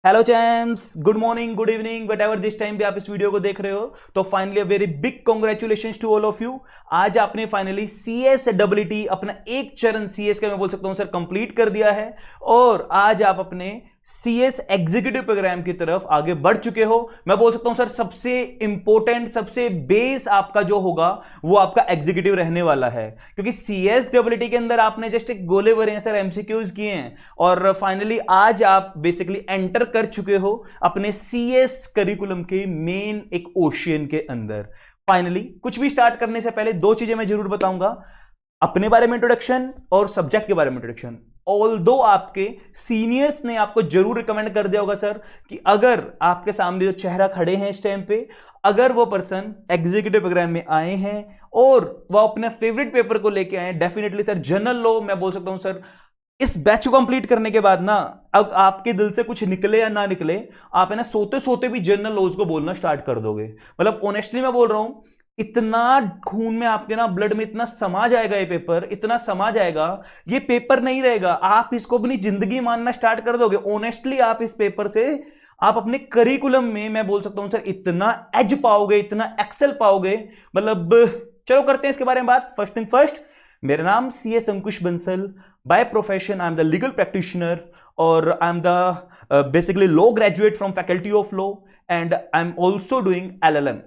Hello champs, good morning, good evening, whatever जिस time भी आप इस वीडियो को देख रहे हो। तो finally a very big congratulations to all of you. आज आपने फाइनली सीएस डब्ल्यूटी अपना एक चरण सीएस का मैं बोल सकता हूं सर कंप्लीट कर दिया है और आज आप अपने सीएस एग्जीक्यूटिव प्रोग्राम की तरफ आगे बढ़ चुके हो। मैं बोल सकता हूं सर सबसे इंपॉर्टेंट, सबसे बेस आपका जो होगा वो आपका एग्जीक्यूटिव रहने वाला है, क्योंकि सीएस डब्ल्यूटी के अंदर आपने जस्ट एक गोले भरे हैं सर, एमसीक्यूज किए हैं और फाइनली आज आप बेसिकली एंटर कर चुके हो अपने सीएस करिकुलम के मेन एक ओशियन के अंदर। फाइनली कुछ भी स्टार्ट करने से पहले दो चीजें मैं जरूर बताऊंगा, अपने बारे में इंट्रोडक्शन और सब्जेक्ट के बारे में इंट्रोडक्शन। ऑल्दो आपके सीनियर्स ने आपको जरूर रिकमेंड कर दिया होगा सर कि अगर आपके सामने जो चेहरा खड़े हैं इस टाइम पे, अगर वो पर्सन एग्जीक्यूटिव प्रोग्राम में आए हैं और वो अपने फेवरेट पेपर को लेके आए, डेफिनेटली सर जनरल लॉ, मैं बोल सकता हूं सर इस बैच को कंप्लीट करने के बाद ना, अब आपके दिल से कुछ निकले या ना निकले, आप है ना सोते सोते भी जनरल लॉज को बोलना स्टार्ट कर दोगे। मतलब ऑनेस्टली मैं बोल रहा हूं, इतना खून में आपके ना ब्लड में इतना समा जाएगा ये पेपर, इतना समा जाएगा, ये पेपर नहीं रहेगा, आप इसको अपनी जिंदगी मानना स्टार्ट कर दोगे। ऑनेस्टली आप इस पेपर से आप अपने करिकुलम में मैं बोल सकता हूं सर इतना एज पाओगे, इतना एक्सेल पाओगे। मतलब चलो करते हैं इसके बारे में बात। फर्स्ट थिंग फर्स्ट, मेरा नाम CS Ankush Bansal, by profession I am the legal practitioner और I am the basically law graduate from faculty of law and I am also doing LLM.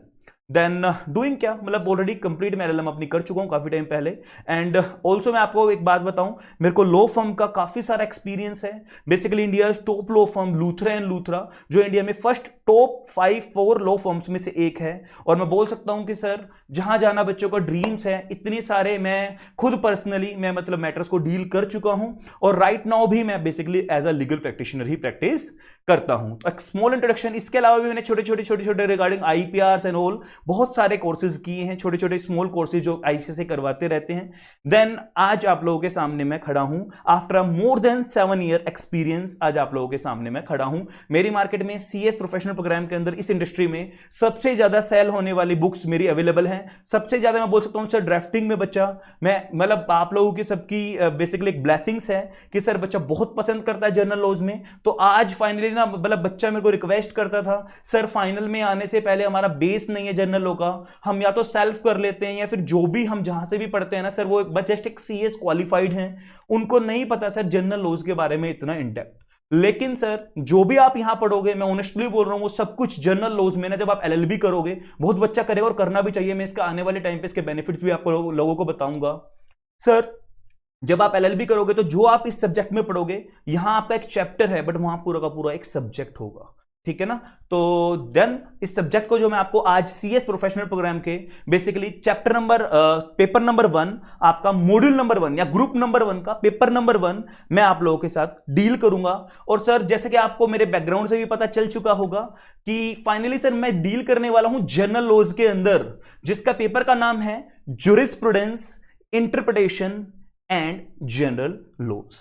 Then doing क्या, मतलब ऑलरेडी कंप्लीट मैं LLM अपनी कर चुका हूं काफी टाइम पहले। एंड ऑल्सो मैं आपको एक बात बताऊं, मेरे को लॉ फर्म का काफी सारा एक्सपीरियंस है। Basically India top law firm Luthra and Luthra, जो इंडिया में फर्स्ट टॉप 5-4 लॉ फर्म्स में से एक है। और मैं बोल सकता हूं कि सर जहां जाना बच्चों का ड्रीम्स है, इतनी सारे मैं खुद पर्सनली मैं मतलब मैटर्स को डील कर चुका हूं और राइट नाउ भी मैं basically as a legal practitioner ही प्रैक्टिस करता हूं। तो एक स्मॉल इंट्रोडक्शन, इसके अलावा भी मैंने छोटे छोटे रिगार्डिंग आईपीआर एंड ऑल बहुत सारे कोर्सेज किए हैं, छोटे छोटे स्मॉल कोर्सेज जो आईसीएस से करवाते रहते हैं। देन आज आप लोगों के सामने मैं खड़ा हूं after more than 7 year experience. आज आप लोगों के सामने मैं खड़ा हूं। मेरी मार्केट में सीएस प्रोफेशनल प्रोग्राम के अंदर इस इंडस्ट्री में सबसे ज्यादा सेल होने वाली बुक्स मेरी अवेलेबल हैं। सबसे ज्यादा मैं बोल सकता हूं सर ड्राफ्टिंग में बच्चा, मैं मतलब आप लोगों की सबकी बेसिकली एक ब्लेसिंग्स है कि सर बच्चा बहुत पसंद करता है जर्नल लॉज में। तो आज फाइनली ना मतलब बच्चा मेरे को रिक्वेस्ट करता था, सर फाइनल में आने से पहले हमारा बेस नहीं है जर्नल लॉ का, हम या तो सेल्फ कर लेते हैं या फिर जो भी हम जहां से भी पढ़ते हैं ना सर, वो जस्ट एक सीएस क्वालिफाइड हैं, उनको नहीं पता सर जर्नल लॉज के बारे में इतना इंडेप्थ। लेकिन सर जो भी आप यहां पढ़ोगे, मैं ऑनेस्टली बोल रहा हूं, वो सब कुछ जर्नल लॉज में ना जब आप एलएलबी करोगे, बहुत बच्चा करेगा और करना भी चाहिए, मैं इसका आने वाले टाइम पे इसके बेनिफिट्स भी आपको लोगों को बताऊंगा। सर जब आप एलएलबी करोगे तो जो आप इस सब्जेक्ट में पढ़ोगे, यहां आपका एक चैप्टर है बट वहां पूरा का पूरा एक सब्जेक्ट होगा, ठीक है ना। तो देन इस सब्जेक्ट को जो मैं आपको आज सीएस प्रोफेशनल प्रोग्राम के basically chapter number paper number 1, आपका मॉड्यूल नंबर 1 या ग्रुप नंबर 1 का पेपर नंबर 1 मैं आप लोगों के साथ डील करूंगा। और सर जैसे कि आपको मेरे बैकग्राउंड से भी पता चल चुका होगा कि फाइनली सर मैं डील करने वाला हूं जर्नल लॉज के अंदर, जिसका पेपर का नाम है jurisprudence, interpretation and general laws.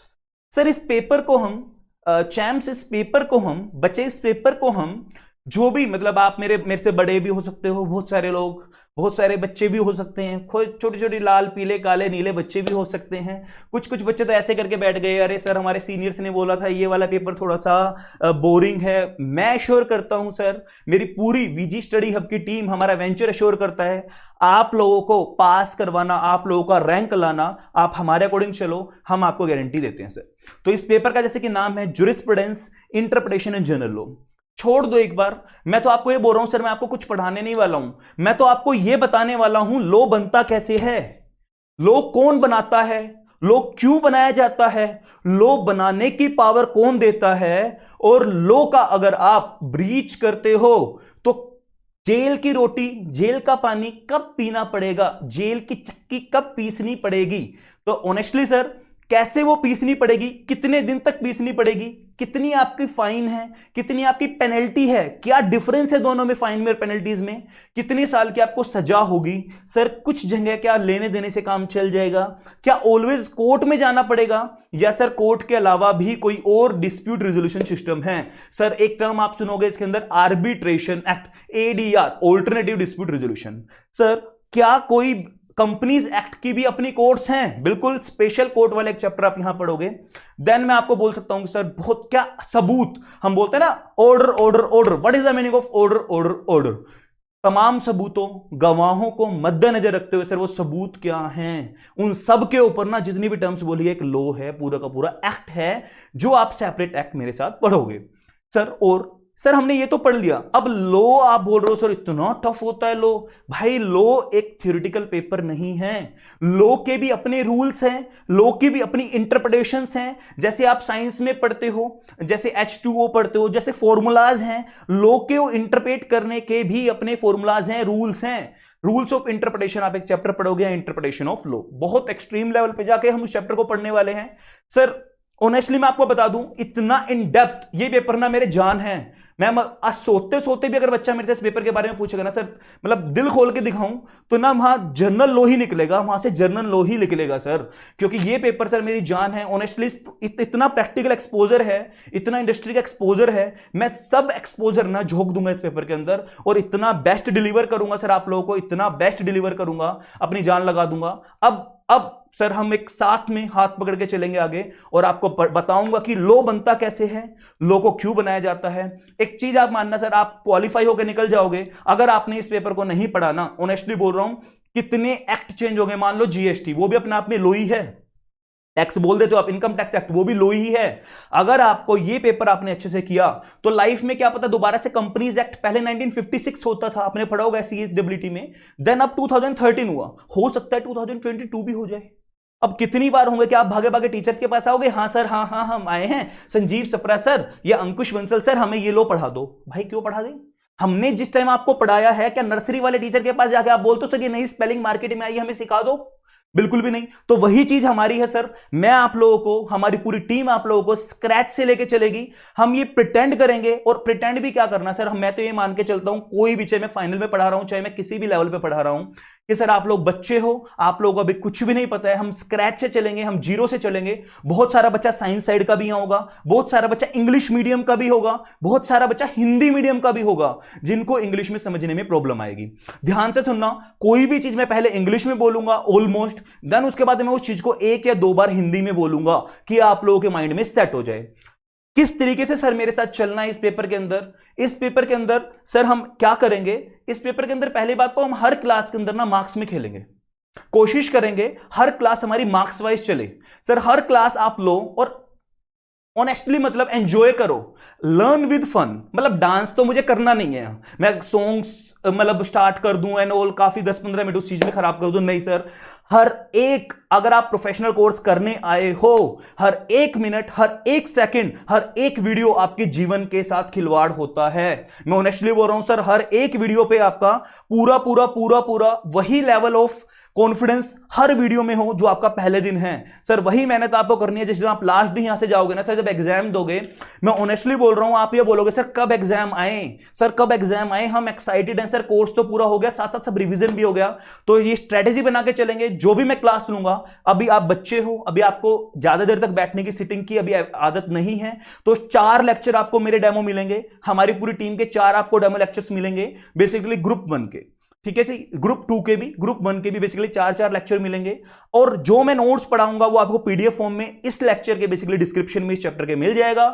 Sir इस पेपर को हम चैम्प्स, इस पेपर को हम बच्चे, इस पेपर को हम जो भी मतलब आप मेरे से बड़े भी हो सकते हो, बहुत सारे लोग, बहुत सारे बच्चे भी हो सकते हैं, छोटे छोटे लाल पीले काले नीले बच्चे भी हो सकते हैं। कुछ कुछ बच्चे तो ऐसे करके बैठ गए, अरे सर हमारे सीनियर्स ने बोला था ये वाला पेपर थोड़ा सा बोरिंग है। मैं अश्योर करता हूं सर, मेरी पूरी वीजी स्टडी हब की टीम, हमारा वेंचर अश्योर करता है, आप लोगों को पास करवाना, आप लोगों का रैंक लाना, आप हमारे अकॉर्डिंग चलो, हम आपको गारंटी देते हैं सर। तो इस पेपर का जैसे कि नाम है jurisprudence, interpretation and general law. छोड़ दो एक बार, मैं तो आपको ये बोल रहा हूं सर, मैं आपको कुछ पढ़ाने नहीं वाला हूं, मैं तो आपको ये बताने वाला हूं लॉ बनता कैसे है, लॉ कौन बनाता है, लॉ क्यों बनाया जाता है, लॉ बनाने की पावर कौन देता है, और लॉ का अगर आप ब्रीच करते हो तो जेल की रोटी, जेल का पानी कब पीना पड़ेगा, जेल की चक्की कब पीसनी पड़ेगी। तो ऑनेस्टली सर कैसे वो पीसनी पड़ेगी, कितने दिन तक पीसनी पड़ेगी, कितनी आपकी फाइन है, कितनी आपकी पेनल्टी है, क्या डिफरेंस है दोनों में, फाइन में और पेनल्टीज में, कितनी साल की आपको सजा होगी। सर कुछ जगह क्या लेने देने से काम चल जाएगा, क्या ऑलवेज कोर्ट में जाना पड़ेगा, या सर कोर्ट के अलावा भी कोई और डिस्प्यूट रेजोल्यूशन सिस्टम है। सर एक टर्म आप सुनोगे इसके अंदर, arbitration act, ADR, alternative dispute resolution. Sir क्या कोई कंपनीज एक्ट की भी अपनी कोर्ट्स हैं, बिल्कुल स्पेशल कोर्ट वाले एक चैप्टर आप यहां पढ़ोगे। देन मैं आपको बोल सकता हूं कि सर बहुत क्या सबूत, हम बोलते हैं ना order order order, what is the meaning of order order order? तमाम सबूतों, गवाहों को मद्देनजर रखते हुए सर वो सबूत क्या हैं, उन सब के ऊपर ना जितनी भी टर्म्स बोली है एक लॉ है, पूरा का पूरा एक्ट है, जो आप सेपरेट एक्ट मेरे साथ पढ़ोगे सर। और सर हमने ये तो पढ़ लिया, अब लो आप बोल रहे हो सर इतना टफ होता है लो। भाई लो एक थ्योरेटिकल पेपर नहीं है, लो के भी अपने रूल्स हैं, लो की भी अपनी इंटरप्रिटेशंस हैं। जैसे आप साइंस में पढ़ते हो, जैसे H2O पढ़ते हो, जैसे फॉर्मूलाज हैं, लो के इंटरप्रेट करने के भी अपने फॉर्मूलाज हैं, रूल्स हैं। रूल्स ऑफ इंटरप्रिटेशन आप एक चैप्टर पढ़ोगे, इंटरप्रिटेशन ऑफ लॉ, बहुत एक्सट्रीम लेवल पे जाके हम उस चैप्टर को पढ़ने वाले हैं सर। ऑनेस्टली मैं आपको बता दूं, इतना इन डेप्थ ये पेपर ना मेरे जान है। मैं आज सोते सोते भी अगर बच्चा मेरे से इस पेपर के बारे में पूछेगा ना सर, मतलब दिल खोल के दिखाऊं तो ना वहां जनरल लॉ ही निकलेगा, वहां से जनरल लॉ ही निकलेगा सर, क्योंकि ये पेपर सर मेरी जान है। ऑनेस्टली इतना प्रैक्टिकल एक्सपोजर है, इतना इंडस्ट्री का एक्सपोजर है, मैं सब एक्सपोजर ना झोंक दूंगा इस पेपर के अंदर और इतना बेस्ट डिलीवर करूंगा सर आप लोगों को, इतना बेस्ट डिलीवर करूंगा, अपनी जान लगा दूंगा। अब सर हम एक साथ में हाथ पकड़ के चलेंगे आगे और आपको बताऊंगा कि लॉ बनता कैसे है, लॉ को क्यों बनाया जाता है। एक चीज आप मानना सर, आप क्वालिफाई होकर निकल जाओगे अगर आपने इस पेपर को नहीं पढ़ा ना। ऑनेस्टली बोल रहा हूं, कितने एक्ट चेंज हो गए, मान लो जीएसटी, वो भी अपने आप में लॉ ही है। टैक्स बोल देते हो आप, इनकम टैक्स एक्ट, वो भी लॉ ही है। अगर आपको ये पेपर आपने अच्छे से किया तो लाइफ में क्या पता दोबारा से कंपनीज एक्ट, पहले 1956 होता था, आपने पढ़ा होगा CSWT में, देन अब 2013 हुआ, हो सकता है 2022 भी हो जाए। अब कितनी बार होंगे कि आप भागे भागे टीचर्स के पास आओगे, हाँ सर, हाँ हाँ हम आए हैं, संजीव सप्रा सर या अंकुश बंसल सर, हमें ये लो पढ़ा दो। भाई क्यों पढ़ा दें? हमने जिस टाइम आपको पढ़ाया है, क्या नर्सरी वाले टीचर के पास जाके आप बोलते हो सर ये नई स्पेलिंग मार्केट में आई, हमें सिखा दो? बिल्कुल भी नहीं। तो वही चीज हमारी है सर, मैं आप लोगों को, हमारी पूरी टीम आप लोगों को स्क्रैच से लेके चलेगी। हम ये प्रिटेंड करेंगे, और प्रिटेंड भी क्या करना सर, मैं तो ये मान के चलता हूं, कोई भी, चाहे मैं फाइनल में पढ़ा रहा हूं, चाहे मैं किसी भी लेवल पे पढ़ा रहा हूं, कि सर आप लोग बच्चे हो, आप लोगों को अभी कुछ भी नहीं पता है, हम स्क्रैच से चलेंगे, हम जीरो से चलेंगे। बहुत सारा बच्चा साइंस साइड का भी यहाँ होगा, बहुत सारा बच्चा इंग्लिश मीडियम का भी होगा, बहुत सारा बच्चा हिंदी मीडियम का भी होगा, जिनको इंग्लिश में समझने में प्रॉब्लम आएगी। ध्यान से सुनना, कोई भी चीज मैं पहले इंग्लिश में बोलूंगा ऑलमोस्ट, देन उसके बाद मैं उस चीज को 1 या 2 बार हिंदी में बोलूंगा कि आप लोगों के माइंड में सेट हो जाए। किस तरीके से सर मेरे साथ चलना है इस पेपर के अंदर? इस पेपर के अंदर सर हम क्या करेंगे, इस पेपर के अंदर पहली बात तो हम हर क्लास के अंदर ना मार्क्स में खेलेंगे, कोशिश करेंगे हर क्लास हमारी मार्क्स वाइज चले। सर हर क्लास आप लो और ऑनेस्टली मतलब एंजॉय करो, लर्न विद फन। मतलब डांस तो मुझे करना नहीं है, मैं सॉन्ग्स मतलब स्टार्ट कर दूं एंड ऑल, काफी 10-15 मिनट उस चीज में खराब कर दूं, नहीं सर। हर एक, अगर आप प्रोफेशनल कोर्स करने आए हो, हर एक मिनट, हर एक सेकंड, हर एक वीडियो आपके जीवन के साथ खिलवाड़ होता है। मैं ऑनेस्टली बोल रहा हूं सर, हर एक वीडियो पे आपका पूरा पूरा पूरा पूरा वही level of confidence her video में हो जो आपका पहले दिन है। सर वही मेहनत आपको करनी है जिस दिन आप लास्ट दिन यहां से जाओगे ना सर, जब एग्जाम दोगे, मैं ऑनेस्टली बोल रहा हूं, आप ये बोलोगे सर कब एग्जाम आए, सर कब एग्जाम आए, हम एक्साइटेड हैं सर, कोर्स तो पूरा हो गया, साथ साथ सब रिवीजन भी हो गया। तो ये स्ट्रेटेजी बना के चलेंगे, जो भी मैं क्लास लूंगा, अभी आप बच्चे हो, अभी आपको ज्यादा देर तक बैठने की सिटिंग की अभी आदत नहीं है, तो 4 लेक्चर आपको मेरे डेमो मिलेंगे, हमारी पूरी टीम के 4 आपको डेमो लेक्चर्स मिलेंगे, बेसिकली ग्रुप 1 के, ठीक है जी, ग्रुप 2 के भी, ग्रुप 1 के भी बेसिकली 4-4 लेक्चर मिलेंगे। और जो मैं नोट्स पढ़ाऊंगा वो आपको पीडीएफ फॉर्म में इस लेक्चर के बेसिकली डिस्क्रिप्शन में इस चैप्टर के मिल जाएगा।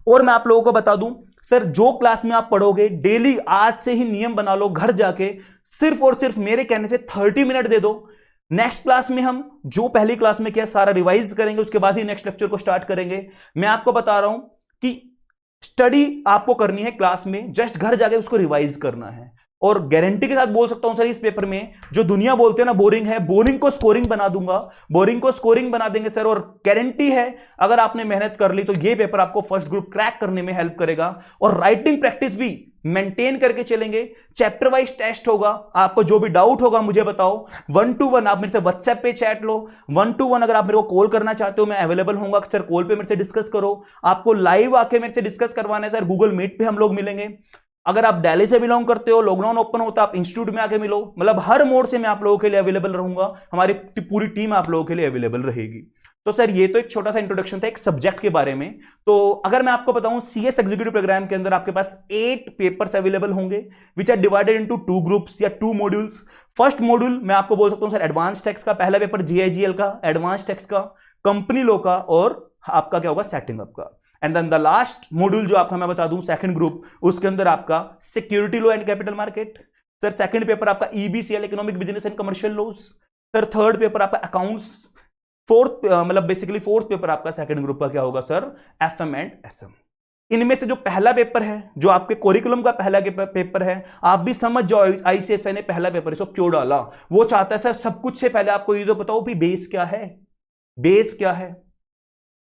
और मैं आप लोगों को बता दूं सर, जो क्लास में आप पढ़ोगे डेली, आज से ही नियम बना लो, घर जाके सिर्फ और सिर्फ मेरे कहने से 30 मिनट दे दो। नेक्स्ट क्लास में हम जो पहली क्लास में किया सारा रिवाइज करेंगे, उसके बाद ही नेक्स्ट लेक्चर को स्टार्ट करेंगे। मैं आपको बता रहा हूं कि स्टडी आपको करनी है क्लास में, जस्ट घर जाके उसको रिवाइज करना है। और गारंटी के साथ बोल सकता हूं सर, इस पेपर में जो दुनिया बोलते हैं ना बोरिंग है, बोरिंग को स्कोरिंग बना दूंगा, बोरिंग को स्कोरिंग बना देंगे सर। और गारंटी है अगर आपने मेहनत कर ली तो ये पेपर आपको फर्स्ट ग्रुप क्रैक करने में हेल्प करेगा। और राइटिंग प्रैक्टिस भी मेंटेन करके चलेंगे, चैप्टर वाइज टेस्ट होगा, आपको जो भी डाउट होगा मुझे बताओ, 1 to 1 आप मेरे से व्हाट्सएप पे चैट लो, 1 to 1 अगर आप मेरे को कॉल करना चाहते हो मैं अवेलेबल होऊंगा, सर कॉल पे मेरे से डिस्कस करो। आपको लाइव आके मेरे से डिस्कस करवाना है सर, गूगल मीट पे हम लोग मिलेंगे। अगर आप दिल्ली से बिलोंग करते हो, लॉकडाउन ओपन होता है, आप इंस्टीट्यूट में आके मिलो, मतलब हर मोड से मैं आप लोगों के लिए अवेलेबल रहूंगा, हमारी पूरी टीम आप लोगों के लिए अवेलेबल रहेगी। तो सर ये तो एक छोटा सा इंट्रोडक्शन था एक सब्जेक्ट के बारे में। तो अगर मैं आपको बताऊं सीएस एग्जीक्यूटिव प्रोग्राम के अंदर आपके पास 8 पेपर्स अवेलेबल होंगे which are divided into 2 groups या 2 मॉड्यूल्स। फर्स्ट मॉड्यूल मैं आपको बोल सकता हूं सर एडवांस टैक्स का, पहला पेपर जीआईजीएल का, एडवांस टैक्स का, कंपनी लॉ का और आपका क्या होगा सेटिंग अप का। And then the last module जो आपका मैं बता दूं सेकंड ग्रुप, उसके अंदर आपका security law and capital market. Sir second paper आपका EBCL economic business and commercial laws. Sir third paper आपका अकाउंट्स। फोर्थ मतलब बेसिकली फोर्थ पेपर आपका सेकंड ग्रुप का क्या होगा सर एफएम एंड एसएम। इनमें से जो पहला पेपर है जो आपके कोरिकुलम का पहला पेपर है, आप भी समझ जाओ आईसीएसआई ने पहला पेपर इसको क्यों डाला। वो चाहता है सर सब कुछ से पहले आपको ये तो बताओ भी बेस क्या है, बेस क्या है।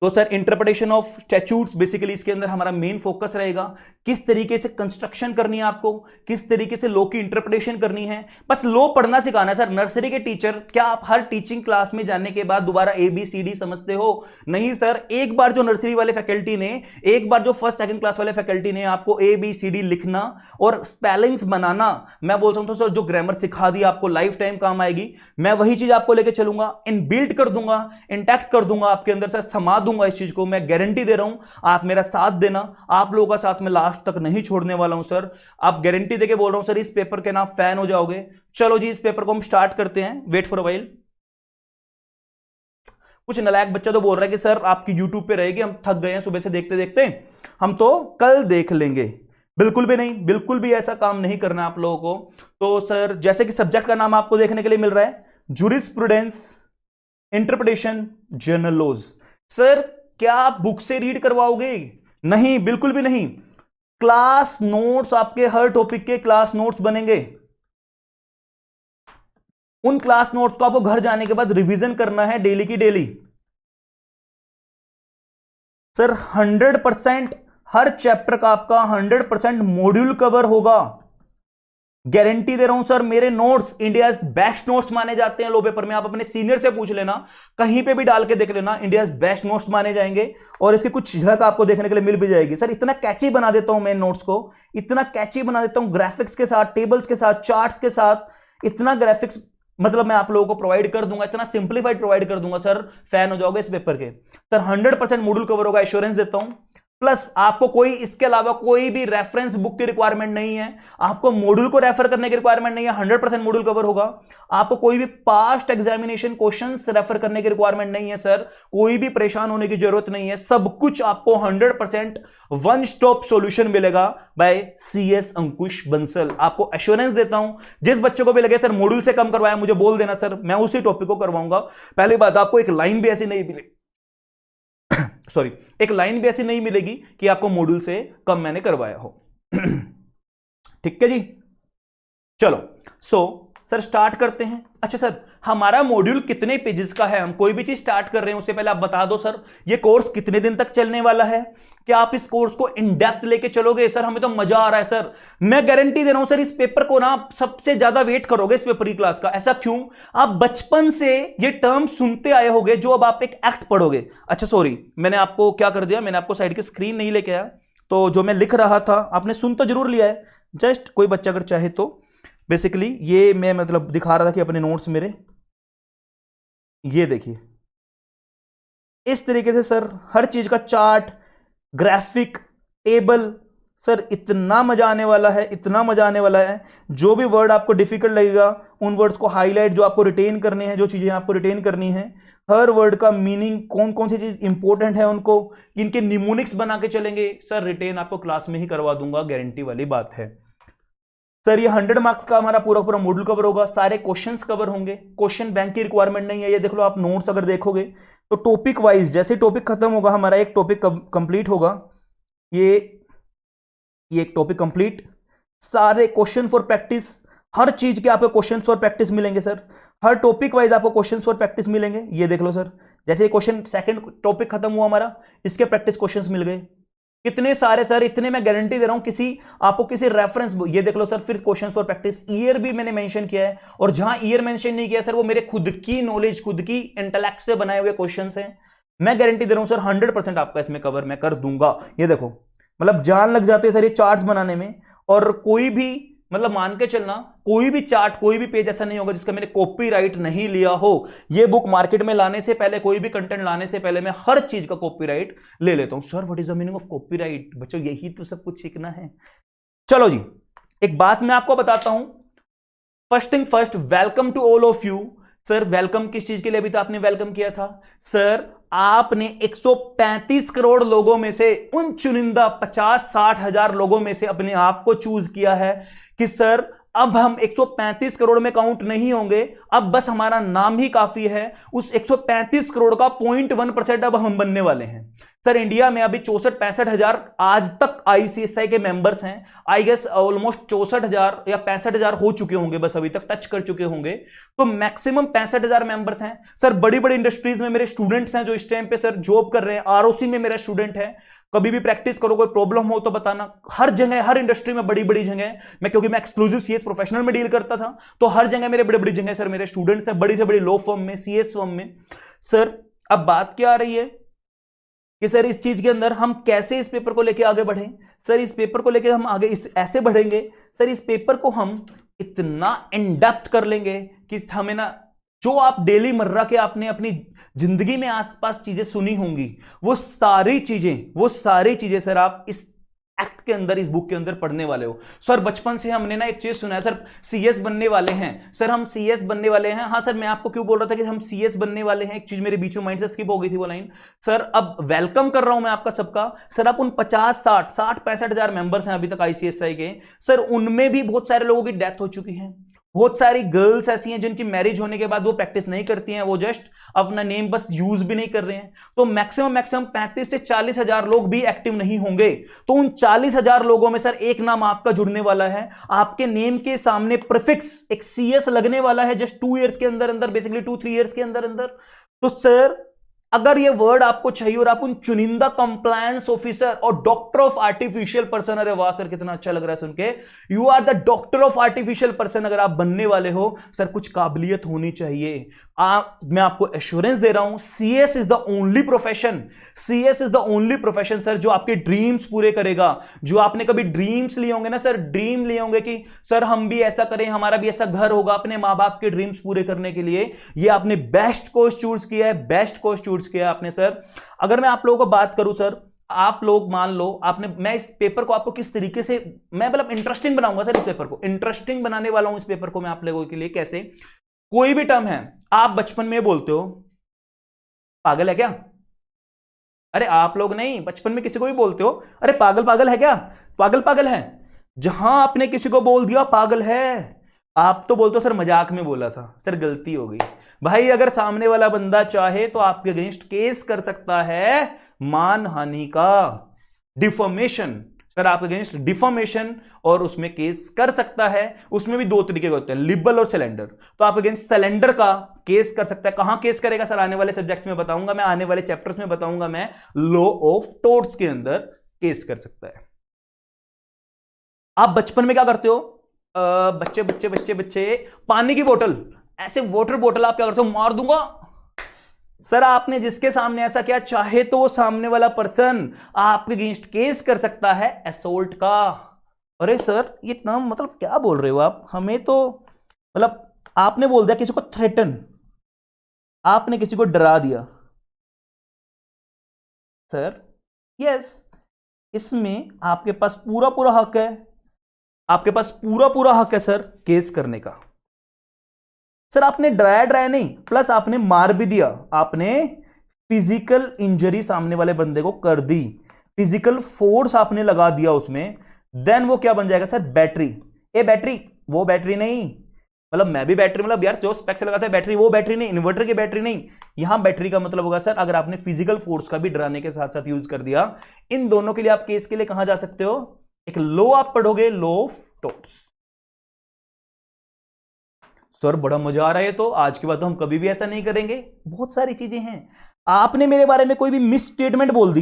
तो sir interpretation of statutes basically इसके अंदर हमारा मेन फोकस रहेगा, किस तरीके से कंस्ट्रक्शन करनी है आपको, किस तरीके से लॉ की इंटरप्रिटेशन करनी है। बस लॉ पढ़ना सिखाना है सर। नर्सरी के टीचर क्या आप हर टीचिंग क्लास में जाने के बाद दोबारा ABCD समझते हो? नहीं सर। एक बार जो नर्सरी वाले फैकल्टी ने, एक बार जो फर्स्ट सेकंड क्लास वाले फैकल्टी ने आपको ABCD लिखना और स्पेलिंग्स बनाना, मैं बोल सकता हूं सर जो ग्रामर सिखा दी आपको लाइफ टाइम काम आएगी। मैं वही चीज आपको लेके चलूंगा, इन बिल्ड कर दूंगा, इंटैक्ट कर दूंगा आपके अंदर सर, समा दूंगा इस चीज को। मैं गारंटी दे रहा हूं, आप मेरा साथ देना। आप लोगों का साथ में लास्ट तक नहीं छोड़ने वाला हूं सर। आप गारंटी देके बोल रहा हूं सर, इस पेपर के ना फैन हो जाओगे। चलो जी इस पेपर को हम स्टार्ट करते हैं। Wait for a while. कुछ नलायक बच्चा तो बोल रहा है कि सर आपकी यूट्यूब पे रहेगी, हम थक गए हैं सुबह से देखते देखते, हम तो कल देख लेंगे। बिल्कुल भी नहीं, बिल्कुल भी ऐसा काम नहीं करना आप लोगों को। तो सर जैसे कि सब्जेक्ट का नाम आपको देखने के लिए मिल रहा है jurisprudence, interpretation, general laws. Sir क्या आप बुक से रीड करवाओगे? नहीं, बिल्कुल भी नहीं। क्लास नोट्स आपके हर टॉपिक के क्लास नोट्स बनेंगे। उन क्लास नोट्स को आपको घर जाने के बाद रिवीजन करना है डेली की डेली। सर 100% हर चैप्टर का आपका 100% मॉड्यूल कवर होगा। गारंटी दे रहा हूं सर। मेरे नोट्स इंडिया बेस्ट नोट्स माने जाते हैं लो पेपर में। आप अपने सीनियर से पूछ लेना, कहीं पे भी डाल के देख लेना, इंडिया बेस्ट नोट्स माने जाएंगे। और इसकी कुछ झलक आपको देखने के लिए मिल भी जाएगी। सर इतना कैची बना देता हूं मैं नोट्स को, इतना कैची बना देता हूं ग्राफिक्स के साथ, टेबल्स के साथ, चार्ट्स के साथ। इतना ग्राफिक्स मतलब मैं आप लोगों को प्रोवाइड कर दूंगा, इतना सिंप्लीफाइड प्रोवाइड कर दूंगा सर, फैन हो जाओगे इस पेपर के। सर 100% मॉड्यूल कवर होगा, एश्योरेंस देता हूं। प्लस आपको कोई इसके अलावा कोई भी रेफरेंस बुक की रिक्वायरमेंट नहीं है। आपको मॉड्यूल को रेफर करने की रिक्वायरमेंट नहीं है, 100% मॉड्यूल कवर होगा। आपको कोई भी पास्ट एग्जामिनेशन क्वेश्चंस रेफर करने की रिक्वायरमेंट नहीं है सर। कोई भी परेशान होने की जरूरत नहीं है। सब कुछ आपको 100% वन स्टॉप सॉल्यूशन मिलेगा बाय CS अंकुश बंसल। आपको एश्योरेंस देता हूं। जिस बच्चे को भी लगे सर मॉड्यूल से कम करवाया, मुझे बोल देना सर, मैं उसी टॉपिक को करवाऊंगा। पहली बात, आपको एक लाइन भी ऐसी नहीं मिलेगी, सॉरी, एक लाइन भी ऐसी नहीं मिलेगी कि आपको मॉड्यूल से कम मैंने करवाया हो। ठीक है जी, चलो सर स्टार्ट करते हैं। अच्छा सर हमारा मॉड्यूल कितने पेजेस का है? हम कोई भी चीज स्टार्ट कर रहे हैं उससे पहले आप बता दो सर, ये कोर्स कितने दिन तक चलने वाला है? क्या आप इस कोर्स को इन डेप्थ लेके चलोगे? सर हमें तो मजा आ रहा है सर। मैं गारंटी दे रहा हूं सर, इस पेपर को ना सबसे ज्यादा वेट करोगे इस पेपर की क्लास का। ऐसा क्यों? आप बचपन से ये टर्म सुनते आए होगे जो अब आप एक एक्ट पढ़ोगे। अच्छा सॉरी, मैंने आपको क्या कर दिया, मैंने आपको साइड की स्क्रीन नहीं लेके आया, तो जो मैं लिख रहा था आपने सुन तो जरूर लिया है। जस्ट कोई बच्चा अगर चाहे तो बेसिकली ये मैं मतलब दिखा रहा था कि अपने नोट्स मेरे ये देखिए इस तरीके से सर हर चीज का चार्ट, ग्राफिक, टेबल। सर इतना मजा आने वाला है, इतना मजा आने वाला है। जो भी वर्ड आपको डिफिकल्ट लगेगा उन वर्ड्स को हाईलाइट, जो आपको रिटेन करने हैं, जो चीजें आपको रिटेन करनी है, हर वर्ड का मीनिंग, कौन कौन सी चीज इंपॉर्टेंट है उनको, इनके निमोनिक्स बना के चलेंगे सर। रिटेन आपको क्लास में ही करवा दूंगा, गारंटी वाली बात है सर। ये 100 मार्क्स का हमारा पूरा पूरा मॉड्यूल कवर होगा, सारे क्वेश्चंस कवर होंगे, क्वेश्चन बैंक की रिक्वायरमेंट नहीं है। ये देख लो आप नोट्स अगर देखोगे तो टॉपिक वाइज जैसे टॉपिक खत्म होगा हमारा एक टॉपिक कंप्लीट होगा, ये एक टॉपिक कंप्लीट, सारे क्वेश्चन फॉर प्रैक्टिस, हर चीज के आपको क्वेश्चन फॉर प्रैक्टिस मिलेंगे सर। हर टॉपिक वाइज आपको क्वेश्चन फॉर प्रैक्टिस मिलेंगे। ये देख लो सर, जैसे क्वेश्चन सेकंड टॉपिक खत्म हुआ हमारा, इसके प्रैक्टिस क्वेश्चंस मिल गए कितने सारे सर, इतने मैं गारंटी दे रहा हूं। किसी आपको किसी रेफरेंस, ये देख लो सर, फिर क्वेश्चन फॉर प्रैक्टिस, ईयर भी मैंने मेंशन किया है। और जहां ईयर मेंशन नहीं किया सर, वो मेरे खुद की नॉलेज, खुद की इंटेलेक्ट से बनाए हुए क्वेश्चंस हैं। मैं गारंटी दे रहा हूं सर 100% आपका इसमें कवर मैं कर दूंगा। ये देखो मतलब जान लग जाती है सर ये चार्ट्स बनाने में। और कोई भी मतलब मान के चलना कोई भी चार्ट, कोई भी पेज ऐसा नहीं होगा जिसका मैंने कॉपीराइट नहीं लिया हो। ये बुक मार्केट में लाने से पहले, कोई भी कंटेंट लाने से पहले मैं हर चीज का कॉपीराइट ले लेता हूं। Sir what is the meaning of copyright? बच्चों यही तो सब कुछ सीखना है। चलो जी, एक बात मैं आपको बताता हूं। First thing first, welcome to all of you. Sir welcome किस चीज के लिए? अभी तो आपने वेलकम किया था। सर आपने 135 करोड़ लोगों में से, उन चुनिंदा 50-60 हजार लोगों में से अपने आप को चूज किया है कि सर अब हम 135 करोड़ में काउंट नहीं होंगे, अब बस हमारा नाम ही काफी है। उस 135 करोड़ का 0.1% अब हम बनने वाले हैं। सर इंडिया में अभी 64-65 हजार आज तक आईसीएसआई के मेंबर्स हैं। आई गेस ऑलमोस्ट 64 हजार या 65 हजार हो चुके होंगे, बस अभी तक टच कर चुके होंगे। तो मैक्सिमम 65 हजार मेंबर्स हैं। सर बड़ी बड़ी इंडस्ट्रीज में मेरे स्टूडेंट्स हैं जो इस टाइम पे सर जॉब कर रहे हैं। आरओसी में मेरा स्टूडेंट है, कभी भी प्रैक्टिस करो, कोई प्रॉब्लम हो तो बताना। हर जगह, हर इंडस्ट्री में बड़ी बड़ी जगह मैं, क्योंकि मैं एक्सक्लूसिव सीएस प्रोफेशनल में डील करता था, तो हर जगह मेरे बड़ी बड़ी जगह सर मेरे स्टूडेंट्स हैं, बड़ी से बड़ी लॉ फर्म में, सीएस फर्म में। सर अब बात क्या आ रही है कि सर इस चीज के अंदर हम कैसे इस पेपर को लेके आगे बढ़ें। सर इस पेपर को लेके हम आगे ऐसे बढ़ेंगे, सर इस पेपर को हम इतना इन डेप्थ कर लेंगे कि हमें ना, जो आप डेली मर्रा के आपने अपनी जिंदगी में आसपास चीजें सुनी होंगी, वो सारी चीजें सर आप इस एक्ट के अंदर, इस बुक के अंदर पढ़ने वाले हो। सर बचपन से हमने ना एक चीज सुना है, सर सीएस बनने वाले हैं, सर हम सीएस बनने वाले हैं। हाँ सर, मैं आपको क्यों बोल रहा था कि हम सीएस बनने वाले हैं, एक चीज मेरे बीच में माइंड से स्किप हो गई थी वो लाइन। सर अब वेलकम कर रहा हूं मैं आपका सबका। सर आप उन 50-60 हजार मेंबर्स हैं अभी तक आईसीएसआई के, सर उनमें भी बहुत सारे लोगों की डेथ हो चुकी है। बहुत सारी गर्ल्स ऐसी हैं जिनकी मैरिज होने के बाद वो प्रैक्टिस नहीं करती हैं, वो जस्ट अपना नेम बस यूज भी नहीं कर रहे हैं। तो मैक्सिमम 35 से 40 हजार लोग भी एक्टिव नहीं होंगे। तो उन 40 हजार लोगों में सर एक नाम आपका जुड़ने वाला है। आपके नेम के सामने प्रीफिक्स एक सीएस लगने वाला है जस्ट 2 इयर्स के अंदर अंदर, बेसिकली 2-3 इयर्स के अंदर अंदर। तो सर अगर ये वर्ड आपको चाहिए और आप उन चुनिंदा कंप्लायंस ऑफिसर और डॉक्टर ऑफ आर्टिफिशियल पर्सन, अरे वाह सर कितना अच्छा लग रहा है सुन के, you are the doctor of artificial person अगर आप बनने वाले हो, सर कुछ काबिलियत होनी चाहिए। मैं आपको एश्योरेंस दे रहा हूं, CS is the only profession, CS is the only profession sir जो आपके ड्रीम्स पूरे करेगा। जो आपने कभी ड्रीम्स लिए होंगे ना सर, ड्रीम लिए होंगे कि सर हम भी ऐसा करें, हमारा भी ऐसा घर होगा, अपने मां बाप के ड्रीम्स पूरे करने के लिए, ये आपने बेस्ट कोर्स चूज किया है, बेस्ट कोर्स चूज किया आपने सर। अगर मैं आप लोगों को बात करूं सर, आप लोग मान लो आपने, मैं इस पेपर को आपको किस तरीके से, मैं मतलब इंटरेस्टिंग बनाऊंगा सर, इस पेपर को इंटरेस्टिंग बनाने वाला हूं इस पेपर को मैं आप लोगों के लिए। कैसे? कोई भी टर्म है आप बचपन में बोलते हो पागल है क्या, अरे आप लोग नहीं, बचपन में किसी को भी बोलते हो अरे पागल पागल है क्या, पागल पागल है। जहां आपने किसी को बोल दिया पागल है, आप तो बोलते हो सर मजाक में बोला था, सर गलती हो गई। भाई अगर सामने वाला बंदा चाहे तो आपके अगेंस्ट केस कर सकता है मानहानि का, डिफॉर्मेशन, सर आपके अगेंस्ट डिफॉर्मेशन और उसमें केस कर सकता है। उसमें भी 2 तरीके के होते हैं, लिबल और सिलेंडर। तो आप अगेंस्ट सिलेंडर का केस कर सकता है। कहां केस करेगा सर? आने वाले सब्जेक्ट्स में बताऊंगा मैं, आने वाले चैप्टर्स में बताऊंगा मैं। लॉ ऑफ टोर्ट्स के अंदर केस कर सकता है। आप बचपन में क्या करते हो? बच्चे बच्चे बच्चे बच्चे पानी की बोतल, ऐसे वाटर बोतल आप क्या करते हो? मार दूंगा। सर आपने जिसके सामने ऐसा किया, चाहे तो वो सामने वाला पर्सन आपके अगेंस्ट केस कर सकता है असोल्ट का। अरे सर ये नाम मतलब क्या बोल रहे हो आप? हमें तो मतलब आपने बोल दिया किसी को थ्रेटन, आपने किसी को डरा दिया सर। यस, इसमें आपके पास पूरा पूरा हक है, आपके पास पूरा पूरा हक है सर केस करने का। सर आपने डराया नहीं, प्लस आपने मार भी दिया, आपने फिजिकल इंजरी सामने वाले बंदे को कर दी, फिजिकल फोर्स आपने लगा दिया उसमें। देन वो क्या बन जाएगा सर? बैटरी। ए बैटरी, वो बैटरी नहीं, मतलब मैं भी बैटरी, मतलब यार जो स्पेक्स लगाता है बैटरी, वो बैटरी नहीं, इन्वर्टर की बैटरी नहीं। यहां बैटरी का मतलब होगा सर अगर आपने फिजिकल फोर्स का भी डराने के साथ साथ यूज कर दिया। इन दोनों के लिए आप केस के लिए कहां जा सकते हो? एक लॉ आप पढ़ोगे, लॉ ऑफ टोर्ट्स। सर बड़ा मजा आ रहा है, तो आज के बाद तो हम कभी भी ऐसा नहीं करेंगे। बहुत सारी चीजें हैं। आपने मेरे बारे में कोई भी मिस स्टेटमेंट बोल दी,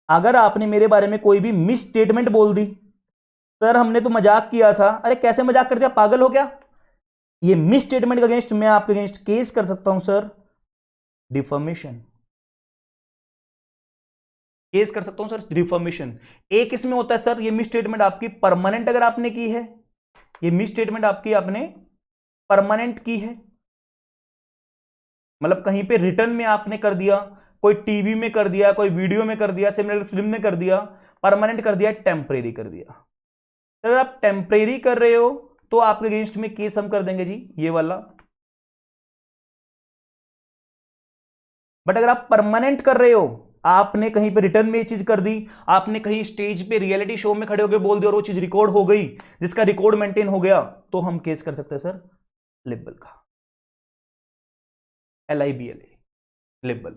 अगर आपने मेरे बारे में कोई भी मिस स्टेटमेंट बोल दी, सर हमने तो मजाक किया था, अरे कैसे मजाक कर दिया, पागल हो क्या? ये मिस स्टेटमेंट के अगेंस्ट मैं आपके अगेंस्ट केस कर सकता हूं सर, डिफॉर्मेशन केस कर सकता हूं सर, डिफॉर्मेशन। एक इसमें होता है सर, ये मिस स्टेटमेंट आपकी परमानेंट अगर आपने की है, ये मिस स्टेटमेंट आपकी आपने परमानेंट की है, मतलब कहीं पे रिटर्न में आपने कर दिया, कोई टीवी में कर दिया, कोई वीडियो में कर दिया, सिमिलर फिल्म में कर दिया, परमानेंट कर दिया, टेम्परेरी कर दिया। तो अगर आप टेम्परेरी कर रहे हो तो आपके अगेंस्ट में केस हम कर देंगे जी ये वाला। बट अगर आप परमानेंट कर रहे हो, आपने कहीं पे रिटर्न में ये चीज कर दी, आपने कहीं स्टेज पे रियलिटी शो में खड़े होकर बोल दिया और वो चीज रिकॉर्ड हो गई, जिसका रिकॉर्ड मेंटेन हो गया, तो हम केस कर सकते हैं सर लिबल का, LIBLA, लिबल।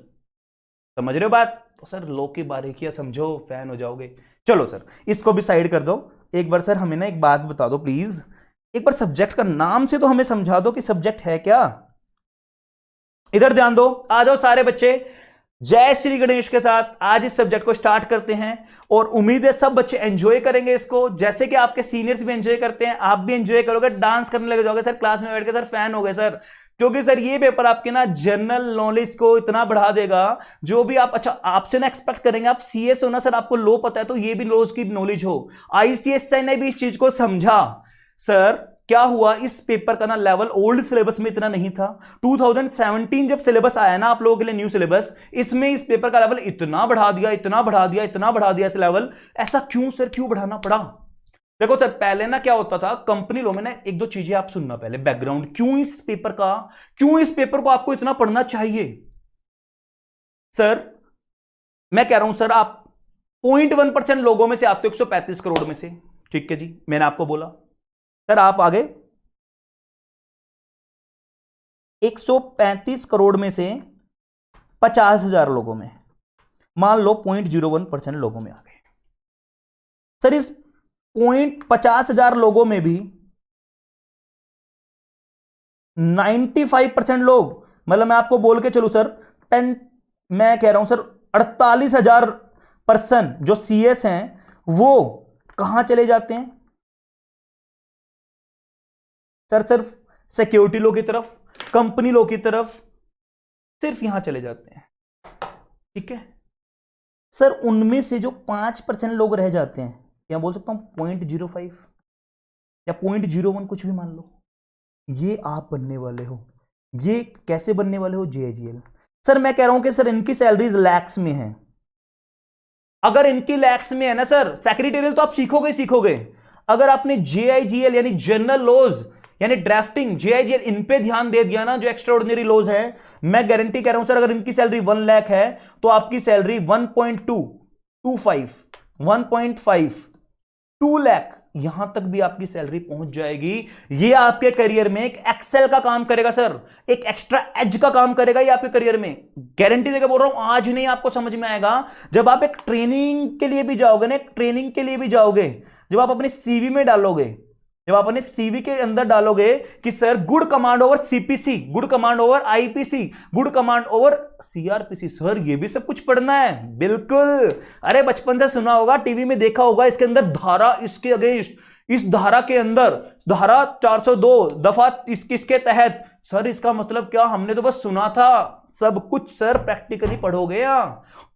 समझ रहे हो बात? तो सर लो की बारीकियां समझो, फैन हो जाओगे। चलो सर इसको भी साइड कर दो। एक बार सर हमें ना एक बात बता दो प्लीज, एक बार सब्जेक्ट का नाम से तो हमें समझा दो कि सब्जेक्ट है क्या। इधर ध्यान दो, आ जाओ सारे बच्चे। जय श्री गणेश के साथ आज इस सब्जेक्ट को स्टार्ट करते हैं और उम्मीद है सब बच्चे एंजॉय करेंगे इसको, जैसे कि आपके सीनियर्स भी एंजॉय करते हैं, आप भी एंजॉय करोगे, डांस करने लगे जाओगे सर क्लास में बैठ के, सर फैन हो गए सर। क्योंकि सर ये पेपर आपके ना जनरल नॉलेज को इतना बढ़ा देगा, जो भी आप, अच्छा आपसे ना एक्सपेक्ट करेंगे, आप CS हो ना सर, आपको लो पता है तो ये भी लॉज की नॉलेज हो। ICSI ने भी इस चीज को समझा। सर क्या हुआ, इस पेपर का ना लेवल ओल्ड सिलेबस में इतना नहीं था, 2017 जब सिलेबस आया ना आप लोगों के लिए न्यू सिलेबस, इसमें इस पेपर का लेवल इतना बढ़ा दिया, इतना बढ़ा दिया, इतना बढ़ा दिया इस लेवल। ऐसा क्यों सर, क्यों बढ़ाना पड़ा? देखो सर पहले ना क्या होता था, कंपनी लॉ में ना एक दो चीजें आप सुनना पहले, बैकग्राउंड क्यों इस पेपर का, क्यों इस पेपर को आपको इतना पढ़ना चाहिए। सर मैं कह रहा हूं सर, आप 0.1% लोगों में से आते हो 135 करोड़ में से, ठीक है जी, मैंने आपको बोला। सर आप आगे 135 करोड़ में से 50,000 लोगों में, मान लो 0.01% लोगों में आ गए। सर इस 50,000 लोगों में भी 95% लोग, मतलब मैं आपको बोल के चलू सर, मैं कह रहा हूं सर 48,000% जो CS हैं वो कहां चले जाते हैं सर? सिर्फ सिक्योरिटी लॉ की तरफ, कंपनी लॉ की तरफ, सिर्फ यहां चले जाते हैं, ठीक है। सर उनमें से जो 5% लोग रह जाते हैं, या बोल सकता हूं 0.05 या 0.01, कुछ भी मान लो, ये आप बनने वाले हो। ये कैसे बनने वाले हो? JIGL। सर मैं कह रहा हूं कि सर इनकी सैलरीज लैक्स में है। अगर इनकी लैक्स में है ना सर, सेक्रेटेरियल तो आप सीखोगे ही सीखोगे। अगर आपने JIGL यानी जनरल लॉज यानी ड्राफ्टिंग, JIGL इन पे ध्यान दे दिया ना, जो एक्स्ट्रा ऑर्डिनरी लॉज है, मैं गारंटी कह रहा हूं सर, अगर इनकी सैलरी 1 लाख है तो आपकी सैलरी 1.225 1.5 2 लाख, यहां तक भी आपकी सैलरी पहुंच जाएगी। ये आपके करियर में एक एक्सेल का काम करेगा सर, एक एक्स्ट्रा एज का काम करेगा ये आपके करियर में, गारंटी देकर बोल रहा हूं। आज नहीं आपको समझ में आएगा, जब आप एक ट्रेनिंग के लिए भी जाओगे ना, एक ट्रेनिंग के लिए भी जाओगे, जब आप अपने CV में डालोगे, जब आप अपने CV के अंदर डालोगे कि sir good command over CPC, good command over IPC, good command over CRPC, sir ये भी सब कुछ पढ़ना है, बिल्कुल। अरे बचपन से सुना होगा, टीवी में देखा होगा, इसके अंदर धारा, इसके अगेंस्ट, इस धारा के अंदर धारा 402 दफा इसके तहत, सर इसका मतलब क्या? हमने तो बस सुना था, सब कुछ सर प्रैक्टिकली पढ़ोगे। यहां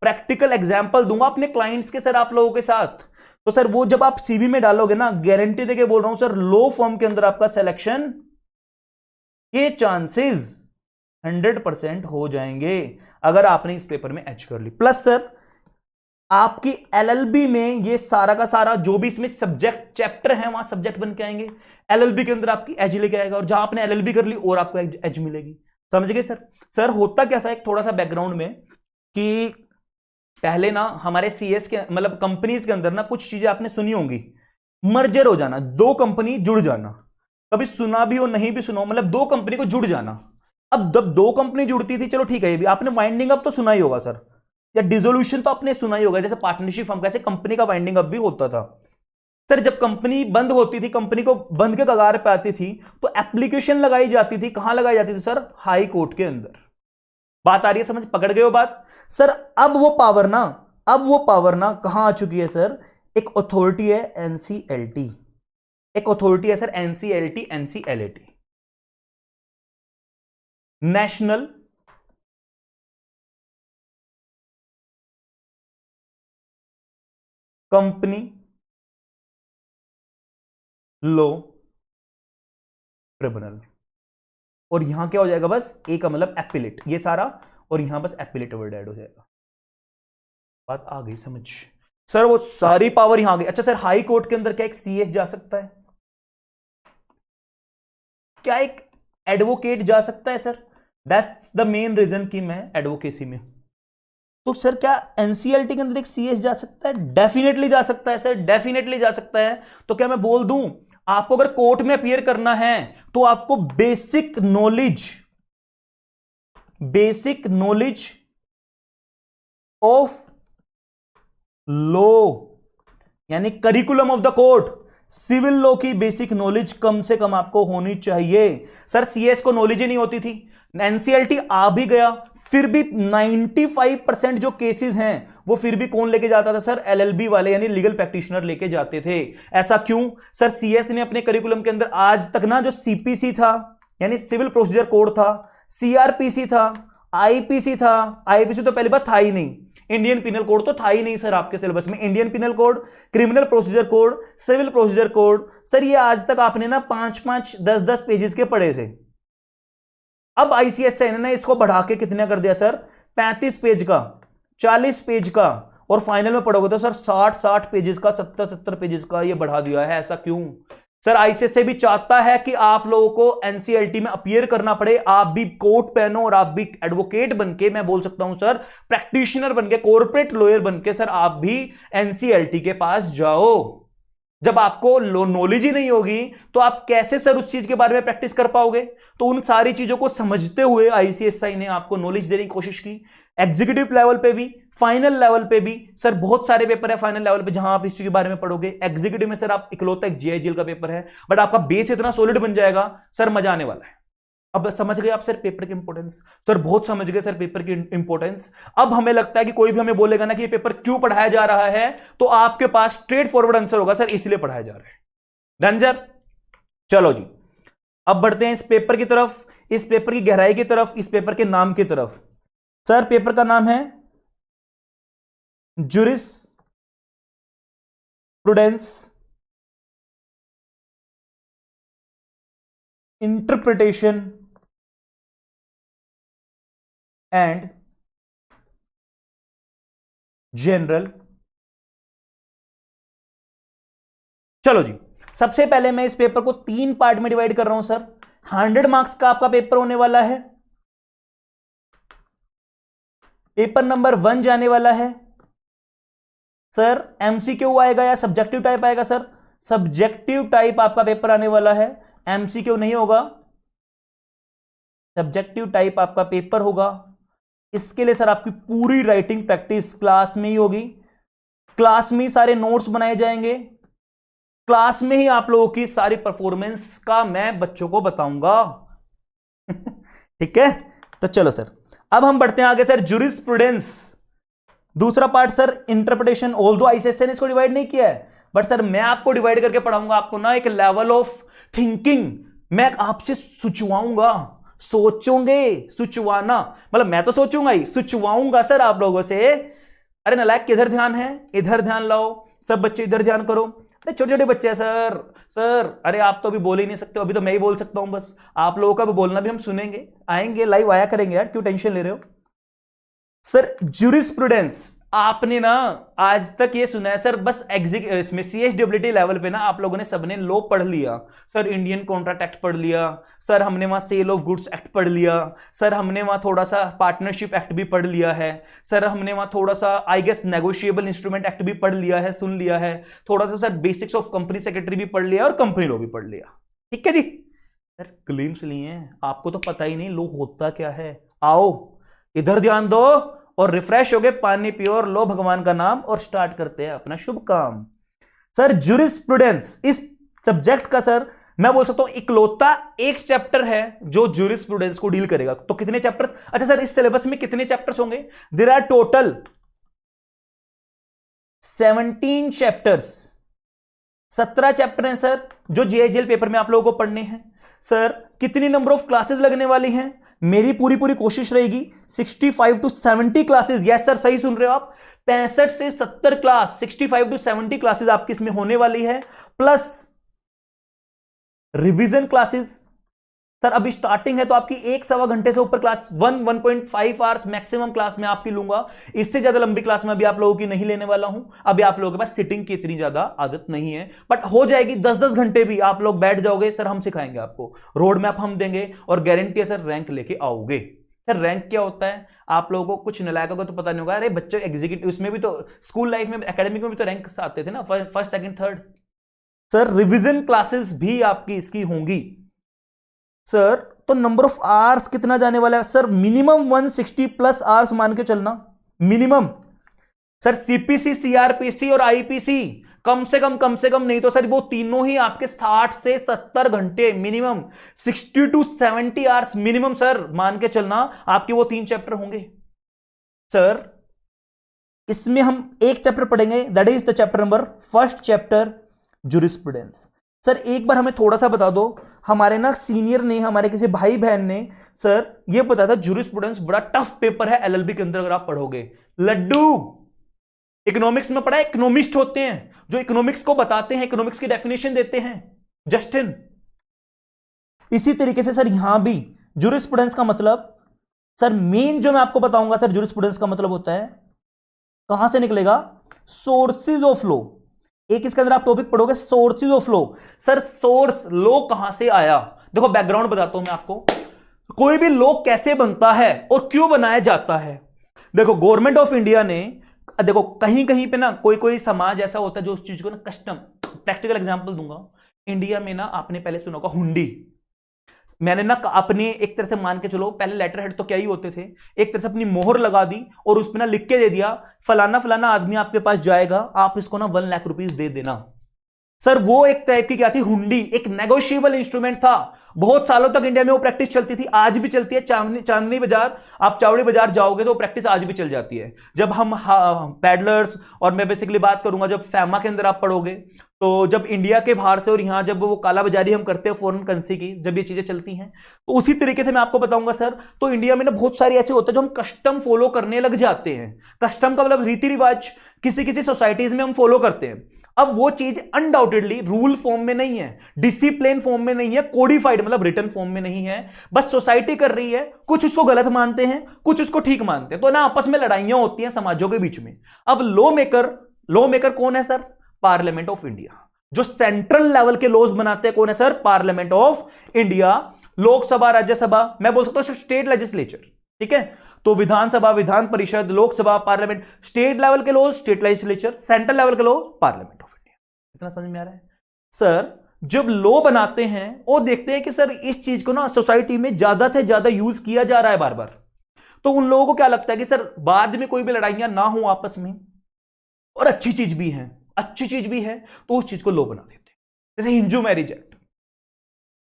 प्रैक्टिकल एग्जाम्पल दूंगा अपने क्लाइंट्स के सर, आप लोगों के साथ। तो सर वो जब आप CV में डालोगे ना, गारंटी देके बोल रहा हूं सर, लो फॉर्म के अंदर आपका सिलेक्शन के चांसेस 100% हो जाएंगे, अगर आपने इस पेपर में एच कर ली। प्लस सर आपकी LLB में ये सारा का सारा जो भी इसमें सब्जेक्ट चैप्टर है, वहां सब्जेक्ट बन के आएंगे। LLB के अंदर आपकी एज लेके आएगा, और जहां आपने LLB कर ली और आपको एज मिलेगी। समझ गए सर? सर होता क्या था, एक थोड़ा सा बैकग्राउंड में, कि पहले ना हमारे CS के मतलब कंपनीज के अंदर ना कुछ चीजें आपने सुनी होंगी, मर्जर हो जाना, दो कंपनी जुड़ जाना, कभी सुना भी हो नहीं भी सुना हो, मतलब दो कंपनी को जुड़ जाना। अब जब दो कंपनी जुड़ती थी, चलो ठीक है, ये भी आपने वाइंडिंग अप तो सुना ही होगा सर, या डिसोल्यूशन तो आपने सुना ही होगा, जैसे पार्टनरशिप फर्म, कैसे कंपनी का वाइंडिंग अप भी होता था। सर जब कंपनी बंद होती थी, कंपनी को बंद के कगार पे आती थी, तो एप्लीकेशन लगाई जाती थी, कहां लगाई जाती थी सर? हाई कोर्ट के अंदर। बात आ रही है समझ? पकड़ गए हो बात? सर अब वो पावर ना, अब वो पावर ना कहां आ चुकी है सर? एक अथॉरिटी है NCLT, एक अथॉरिटी है sir NCLT, NCLAT, national company law tribunal, और यहां क्या हो जाएगा, बस ए का मतलब एपिलेट, ये सारा, और यहां बस एपिलेट वर्ड ऐड हो जाएगा। बात आ गई समझ? सर वो सारी पावर यहां आ गई। अच्छा सर, हाई कोर्ट के अंदर क्या एक सीएस जा सकता है? क्या एक एडवोकेट जा सकता है sir? That's the main reason कि मैं एडवोकेसी में हूं। तो सर क्या एनसीएलटी के अंदर एक सीएस जा सकता है? डेफिनेटली जा सकता है सर, डेफिनेटली जा सकता है। तो क्या मैं बोल दूं, आपको अगर कोर्ट में अपीयर करना है तो आपको बेसिक नॉलेज ऑफ लॉ, यानी curriculum of the court, civil law की बेसिक नॉलेज कम से कम आपको होनी चाहिए। सर सीएस को नॉलेज ही नहीं होती थी, एनसीएलटी आ भी गया, फिर भी 95% जो केसेस हैं वो फिर भी कौन लेके जाता था सर? एलएलबी वाले, यानी लीगल प्रैक्टिशनर लेके जाते थे। ऐसा क्यों? सर सीएस ने अपने करिकुलम के अंदर आज तक ना, जो सीपीसी था यानी सिविल प्रोसीजर कोड था, सीआरपीसी था, आईपीसी था, आईपीसी तो पहली बात था ही नहीं, इंडियन पिनल कोड तो था ही नहीं सर आपके सिलेबस में। Indian penal code, criminal procedure code, civil procedure code, sir ये आज तक आपने ना 5-5, 10-10 पेजेस के पढ़े थे। अब आईसीएसआई ने इसको बढ़ा के कितना कर दिया सर? 35 पेज का, 40 पेज का, और फाइनल में पढ़ोगे तो सर 60 पेजेस का, 70 पेजेस का ये बढ़ा दिया है। ऐसा क्यों? सर आईसीएसआई भी चाहता है कि आप लोगों को एनसीएलटी में अपीयर करना पड़े, आप भी कोट पहनो और आप भी एडवोकेट बनके, मैं बोल सकता हूं सर प्रैक्टिशनर बनके, कॉर्पोरेट लॉयर बनके सर आप भी एनसीएलटी के पास जाओ। जब आपको नॉलेज ही नहीं होगी तो आप कैसे सर उस चीज के बारे में प्रैक्टिस कर पाओगे? तो उन सारी चीजों को समझते हुए आईसीएसआई ने आपको नॉलेज देने की कोशिश की, एग्जीक्यूटिव लेवल पे भी, फाइनल लेवल पे भी। सर बहुत सारे पेपर है फाइनल लेवल पे जहां आप इस चीज के बारे में पढ़ोगे। एग्जीक्यूटिव में सर आप इकलौता एक जीआईजीएल का पेपर है, बट आपका बेस इतना सॉलिड बन जाएगा सर, मजा आने वाला है। अब समझ गए आप सर पेपर की इंपॉर्टेंस? सर बहुत समझ गए सर पेपर की इंपॉर्टेंस। अब हमें लगता है कि कोई भी हमें बोलेगा ना कि ये पेपर क्यों पढ़ाया जा रहा है, तो आपके पास स्ट्रेट फॉरवर्ड आंसर होगा, सर इसलिए पढ़ाया जा रहा है। Done sir? चलो जी, अब बढ़ते हैं इस पेपर की तरफ, इस पेपर की गहराई की तरफ, इस पेपर के नाम की तरफ। सर पेपर का नाम है जूरिस्प्रूडेंस इंटरप्रिटेशन एंड जनरल। चलो जी, सबसे पहले मैं इस पेपर को 3 पार्ट में डिवाइड कर रहा हूं सर। 100 मार्क्स का आपका पेपर होने वाला है। पेपर नंबर 1 जाने वाला है सर, एमसीक्यू आएगा या सब्जेक्टिव टाइप आएगा सर? सब्जेक्टिव टाइप आपका पेपर आने वाला है, एमसीक्यू नहीं होगा, सब्जेक्टिव टाइप आपका पेपर होगा। इसके लिए सर आपकी पूरी राइटिंग प्रैक्टिस क्लास में ही होगी, क्लास में ही सारे नोट्स बनाए जाएंगे, क्लास में ही आप लोगों की सारी परफॉर्मेंस का मैं बच्चों को बताऊंगा। ठीक है, तो चलो सर अब हम बढ़ते हैं आगे सर, जूरिस्प्रूडेंस। दूसरा part sir interpretation. Although ICSI ने इसको डिवाइड नहीं किया है, बट सर मैं आपको डिवाइड करके पढ़ाऊंगा, आपको ना एक लेवल ऑफ थिंकिंग मैं आपसे सुचवाऊंगा। सोचोगे, सुचवाना मतलब मैं तो सोचूंगा ही, सुचवाऊंगा सर आप लोगों से। अरे नालायक किधर ध्यान है? इधर ध्यान लाओ, सब बच्चे इधर ध्यान करो। अरे छोटे छोटे बच्चे हैं सर, सर अरे आप तो अभी बोल ही नहीं सकते, अभी तो मैं ही बोल सकता हूं बस। आप लोगों का भी बोलना भी हम सुनेंगे, आएंगे लाइव आया करेंगे यार, क्यों टेंशन ले रहे हो? सर जूरिस्प्रूडेंस आपने ना आज तक ये सुना है सर, बस इसमें सीएसडब्ल्यूटी लेवल पे ना आप लोगों ने सबने लॉ पढ़ लिया सर, इंडियन कॉन्ट्रैक्ट एक्ट पढ़ लिया सर, हमने वहां सेल ऑफ गुड्स एक्ट पढ़ लिया सर, हमने वहां थोड़ा सा पार्टनरशिप एक्ट भी पढ़ लिया है सर, हमने वहां थोड़ा सा I guess negotiable instrument act भी पढ़ लिया है, सुन लिया है थोड़ा सा sir, basics of company secretary भी पढ़ लिया और कंपनी लॉ भी पढ़ लिया। ठीक है जी सर, ग्लिम्स लिए, आपको तो पता ही नहीं लॉ होता क्या है। आओ इधर ध्यान दो और रिफ्रेश हो गए, पानी पियो और लो भगवान का नाम और स्टार्ट करते हैं अपना शुभ काम। सर जूरिस्प्रूडेंस इस सब्जेक्ट का सर मैं बोल सकता हूं इकलौता एक चैप्टर है जो जूरिस्प्रूडेंस को डील करेगा। तो कितने चैप्टर्स? अच्छा सर इस सिलेबस में कितने चैप्टर्स होंगे? There are total 17 chapters, 17 chapter हैं सर जो जेएचएल पेपर में आप लोगों को पढ़ने हैं। सर कितनी नंबर ऑफ क्लासेस लगने वाली हैं? मेरी पूरी कोशिश रहेगी 65 to 70 क्लासेस। यस सर सही सुन रहे हो आप, 65 से 70 क्लास, 65 to 70 क्लासेस आपकी इसमें होने वाली है, प्लस रिवीजन क्लासेस, सर अभी स्टार्टिंग है तो आपकी 1-1.25 घंटे से ऊपर क्लास 1-1.5 आवर्स मैक्सिमम क्लास में आपकी लूंगा। इससे ज्यादा लंबी क्लास में अभी आप लोगों की नहीं लेने वाला हूं। अभी आप लोगों के पास सिटिंग की इतनी ज्यादा आदत नहीं है, बट हो जाएगी। 10-10 घंटे भी आप लोग बैठ जाओगे, सर हम सिखाएंगे आपको, रोड मैप हम देंगे और गारंटी है सर रैंक लेके आओगे। सर रैंक क्या होता है आप लोगों को कुछ नलायकों को तो पता नहीं होगा। अरे बच्चे एग्जीक्यूटिव उसमें भी तो, स्कूल लाइफ में एकेडमिक में भी तो रैंक आते थे ना, first second third. Sir revision classes भी आपकी इसकी होंगी। सर तो नंबर ऑफ आवर्स कितना जाने वाला है सर? मिनिमम 160 प्लस आवर्स मान के चलना, मिनिमम। सर सीपीसी, सीआरपीसी और आईपीसी कम से कम नहीं तो सर वो तीनों ही आपके 60 से 70 घंटे minimum, 60 to 70 hours minimum sir मान के चलना आपके वो 3 चैप्टर होंगे। सर इसमें हम एक चैप्टर पढ़ेंगे, that is the chapter number first chapter jurisprudence. Sir एक बार हमें थोड़ा सा बता दो, हमारे ना सीनियर ने, हमारे किसी भाई बहन ने सर ये बताया था जूरिस्प्रूडेंस बड़ा टफ पेपर है एलएलबी के अंदर अगर आप पढ़ोगे। लड्डू इकोनॉमिक्स में पढ़ा है, इकोनॉमिस्ट होते हैं जो इकोनॉमिक्स को बताते हैं, इकोनॉमिक्स की डेफिनेशन देते हैं, जस्टिन। इसी तरीके से सर यहां भी जूरिस्प्रूडेंस का मतलब, सर मेन जो मैं आपको बताऊंगा सर जूरिस्प्रूडेंस का मतलब होता है कहां से निकलेगा, सोर्सेज ऑफ लॉ। एक इसके अंदर आप टॉपिक पढ़ोगे sources of law. Sir source law कहां से आया, देखो बैकग्राउंड बताता हूं मैं आपको, कोई भी लॉ कैसे बनता है और क्यों बनाया जाता है। देखो गवर्नमेंट ऑफ इंडिया ने, देखो कहीं कहीं पे ना कोई कोई समाज ऐसा होता है जो उस चीज को ना कस्टम, प्रैक्टिकल एग्जांपल दूंगा। इंडिया में ना आपने पहले सुना होगा हुंडी, मैंने ना अपने एक तरह से मान के चलो, पहले लेटर हेड तो क्या ही होते थे, एक तरह से अपनी मोहर लगा दी और उस पर ना लिख के दे दिया फलाना फलाना आदमी आपके पास जाएगा, आप इसको ना 1 लाख रुपीस दे देना। सर वो एक टाइप की क्या थी, हुंडी, एक नेगोशिएबल इंस्ट्रूमेंट था। बहुत सालों तक इंडिया में वो प्रैक्टिस चलती थी, आज भी चलती है। चांदनी बाजार, आप चावड़ी बाजार जाओगे तो प्रैक्टिस आज भी चल जाती है। जब हम पैडलर्स, और मैं बेसिकली बात करूंगा जब फैमा के अंदर आप पढ़ोगे, तो जब इंडिया के बाहर से और यहां जब वो काला बाजारी हम करते हैं फॉरेन करेंसी की, जब ये चीजें चलती हैं, तो उसी तरीके से मैं आपको बताऊंगा सर। तो इंडिया में ना बहुत सारे ऐसे होते हैं जो हम कस्टम फॉलो करने लग जाते हैं। कस्टम का मतलब रीति रिवाज, किसी किसी सोसाइटीज में हम फॉलो करते हैं। अब वो चीज अनडाउटेडली रूल फॉर्म में नहीं है, डिसिप्लिन फॉर्म में नहीं है, कोडिफाइड मतलब रिटन फॉर्म में नहीं है, बस सोसाइटी कर रही है, कुछ उसको गलत मानते हैं, कुछ उसको ठीक मानते हैं, तो ना आपस में लड़ाइयां होती हैं समाजों के बीच में। अब लॉ मेकर कौन है सर? Parliament of India. जो सेंट्रल लेवल के लॉज बनाते हैं कौन है sir? Parliament of India. Lok Sabha, Rajya Sabha, मैं बोल सकता हूं स्टेट लेजिस्लेचर, ठीक है। तो विधानसभा, विधान परिषद, लोकसभा, पार्लियामेंट, स्टेट लेवल के laws state legislature, central level के लॉ पार्लियामेंट ऑफ इंडिया। इतना समझ में आ रहा है? सर जब लॉ बनाते हैं वो देखते हैं कि सर इस चीज को ना सोसाइटी में ज्यादा से ज्यादा यूज किया जा रहा है बार बार, तो उन लोगों को क्या लगता है कि सर बाद में कोई भी लड़ाइयां ना हो आपस में, और अच्छी चीज भी है, अच्छी चीज भी है, तो उस चीज को लॉ बना देते हैं। जैसे हिंदू मैरिज एक्ट,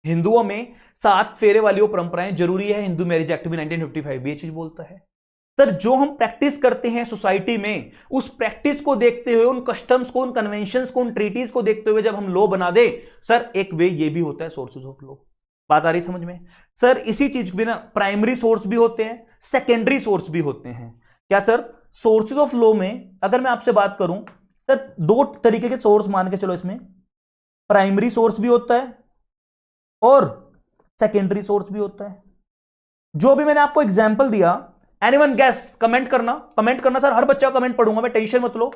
हिंदुओं में 7 फेरे वाली वो परंपराएं जरूरी है, हिंदू मैरिज एक्ट भी 1955 भी ये चीज बोलता है। सर जो हम प्रैक्टिस करते हैं सोसाइटी में, उस प्रैक्टिस को देखते हुए, उन कस्टम्स को, उन कन्वेंशंस को, उन ट्रीटीज को देखते हुए जब हम लॉ बना दे, सर एक वे ये भी होता है सोर्सेज ऑफ लॉ। बात आ रही समझ में? सर इसी चीज में ना प्राइमरी सोर्स भी होते हैं, सेकेंडरी सोर्स भी होते हैं। क्या सर? सोर्सेज ऑफ लॉ में अगर मैं आपसे बात करूं सर, 2 तरीके के सोर्स मान के चलो, इसमें प्राइमरी सोर्स भी होता है और सेकेंडरी सोर्स भी होता है। जो भी मैंने आपको एग्जांपल दिया, एनीवन गैस? कमेंट करना सर, हर बच्चा कमेंट पढ़ूंगा मैं, टेंशन मत लो।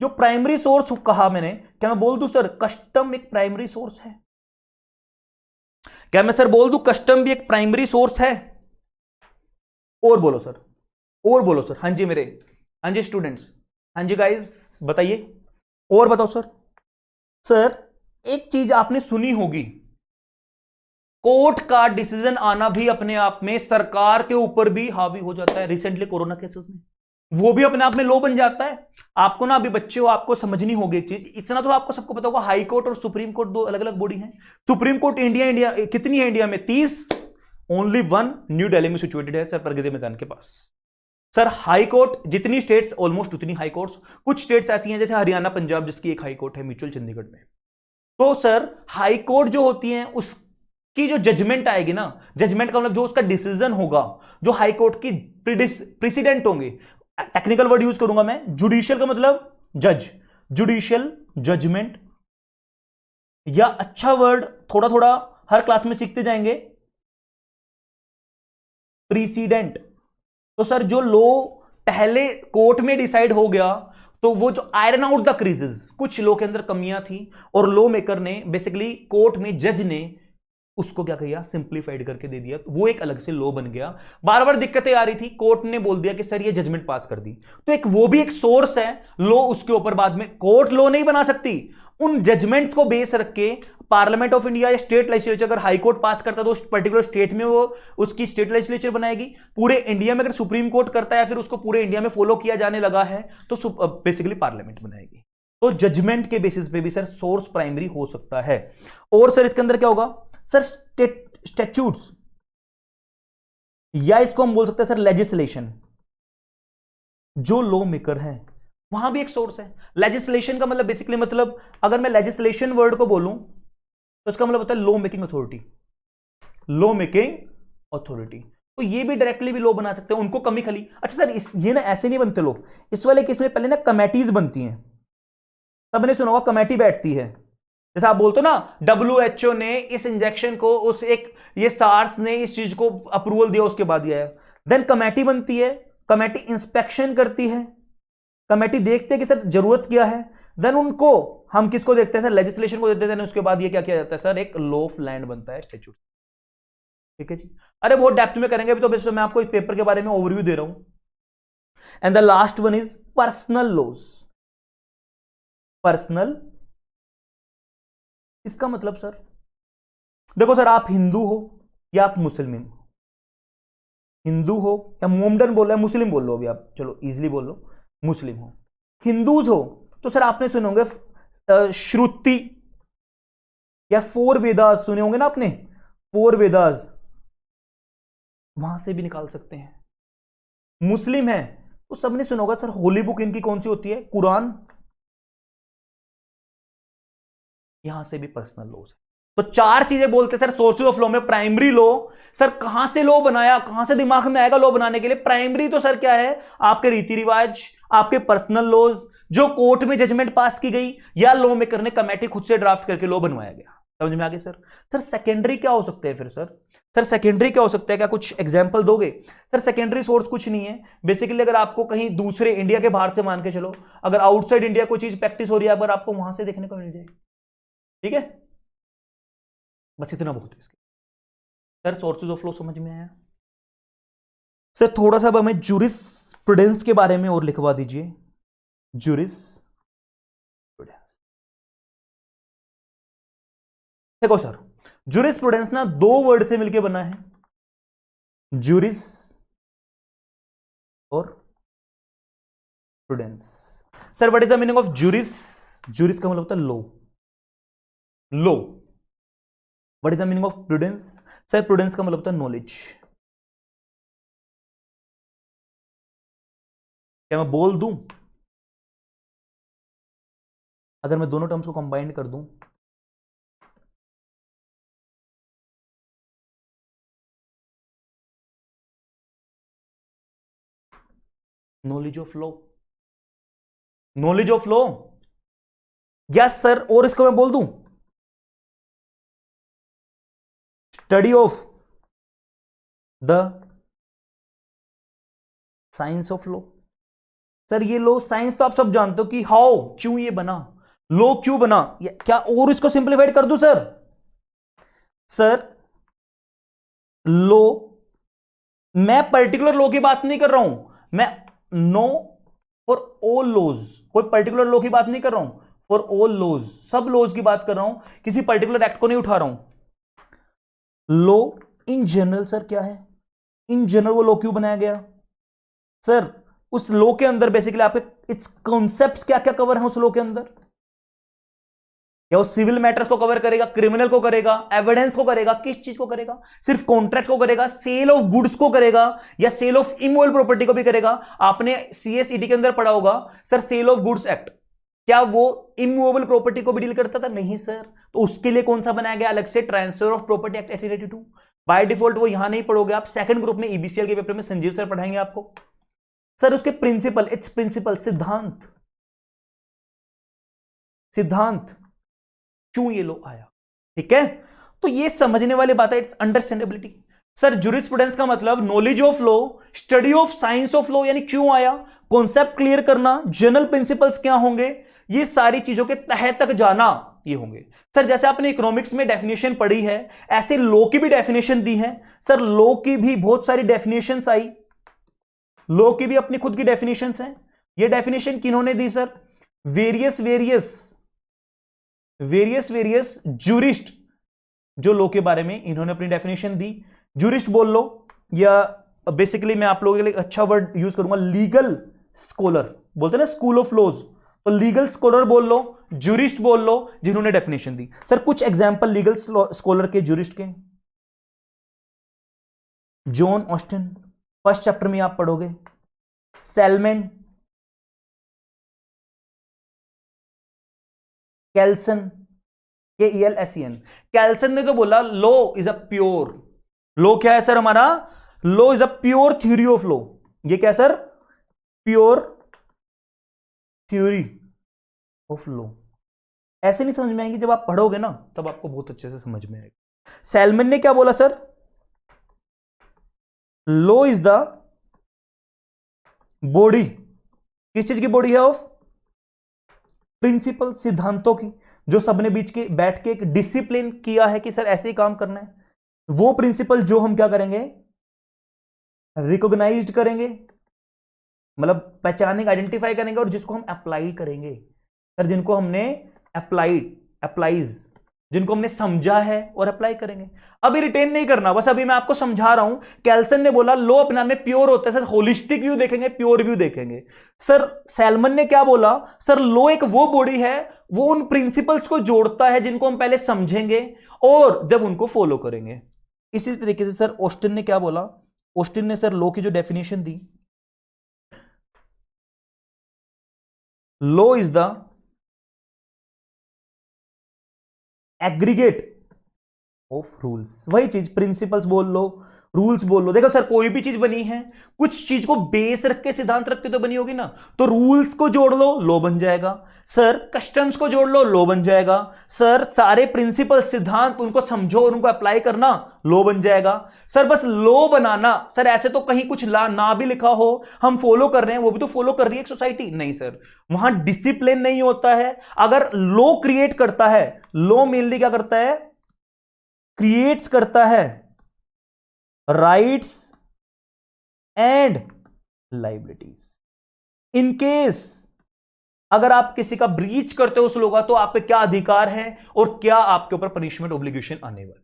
जो प्राइमरी सोर्स कहा मैंने, क्या मैं बोल दूं सर कस्टम एक प्राइमरी सोर्स है? क्या मैं सर बोल दूं कस्टम भी एक प्राइमरी सोर्स है? और बोलो सर, और बोलो सर। हाँ जी मेरे, हाँ जी स्टूडेंट्स, हाँ जी गाइस, बताइए और बताओ सर। सर एक चीज आपने सुनी होगी, कोर्ट का डिसीजन आना भी अपने आप में सरकार के ऊपर भी हावी हो जाता है। रिसेंटली कोरोना केसेस में वो भी अपने आप में लॉ बन जाता है। आपको ना अभी बच्चे हो, आपको समझनी होगी एक चीज, इतना तो आपको सबको पता होगा, हाई कोर्ट और सुप्रीम कोर्ट 2 अलग अलग बॉडी हैं। सुप्रीम कोर्ट इंडिया कितनी है इंडिया में? 30, ओनली 1 न्यू दिल्ली में सिचुएटेड है सर, प्रगति मैदान के पास। सर हाई कोर्ट जितनी स्टेट्स ऑलमोस्ट उतनी हाई कोर्ट्स, कुछ स्टेट्स ऐसी हैं जैसे हरियाणा, पंजाब, जिसकी एक हाई कोर्ट है म्यूचुअल चंडीगढ़ में। तो सर हाई कोर्ट जो होती है उसकी जो जजमेंट आएगी ना, जजमेंट का मतलब जो उसका डिसीजन होगा, जो हाई कोर्ट की प्रेसिडेंट होंगे, टेक्निकल वर्ड यूज करूंगा मैं, जुडिशियल का मतलब जज, जुडिशियल जजमेंट, या अच्छा वर्ड थोड़ा थोड़ा हर क्लास में सीखते जाएंगे, प्रीसीडेंट। तो सर जो लॉ पहले कोर्ट में डिसाइड हो गया, तो वो जो आयरन आउट द क्रीजेस, कुछ लॉ के अंदर कमियां थी और लॉ मेकर ने बेसिकली कोर्ट में जज ने उसको क्या किया, सिंप्लीफाइड करके दे दिया, तो वो एक अलग से लॉ बन गया। बार बार दिक्कतें आ रही थी, कोर्ट ने बोल दिया कि सर ये जजमेंट पास कर दी, तो एक वो भी एक सोर्स है लॉ, उसके ऊपर बाद में कोर्ट लॉ नहीं बना सकती। उन जजमेंट्स को बेस रख के पार्लियामेंट ऑफ इंडिया या स्टेट लेजिस्लेचर, अगर हाई कोर्ट पास करता है तो उस पर्टिकुलर स्टेट में वो उसकी स्टेट लेजिस्लेचर बनाएगी। पूरे इंडिया में अगर सुप्रीम कोर्ट करता है, फिर उसको पूरे इंडिया में फॉलो किया जाने लगा है, तो बेसिकली पार्लियामेंट बनाएगी। तो जजमेंट के बेसिस पे भी सर सोर्स प्राइमरी हो सकता है। और सर इसके अंदर क्या होगा सर, स्टैट्यूट्स, या इसको हम बोल सकते हैं सर लेजिस्लेशन। जो लॉ मेकर है वहां भी एक सोर्स है। लेजिस्लेशन का मतलब बेसिकली मतलब, अगर मैं लेजिस्लेशन वर्ड को बोलूं तो इसका मतलब होता है law making authority, law making authority. तो ये भी डायरेक्टली भी लॉ बना सकते हैं, उनको कमी खली। अच्छा सर ये ना ऐसे नहीं बनते लोग, इस वाले केस में पहले ना कमेटीज बनती हैं, सबने सुना होगा कमेटी बैठती है। जैसा आप बोलते हो ना WHO ने इस इंजेक्शन को, उस एक ये सार्स ने इस चीज को अप्रूवल दिया, उसके बाद दिया है। देन कमेटी बनती है, कमेटी इंस्पेक्शन करती है, कमेटी देखते हैं कि सर जरूरत क्या है। देन उनको हम किसको देखते हैं सर, लेजिस्लेशन को देते हैं। उसके बाद ये क्या किया जाता है सर, एक लॉ ऑफ लैंड बनता है, स्टैट्यूट। ठीक है जी, अरे बहुत डेप्थ में करेंगे अभी, तो बस मैं आपको इस पेपर के बारे में ओवरव्यू दे रहा हूं। And the last one is personal laws. Personal, इसका मतलब सर देखो सर, आप हिंदू हो या आप मुस्लिम हो, हिंदू हो या मोमडन बोल रहे हैं, मुस्लिम बोल लो अभी आप, चलो इजीली बोल लो, मुस्लिम हो। हिंदूज हो तो सर आपने सुने होंगे श्रुति या फोर वेदास, सुने होंगे ना आपने, फोर वेदास, वहां से भी निकाल सकते हैं। मुस्लिम है तो सबने सुना होगा सर होली बुक इनकी कौन सी होती है, कुरान, यहां से भी पर्सनल लॉज है। तो चार चीजें बोलते सर सोर्सेज ऑफ लॉ में। प्राइमरी लॉ, सर कहां से लॉ बनाया, कहां से दिमाग में आएगा लॉ बनाने के लिए। प्राइमरी तो सर क्या है, आपके रीति रिवाज, आपके पर्सनल लॉज, जो कोर्ट में जजमेंट पास की गई, या लॉ मेकर ने कमेटी खुद से ड्राफ्ट करके लॉ बनवाया गया। समझ में आ गया सर। सर सेकेंडरी क्या हो सकते हैं फिर सर सेकेंडरी क्या हो सकता है, क्या कुछ एग्जाम्पल दोगे। सर सेकेंडरी सोर्स कुछ नहीं है बेसिकली, अगर आपको कहीं दूसरे इंडिया के बाहर से मान के चलो, अगर आउटसाइड इंडिया कोई चीज प्रैक्टिस हो रही है, अगर आपको वहां से देखने को मिल जाएगी। ठीक है, बस इतना बहुत है इसके। सर सोर्सेज ऑफ लॉ समझ में आया। सर थोड़ा सा अब हमें ज्यूरिस्प्रूडेंस के बारे में और लिखवा दीजिए। ज्यूरिस्प्रूडेंस, देखो सर ज्यूरिस्प्रूडेंस ना दो वर्ड से मिलकर बना है, ज्यूरिस और prudence. Sir what is the meaning of juris, juris का मतलब होता है law, law. What is the meaning of prudence, sir prudence का मतलब होता है नॉलेज। क्या मैं बोल दूं, अगर मैं दोनों टर्म्स को कंबाइन कर दूं, knowledge of law, knowledge of law. Yes sir, और इसको मैं बोल दूं study of the science of law. Sir ये लॉ साइंस तो आप सब जानते हो कि हाउ, क्यों ये बना, लॉ क्यों बना, क्या और इसको सिंप्लीफाइड कर दूं सर। सर लॉ, मैं पर्टिकुलर लॉ की बात नहीं कर रहा हूं, मैं नो फॉर ऑल लॉज, कोई पर्टिकुलर लॉ की बात नहीं कर रहा हूं, फॉर ऑल लॉज, सब लॉज की बात कर रहा हूं, किसी पर्टिकुलर एक्ट को नहीं उठा रहा हूं। लॉ इन जनरल सर क्या है, इन जनरल वो लॉ क्यों बनाया गया सर, उस लॉ के अंदर बेसिकली आपके इट्स कॉन्सेप्ट्स क्या क्या कवर है उस लॉ के अंदर। क्या वो सिविल मैटर्स को कवर करेगा, क्रिमिनल को करेगा, एविडेंस को करेगा, किस चीज को करेगा, सिर्फ कॉन्ट्रैक्ट को करेगा, सेल ऑफ गुड्स को करेगा, या सेल ऑफ इमोबल प्रॉपर्टी को भी करेगा। आपने CSED के अंदर पढ़ा होगा sir sale of goods act, क्या वो इमूवेबल प्रॉपर्टी को भी डील करता था, नहीं सर। तो उसके लिए कौन सा बनाया गया अलग से, transfer of property act 1882। By default वो यहां नहीं पढ़ोगे आप, सेकंड ग्रुप में EBCL के पेपर में संजीव सर पढ़ाएंगे आपको। सर उसके प्रिंसिपल, इट्स प्रिंसिपल, सिद्धांत, सिद्धांत क्यों ये लो आया। ठीक है, तो ये समझने वाली बात है, इट्स अंडरस्टैंडेबिलिटी। सर ज्यूरिस्प्रूडेंस का मतलब knowledge of law, study of science of law, यानी क्यों आया, कॉन्सेप्ट क्लियर करना, जनरल प्रिंसिपल्स क्या होंगे, ये सारी चीजों के तह तक जाना, ये होंगे। सर जैसे आपने इकोनॉमिक्स में डेफिनेशन पढ़ी है, ऐसे लॉ की भी डेफिनेशन दी है। सर लॉ की भी बहुत सारी डेफिनेशंस आई, लॉ की भी अपनी खुद की डेफिनेशंस हैं। ये डेफिनेशन किन्होंने दी सर? वेरियस वेरियस जूरिस्ट जो लॉ के बारे में इन्होंने अपनी डेफिनेशन दी। जूरिस्ट बोल लो, या बेसिकली मैं आप लोगों के लिए अच्छा वर्ड यूज करूंगा, लीगल स्कॉलर बोलते हैं ना, स्कूल ऑफ लॉज, तो लीगल स्कॉलर बोल लो, जूरिस्ट बोल लो, जिन्होंने डेफिनेशन दी। सर कुछ एग्जांपल लीगल स्कॉलर के, जूरिस्ट के, जॉन ऑस्टिन, फर्स्ट चैप्टर में आप पढ़ोगे। सेलमन, कैल्सन, KELSEN, कैल्सन ने तो बोला law is a pure, law क्या है सर हमारा? Law is a pure theory of law. ये क्या sir? Pure theory of law. ऐसे नहीं समझ में आएंगे, जब आप पढ़ोगे ना तब आपको बहुत अच्छे से समझ में आएगा। सेलमन ने क्या बोला sir? Law is the body, किस चीज की बॉडी है? ऑफ प्रिंसिपल, सिद्धांतों की, जो सबने बीच के बैठ के एक डिसिप्लिन किया है कि सर ऐसे ही काम करना है। वो प्रिंसिपल जो हम क्या करेंगे? रिकॉग्नाइज्ड करेंगे, मतलब पहचानेंगे, आइडेंटिफाई करेंगे, और जिसको हम अप्लाई करेंगे। सर जिनको हमने अप्लाइज, जिनको हमने समझा है और अप्लाई करेंगे। अभी रिटेन नहीं करना, बस अभी मैं आपको समझा रहा हूं। कैल्सन ने बोला लॉ अपने आप में प्योर होता है। सर होलिस्टिक व्यू देखेंगे, प्योर व्यू देखेंगे। सर सैलमन ने क्या बोला? सर लॉ एक वो बॉडी है, वो उन प्रिंसिपल्स को जोड़ता है जिनको हम पहले समझेंगे और जब उनको फॉलो करेंगे। इसी तरीके से सर ऑस्टिन ने क्या बोला? ऑस्टिन ने सर लॉ की जो definition the, law is the aggregate of rules. वही चीज, प्रिंसिपल्स बोल लो, रूल्स बोल लो। देखो सर कोई भी चीज बनी है, कुछ चीज को बेस रख के, सिद्धांत रख के तो बनी होगी ना। तो रूल्स को जोड़ लो, लॉ बन जाएगा। सर कस्टम्स को जोड़ लो, लॉ बन जाएगा। सर सारे प्रिंसिपल, सिद्धांत, उनको समझो और उनको अप्लाई करना, लॉ बन जाएगा। सर बस लॉ बनाना, सर ऐसे तो कहीं कुछ ना भी लिखा हो, हम फॉलो कर रहे हैं, वो भी तो फॉलो कर रही है एक सोसाइटी। नहीं सर, वहां डिसिप्लिन नहीं होता है। अगर लॉ क्रिएट करता है, लॉ मेनली क्या करता है? क्रिएट्स करता है rights and liabilities. In case अगर आप किसी का ब्रीच करते हो उस लॉ का, तो आप पे क्या अधिकार है और क्या आपके ऊपर पनिशमेंट ऑब्लिगेशन आने वाली।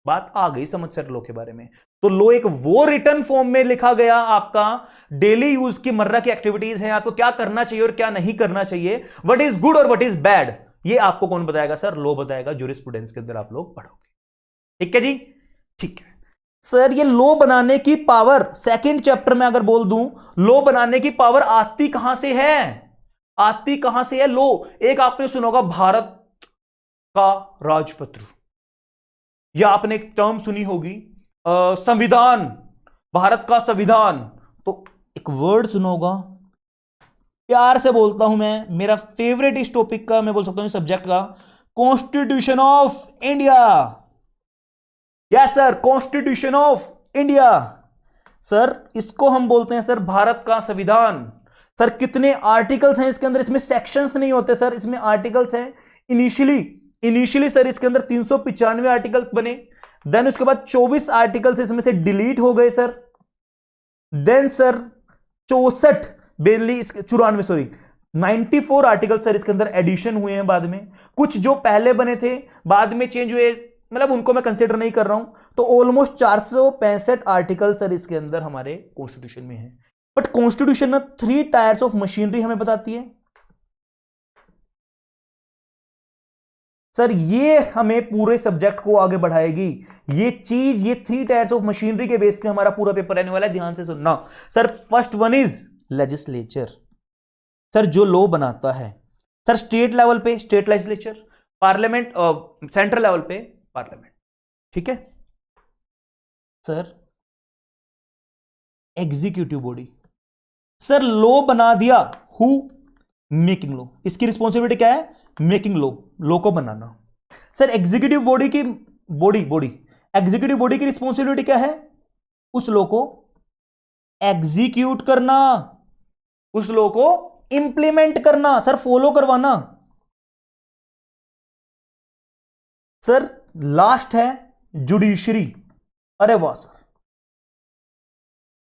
बात आ गई समझ सर लॉ के बारे में। तो लॉ एक वो रिटर्न फॉर्म में लिखा गया, आपका डेली यूज की, मर्रा की एक्टिविटीज है, आपको क्या करना चाहिए और क्या नहीं करना चाहिए, व्हाट इज गुड और व्हाट इज बैड, ये आपको कौन बताएगा? सर लॉ बताएगा। ज्यूरिस्प्रूडेंस के अंदर आप लोग पढ़ोगे। ठीक है जी, ठीक है सर। ये लॉ बनाने की पावर, सेकंड चैप्टर में अगर बोल दूं, लॉ बनाने की पावर आती कहां से है? आती कहां से है लॉ? एक आपने सुना होगा भारत का राजपत्र, या आपने एक टर्म सुनी होगी संविधान, भारत का संविधान। तो एक वर्ड सुना होगा, प्यार से बोलता हूं मैं, मेरा फेवरेट इस टॉपिक का, मैं बोल सकता हूं सब्जेक्ट का, constitution of India. Yes sir, constitution of India. Sir इसको हम बोलते हैं सर भारत का संविधान। सर कितने आर्टिकल्स हैं इसके अंदर? इसमें सेक्शंस नहीं होते सर, इसमें आर्टिकल्स हैं। इनिशियली सर इसके अंदर 395 आर्टिकल बने, देन उसके बाद 24 आर्टिकल्स इसमें से डिलीट हो गए sir. Then sir 94 article sir इसके अंदर एडिशन हुए हैं बाद में। कुछ जो पहले बने थे बाद में चेंज हुए, मतलब उनको मैं कंसीडर नहीं कर रहा हूं। तो ऑलमोस्ट 465 आर्टिकल सर इसके अंदर हमारे कॉन्स्टिट्यूशन में है। बट कॉन्स्टिट्यूशन ना 3 टायर्स ऑफ मशीनरी हमें बताती है सर। ये हमें पूरे सब्जेक्ट को आगे बढ़ाएगी ये चीज। ये 3 टायर्स ऑफ मशीनरी के बेस पे हमारा पूरा पेपर रहने वाला है, ध्यान से सुनना sir. First one is legislature, sir जो लॉ बनाता है। सर स्टेट लेवल पे state legislature, parliament, central level पे पार्लियामेंट। ठीक है sir. Executive body, sir law बना दिया, हु? Making law. इसकी रिस्पॉन्सिबिलिटी क्या है? मेकिंग लॉ, लॉ को बनाना। सर एग्जीक्यूटिव बॉडी की बॉडी एग्जीक्यूटिव बॉडी की रिस्पॉन्सिबिलिटी क्या है? उस लॉ को एग्जीक्यूट करना, उस लॉ को इंप्लीमेंट करना, सर फॉलो करवाना। सर लास्ट है जुडिशरी। अरे वाह सर,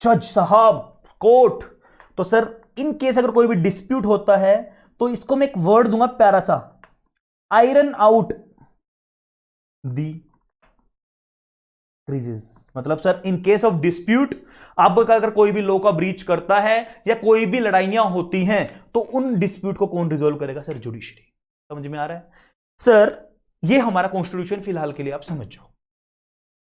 जज साहब, कोर्ट। तो सर इन केस अगर कोई भी डिस्प्यूट होता है तो इसको मैं एक वर्ड दूंगा प्यारा सा, आयरन आउट दी क्रीजेस। मतलब sir in case of dispute, आपका अगर कोई भी लॉ का ब्रीच करता है या कोई भी लड़ाइयां होती हैं तो उन डिस्प्यूट को कौन रिजोल्व करेगा? Sir judiciary. समझ में आ रहा है? सर ये हमारा कॉन्स्टिट्यूशन फिलहाल के लिए आप समझ जाओ।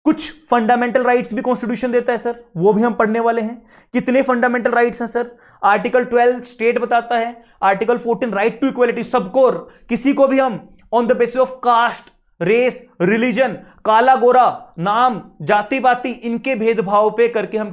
कुछ फंडामेंटल राइट्स भी कॉन्स्टिट्यूशन देता है सर, वो भी हम पढ़ने वाले हैं। कितने फंडामेंटल राइट्स हैं सर? आर्टिकल 12 स्टेट बताता है, आर्टिकल 14 राइट टू इक्वलिटी, सबको, किसी को भी हम on the basis of caste, race, religion, काला गोरा, नाम, जाति पाति, इनके भेदभाव पे करके हम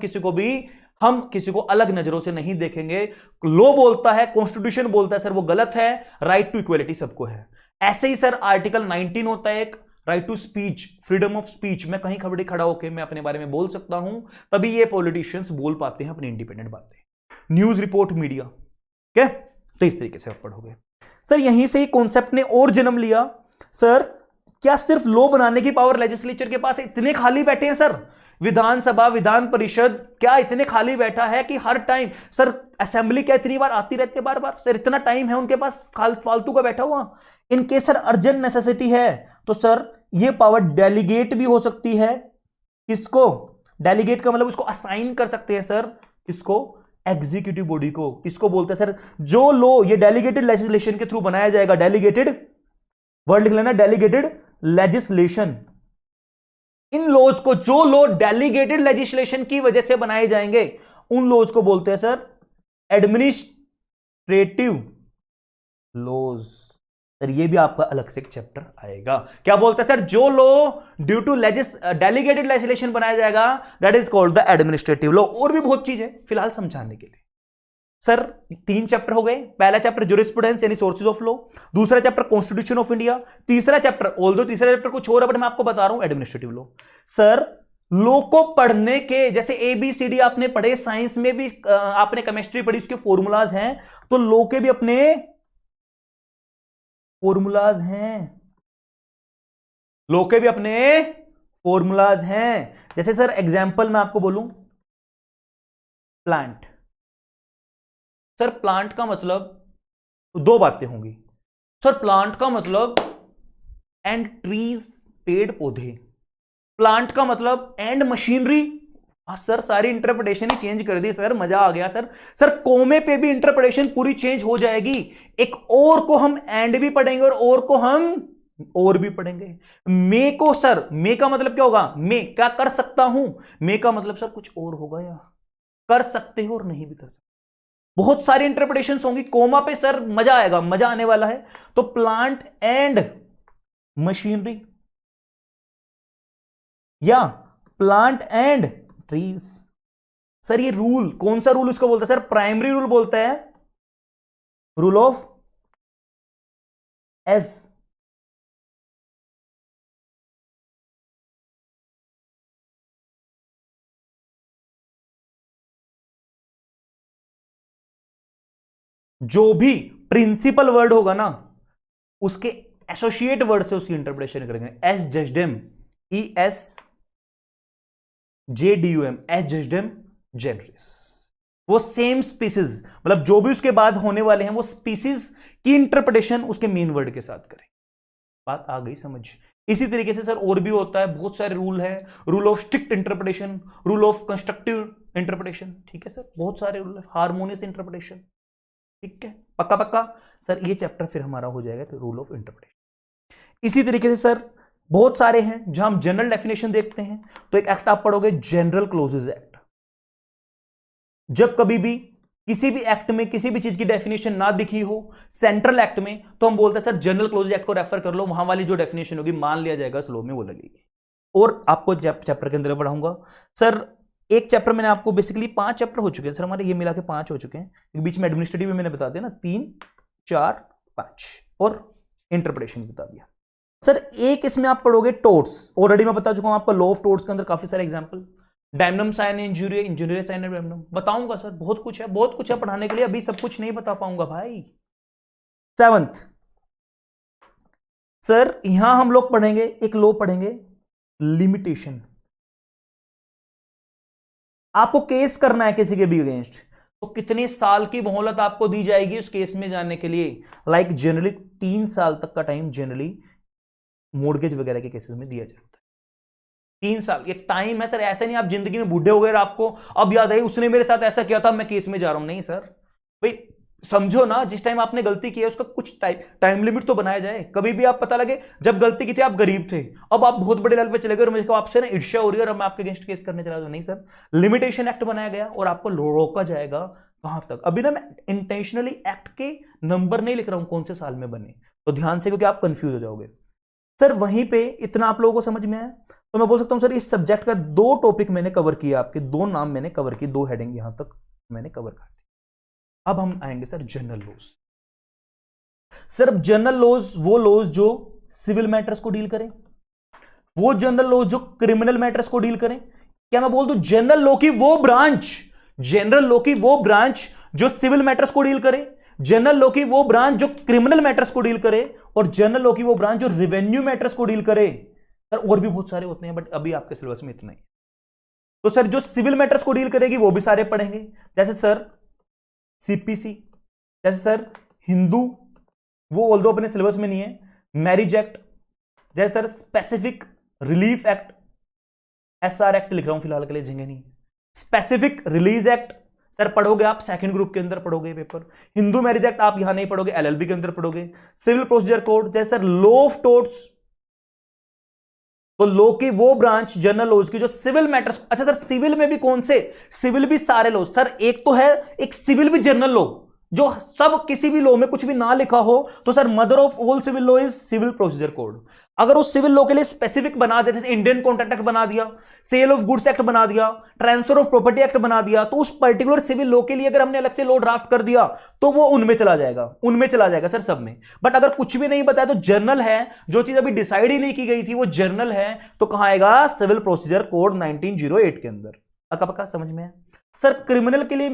किसी को अलग नजरों से नहीं देखेंगे। लॉ बोलता है, कॉन्स्टिट्यूशन बोलता है सर वो गलत है, राइट टू इक्वलिटी सबको है। ऐसे ही सर आर्टिकल 19 होता है एक, right to speech, freedom of speech. मैं कहीं खबड़ी खड़ा होकर मैं अपने बारे में बोल सकता हूं, तभी ये पॉलिटिशियंस बोल पाते हैं अपनी इंडिपेंडेंट बातें। न्यूज रिपोर्ट, मीडिया, क्या? तो इस तरीके से आप पढ़ोगे। सर यहीं से ही कॉन्सेप्ट ने और जन्म लिया। सर क्या सिर्फ लॉ बनाने की पावर लेजिस्लेचर के पास है? इतने खाली बैठे हैं सर, विधानसभा, विधान परिषद क्या इतने खाली बैठा है कि हर टाइम सर असेंबली क्या इतनी बार आती रहती है बार बार? सर इतना टाइम है उनके पास फालतू का बैठा हुआ? इनके सर अर्जेंट नेसेसिटी है तो सर ये पावर डेलीगेट भी हो सकती है। किसको डेलीगेट का मतलब? उसको असाइन कर सकते हैं सर, किसको? एग्जीक्यूटिव बॉडी को। किसको बोलते हैं सर? जो लॉ ये डेलीगेटेड लेजिस्लेशन के थ्रू बनाया जाएगा, डेलीगेटेड, वर्ड लिख लेना, डेलीगेटेड लेजिस्लेशन। इन लॉज को, जो लॉ डेलीगेटेड लेजिस्लेशन की वजह से बनाए जाएंगे, उन लॉज को बोलते हैं सर एडमिनिस्ट्रेटिव लॉज। सर ये भी आपका अलग से एक चैप्टर आएगा। क्या बोलते हैं सर? जो law due to delegated legislation बनाया जाएगा, that is called the administrative law. और भी बहुत चीज है फिलहाल समझाने के लिए। सर 3 चैप्टर हो गए। पहला चैप्टर ज्यूरिस्प्रूडेंस यानी सोर्सेज ऑफ लॉ, दूसरा चैप्टर कॉन्स्टिट्यूशन ऑफ इंडिया, तीसरा चैप्टर, ऑल्दो तीसरा चैप्टर कुछ और है बट मैं आपको बता रहा हूं, एडमिनिस्ट्रेटिव लॉ। सर लॉ को पढ़ने के, जैसे ABCD आपने पढ़े, साइंस में भी आपने केमिस्ट्री पढ़ी, उसके फॉर्मूलाज हैं, तो लॉ के भी अपने फॉर्मूलाज हैं। लॉ के भी अपने फॉर्मूलाज हैं। जैसे सर एग्जांपल मैं आपको बोलूं, प्लांट। सर प्लांट का मतलब 2 बातें होंगी। सर प्लांट का मतलब एंड ट्रीज, पेड़ पौधे। प्लांट का मतलब एंड मशीनरी। सर सारी इंटरप्रिटेशन ही चेंज कर दी सर, मजा आ गया सर। सर कोमे पे भी इंटरप्रिटेशन पूरी चेंज हो जाएगी। एक और को हम एंड भी पढ़ेंगे और को हम और भी पढ़ेंगे। मे को सर, मे का मतलब क्या होगा? मे क्या कर सकता हूं? मे का मतलब सर कुछ और होगा, या कर सकते हो और नहीं भी कर सकते। बहुत सारी इंटरप्रिटेशन होंगी। कोमा पे सर मजा आएगा, मजा आने वाला है। तो प्लांट एंड मशीनरी या प्लांट एंड ट्रीज। सर ये रूल, कौन सा रूल उसको बोलता है? सर प्राइमरी रूल बोलता है, रूल ऑफ एस। जो भी प्रिंसिपल वर्ड होगा ना, उसके एसोसिएट वर्ड से उसकी इंटरप्रिटेशन करेंगे। Ejusdem, ESJDUM, ejusdem generis. वो सेम स्पीसीज, मतलब जो भी उसके बाद होने वाले हैं वो स्पीसीज की इंटरप्रिटेशन उसके मेन वर्ड के साथ करें। बात आ गई समझ? इसी तरीके से सर और भी होता है, बहुत सारे रूल है। Rule of strict interpretation, rule of constructive interpretation, ठीक है सर, बहुत सारे रूल है। हार्मोनियस इंटरप्रिटेशन, ठीक है, पक्का पक्का। सर ये चैप्टर फिर हमारा हो जाएगा रूल ऑफ इंटरप्रिटेशन। इसी तरीके से सर बहुत सारे हैं जहां हम जनरल डेफिनेशन देखते हैं। तो एक एक्ट आप पढ़ोगे, जनरल क्लोजेज एक्ट। जब कभी भी किसी भी एक्ट में किसी भी चीज की डेफिनेशन ना दिखी हो सेंट्रल एक्ट में, तो हम बोलते हैं सर जनरल क्लोजेज एक्ट को रेफर कर लो, वहां वाली जो डेफिनेशन होगी मान लिया जाएगा स्लो में वो लगेगी। और आपको चैप्टर के अंदर पढ़ाऊंगा सर। एक चैप्टर मैंने आपको बेसिकली 5 चैप्टर हो चुके हैं सर हमारे, ये मिला के 5 हो चुके हैं। बीच में एडमिनिस्ट्रेटिव में मैंने बता दिया ना 3, 4, 5 और इंटरप्रिटेशन बता दिया। सर एक इसमें आप पढ़ोगे टोर्ट्स, ऑलरेडी मैं बता चुका हूं आपको लॉ ऑफ टोर्ट्स के अंदर काफी सारे एग्जांपल, डायमनम साइन इंजुरिया, इंजुरिया साइन डायमनम बताऊंगा सर, बहुत कुछ है, बहुत कुछ है पढ़ाने के लिए, अभी सब कुछ नहीं बता पाऊंगा भाई। सेवंथ सर यहां हम लोग पढ़ेंगे एक लॉ पढ़ेंगे, लिमिटेशन। आपको केस करना है किसी के भी अगेंस्ट, तो कितने साल की मोहलत आपको दी जाएगी उस केस में जाने के लिए? लाइक जनरली 3 साल तक का टाइम जनरली मॉर्गेज वगैरह के केसेस में दिया जाता है। 3 साल एक टाइम है सर, ऐसा नहीं आप जिंदगी में बूढ़े हो गए आपको अब याद आई उसने मेरे साथ ऐसा किया था मैं केस में जा रहा हूं, नहीं सर भाई समझो ना, जिस टाइम आपने गलती की है उसका कुछ टाइम लिमिट तो बनाया जाए। कभी भी आप पता लगे जब गलती की थी आप गरीब थे, अब आप बहुत बड़े लेवल पे चले गए और मुझे कहा आपसे ना ईर्ष्या हो रही है और मैं आपके अगेंस्ट केस करने चला जाऊं, नहीं सर, लिमिटेशन एक्ट बनाया गया और आपको रोका जाएगा कहां तक। अभी ना मैं इंटेंशनली एक्ट के नंबर नहीं लिख रहा हूं कौन से साल में बने, तो ध्यान से, क्योंकि आप कंफ्यूज हो जाओगे। सर वहीं पे इतना आप लोगों को समझ में आया, तो मैं बोल सकता हूं सर इस सब्जेक्ट का 2 टॉपिक मैंने कवर किया, आपके 2 नाम मैंने कवर किए, 2 हेडिंग यहां तक मैंने कवर कर दी। अब हम आएंगे सर जनरल लॉज। सर अब जनरल लॉज वो लॉज जो सिविल मैटर्स को डील करें, वो जनरल लॉज जो क्रिमिनल मैटर्स को डील करें। क्या मैं बोल दूं जनरल लॉ की वो ब्रांच, जनरल लॉ की वो ब्रांच जो सिविल मैटर्स को डील करे, जनरल लॉ की वो ब्रांच जो क्रिमिनल मैटर्स को डील करे, और जनरल लॉ की वो ब्रांच जो रेवेन्यू मैटर्स को डील करे। सर और भी बहुत सारे होते हैं बट अभी आपके सिलेबस में इतना ही। तो सर जो सिविल मैटर्स को डील करेगी वो भी सारे पढ़ेंगे, जैसे सर सीपीसी, जैसे सर हिंदू, वो ऑल्दो अपने सिलेबस में नहीं है, मैरिज एक्ट, जैसे sir specific relief act, SR act लिख रहा हूं फिलहाल के लिए, झेंगे नहीं, स्पेसिफिक रिलीज एक्ट सर पढ़ोगे आप सेकंड ग्रुप के अंदर पढ़ोगे पेपर। हिंदू मैरिज एक्ट आप यहां नहीं पढ़ोगे, एलएलबी के अंदर पढ़ोगे। सिविल प्रोसीजर कोड, जैसे सर लॉ ऑफ टोर्ट्स, तो लॉ की वो ब्रांच जनरल लॉज की जो सिविल मैटर्स। अच्छा सर सिविल में भी कौन से? सिविल भी सारे लॉ सर, एक तो है एक सिविल भी जनरल लॉ जो सब किसी भी लॉ में कुछ भी ना लिखा हो, तो sir mother of all civil law is civil procedure code. अगर उस सिविल लॉ के लिए स्पेसिफिक बना देते, जैसे इंडियन कॉन्ट्रैक्ट एक्ट बना दिया, सेल ऑफ गुड्स एक्ट बना दिया, ट्रांसफर ऑफ प्रॉपर्टी एक्ट बना दिया, तो उस पर्टिकुलर सिविल लॉ के लिए अगर हमने अलग से लॉ ड्राफ्ट कर दिया तो वो उनमें चला जाएगा, उनमें चला जाएगा सर सब में। बट अगर कुछ भी नहीं बताया तो जर्नल है, जो चीज अभी डिसाइड ही नहीं की गई थी वो जर्नल है, तो कहां आएगा? सिविल प्रोसीजर कोड 1908 के अंदर। अका पक्का समझ में है? सर क्रिमिनल के लिए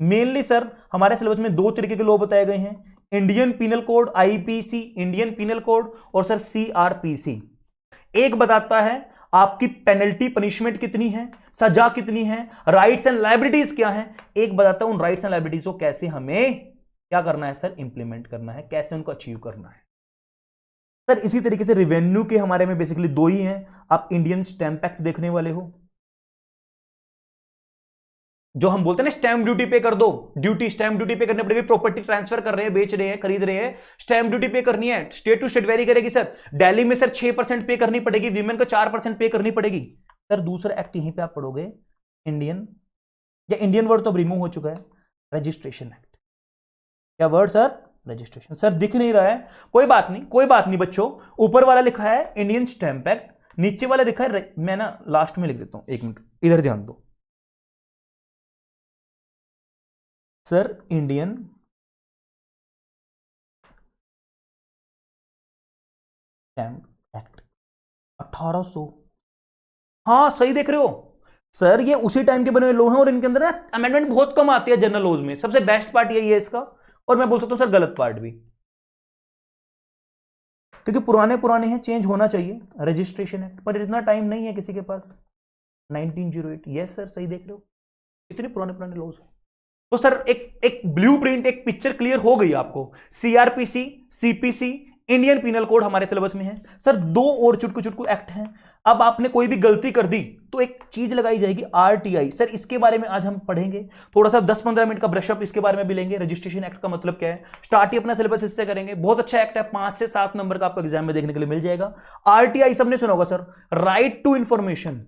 मेनली सर हमारे सिलेबस में 2 तरीके के लॉ बताए गए हैं, Indian penal code IPC, Indian penal code, और सर सीआरपीसी। एक बताता है आपकी पेनल्टी पनिशमेंट कितनी है, सजा कितनी है, राइट्स एंड लायबिलिटीज क्या है। एक बताता है उन राइट्स एंड लायबिलिटीज को कैसे हमें क्या करना है सर, इंप्लीमेंट करना है, कैसे उनको अचीव करना है। सर इसी तरीके से रेवेन्यू के हमारे में बेसिकली 2 ही हैं। आप इंडियन स्टैंप एक्ट देखने वाले हो, जो हम बोलते हैं ना स्टैंप ड्यूटी पे कर दो, ड्यूटी स्टैंप ड्यूटी पे करनी पड़ेगी, प्रॉपर्टी ट्रांसफर कर रहे हैं, बेच रहे हैं, खरीद रहे हैं, स्टैंप ड्यूटी पे करनी है, स्टेट टू स्टेट वेरी करेगी सर। दिल्ली में सर 6% पे करनी पड़ेगी, वीमेन को 4% पे करनी पड़ेगी। सर दूसरा एक्ट यहीं पे आप पढ़ोगे, इंडियन, या इंडियन वर्ड तो रिमूव हो चुका है, रजिस्ट्रेशन एक्ट। क्या वर्ड सर? रजिस्ट्रेशन। सर दिख नहीं रहा है, कोई बात नहीं, कोई बात नहीं बच्चों, ऊपर वाला लिखा है इंडियन स्टैंप एक्ट, नीचे वाला लिखा है, मैं ना लास्ट में लिख देता हूं, 1 मिनट इधर ध्यान दो सर, इंडियन स्टैंप एक्ट 1800। हाँ सही देख रहे हो सर, ये उसी टाइम के बने हुए लॉ हैं और इनके अंदर ना अमेंडमेंट बहुत कम आती है जनरल लॉज में। सबसे बेस्ट पार्ट यही है इसका, और मैं बोल सकता हूं सर गलत पार्ट भी, क्योंकि पुराने हैं, चेंज होना चाहिए रजिस्ट्रेशन एक्ट, पर इतना टाइम नहीं है किसी के पास। 1908, यस सर सही देख रहे हो, इतने पुराने लॉज हैं। तो सर एक ब्लूप्रिंट, एक पिक्चर क्लियर हो गई आपको। CrPC, CPC, Indian penal code हमारे सिलेबस में है सर। 2 और चुटकू एक्ट हैं। अब आपने कोई भी गलती कर दी तो एक चीज लगाई जाएगी आरटीआई। सर इसके बारे में आज हम पढ़ेंगे थोड़ा सा, 10-15 मिनट का ब्रशअप इसके बारे में भी लेंगे। रजिस्ट्रेशन एक्ट का मतलब क्या है, स्टार्ट ही अपना सिलेबस इससे करेंगे। बहुत अच्छा एक्ट है, 5 से 7 नंबर का आपको एग्जाम में देखने के लिए मिल जाएगा। आरटीआई सबने सुना होगा सर, राइट टू इंफॉर्मेशन।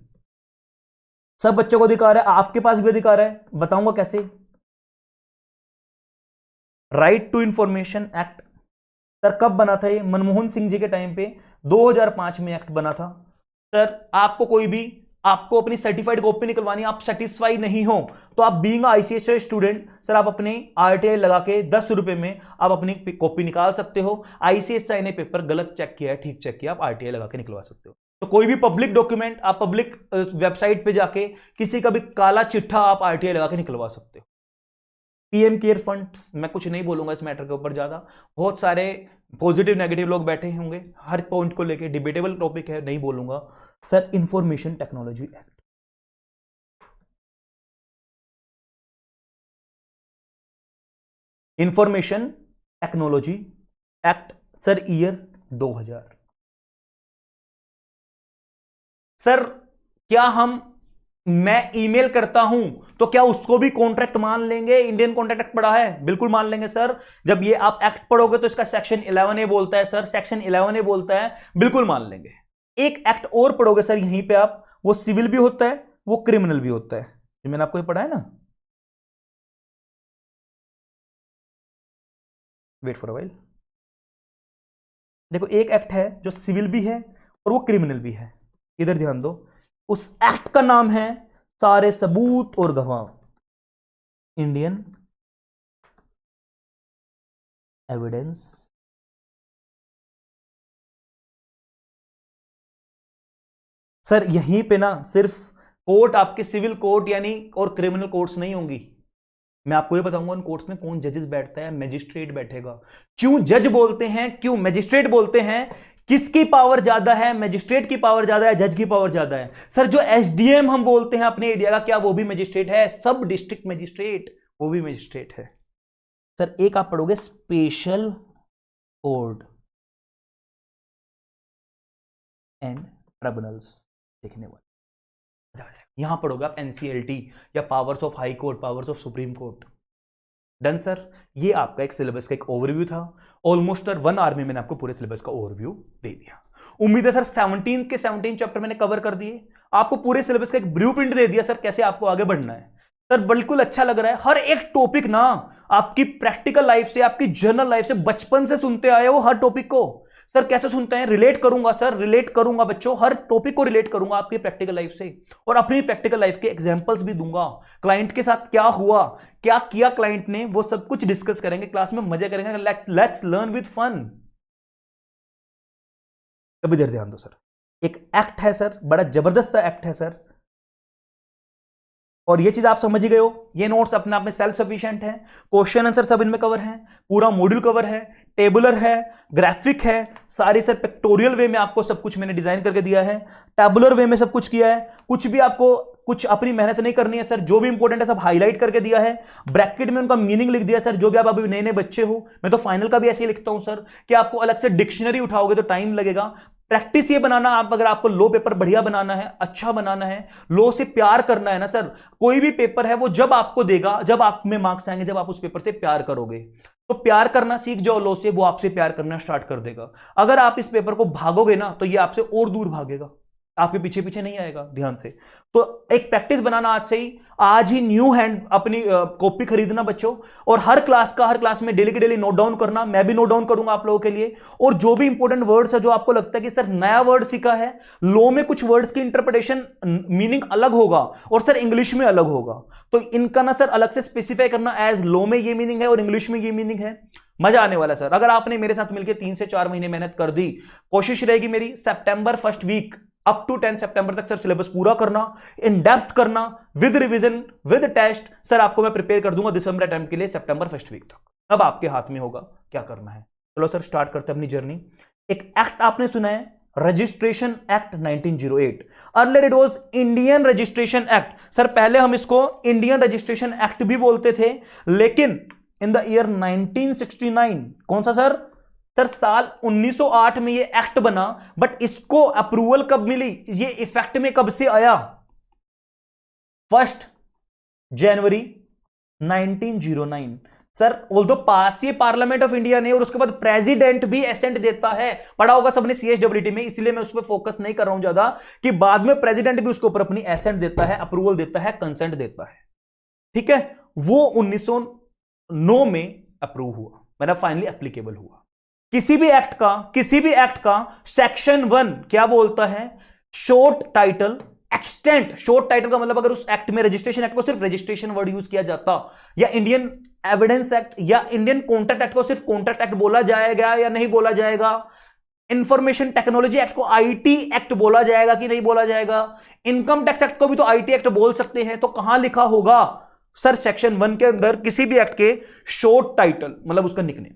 सब बच्चों को अधिकार है, आपके पास भी अधिकार है, बताऊंगा कैसे। Right to information act sir कब बना था? ये मनमोहन सिंह जी के टाइम पे 2005 में एक्ट बना था। सर आपको कोई भी आपको अपनी सर्टिफाइड कॉपी निकलवानी, आप सेटिस्फाई नहीं हो तो आप बीइंग आईसीएसई स्टूडेंट सर आप अपने आरटीआई लगा के 10 रुपए में आप अपनी कॉपी निकाल सकते हो। आईसीएसई ने पेपर गलत चेक किया है, ठीक चेक किया, आप आरटीआई लगा के निकलवा सकते हो। तो कोई भी पब्लिक डॉक्यूमेंट आप पब्लिक वेबसाइट पे जाके किसी का भी काला चिट्ठा आप आरटीआई लगा के निकलवा सकते हो। पीएम केयर फंड, मैं कुछ नहीं बोलूंगा इस मैटर के ऊपर ज्यादा, बहुत सारे पॉजिटिव नेगेटिव लोग बैठे होंगे, हर पॉइंट को लेके डिबेटेबल टॉपिक है, नहीं बोलूंगा। Sir information technology act, information technology act sir year 2000। Sir क्या मैं ईमेल करता हूं तो क्या उसको भी कॉन्ट्रैक्ट मान लेंगे? इंडियन कॉन्ट्रैक्ट एक्ट पढ़ा है, बिल्कुल मान लेंगे सर। जब ये आप एक्ट पढ़ोगे तो इसका सेक्शन 11A बोलता है सर, सेक्शन 11A बोलता है, बिल्कुल मान लेंगे। एक एक्ट और पढ़ोगे सर यहीं पे आप, वो सिविल भी होता है, वो क्रिमिनल भी होता है, जो मैंने आपको ये पढ़ा है ना, वेट फॉर अ व्हाइल। देखो एक एक्ट है जो सिविल भी है और वो क्रिमिनल भी है, इधर ध्यान दो। उस एक्ट का नाम है सारे सबूत और गवाह, इंडियन एविडेंस सर। यहीं पे ना सिर्फ कोर्ट आपके सिविल कोर्ट यानी और क्रिमिनल कोर्ट्स नहीं होंगी, मैं आपको ये बताऊंगा उन कोर्ट्स में कौन जजेस बैठता है, मैजिस्ट्रेट बैठेगा। क्यों जज बोलते हैं, क्यों मैजिस्ट्रेट बोलते हैं? किसकी पावर ज्यादा है, मैजिस्ट्रेट की पावर ज्यादा है, जज की पावर ज्यादा है? सर जो एसडीएम हम बोलते हैं अपने एरिया का, क्या वो भी मैजिस्ट्रेट है? सब डिस्ट्रिक्ट मैजिस्ट्रेट, वो भी मैजिस्ट्रेट है। सर एक आप पढ़ोगे स्पेशल कोर्ट एंड ट्रिब्यूनल्स, देखने वाले यहां पढ़ोगे आप एनसीएलटी या powers of high court, powers of supreme court. Done sir, ये आपका एक सिलेबस का एक ओवरव्यू था। ऑलमोस्ट सर 1 आवर में मैंने आपको पूरे सिलेबस का ओवरव्यू दे दिया। उम्मीद है सर 17 के 17 चैप्टर मैंने कवर कर दिए, आपको पूरे सिलेबस का एक ब्लूप्रिंट दे दिया सर कैसे आपको आगे बढ़ना है। सर बिल्कुल अच्छा लग रहा है, हर एक टॉपिक ना आपकी प्रैक्टिकल लाइफ से, आपकी जर्नल लाइफ से, बचपन से सुनते आए हो हर टॉपिक को। सर कैसे सुनते हैं? रिलेट करूंगा सर, रिलेट करूंगा बच्चों, हर टॉपिक को रिलेट करूंगा आपकी प्रैक्टिकल लाइफ से, और अपनी प्रैक्टिकल लाइफ के एग्जांपल्स भी दूंगा। क्लाइंट के साथ क्या हुआ, क्या किया क्लाइंट ने, वो सब कुछ डिस्कस करेंगे क्लास में, मजे करेंगे। Let's learn with fun. अब इधर ध्यान दो सर, एक एक्ट है सर, बड़ा जबरदस्त सा एक्ट है सर, और ये चीज आप समझ ही गए हो। ये नोट्स अपने आप में सेल्फ सफिशिएंट है, क्वेश्चन आंसर सब इनमें कवर है, पूरा मॉड्यूल कवर है, टेबुलर है, ग्राफिक है, सारी सर पिक्टोरियल वे में आपको सब कुछ मैंने डिजाइन करके दिया है, टैबुलर वे में सब कुछ किया है। कुछ भी आपको कुछ अपनी मेहनत नहीं करनी है सर, जो भी इंपॉर्टेंट है सब हाईलाइट करके दिया है, ब्रैकेट में उनका मीनिंग लिख दिया सर। जो भी आप अभी नए नए बच्चे हो, मैं तो फाइनल का भी ऐसे ही लिखता हूं सर कि आपको अलग से डिक्शनरी उठाओगे तो टाइम लगेगा। प्रैक्टिस ये बनाना, आप अगर आपको लो पेपर बढ़िया बनाना है, अच्छा बनाना है, लो से प्यार करना है ना सर, कोई भी पेपर है वो जब आपको देगा, जब आप में मार्क्स आएंगे, जब आप उस पेपर से प्यार करोगे। तो प्यार करना सीख जाओ लो से, वो आपसे प्यार करना स्टार्ट कर देगा। अगर आप इस पेपर को भागोगे ना तो ये आपसे और दूर भागेगा, आपके पीछे पीछे नहीं आएगा। ध्यान से, तो एक प्रैक्टिस बनाना आज से ही, आज ही न्यू हैंड अपनी कॉपी खरीदना बच्चों, और हर क्लास में डेली के डेली नोट डाउन करना, मैं भी नोट डाउन करूंगा आप लोगों के लिए। और जो भी इंपॉर्टेंट वर्ड्स है, जो आपको लगता है कि सर नया वर्ड सीखा है, लो में कुछ वर्ड्स की इंटरप्रिटेशन मीनिंग अलग होगा और सर इंग्लिश में अलग होगा, तो इनका ना सर अलग से स्पेसिफाई करना, एज लो में ये मीनिंग है और इंग्लिश में ये मीनिंग है। मजा आने वाला सर। अगर आपने मेरे साथ मिलकर 3 से 4 महीने मेहनत कर दी, कोशिश रहेगी मेरी सितंबर फर्स्ट वीक अप टू 10 सितंबर तक सर सिलेबस पूरा करना, इन डेप्थ करना, with revision, with test. Sir आपको मैं प्रिपेयर कर दूंगा दिसंबर अटेम्प्ट के लिए सितंबर फर्स्ट वीक तक। अब आपके हाथ में होगा क्या करना है। चलो सर स्टार्ट करते हैं अपनी जर्नी। एक एक्ट आपने सुना है, registration act 1908। Earlier it was Indian registration act. Sir पहले हम इसको इंडियन रजिस्ट्रेशन एक्ट भी बोलते थे, लेकिन इन द ईयर 1969, कौन सा सर? सर साल 1908 में ये एक्ट बना, बट इसको अप्रूवल कब मिली, ये इफेक्ट में कब से आया? 1 जनवरी 1909। सर ऑल्दो पास ये पार्लियामेंट ऑफ इंडिया ने, और उसके बाद प्रेसिडेंट भी एसेंट देता है। पढ़ा होगा सबने सीएसडब्ल्यूटी में, इसलिए मैं उस पर फोकस नहीं कर रहा हूं ज्यादा, कि बाद में प्रेसिडेंट भी उसके ऊपर अपनी एसेंट देता है, अप्रूवल देता है, कंसेंट देता है। ठीक है, वो 1909 में अप्रूव हुआ, मतलब फाइनली एप्लीकेबल हुआ। किसी भी एक्ट का सेक्शन 1 क्या बोलता है? Short title extent, short title का मतलब अगर उस एक्ट में, रजिस्ट्रेशन एक्ट को सिर्फ रजिस्ट्रेशन वर्ड यूज किया जाता, या इंडियन एविडेंस एक्ट या इंडियन कॉन्ट्रैक्ट एक्ट को सिर्फ कॉन्ट्रैक्ट एक्ट बोला जाएगा या नहीं बोला जाएगा, इंफॉर्मेशन टेक्नोलॉजी एक्ट को आईटी एक्ट बोला जाएगा कि नहीं बोला जाएगा, इनकम टैक्स एक्ट को भी तो आईटी एक्ट बोल सकते हैं, तो कहां लिखा होगा सर सेक्शन 1 के अंदर किसी भी एक्ट के शॉर्ट टाइटल मतलब उसका निकनेम।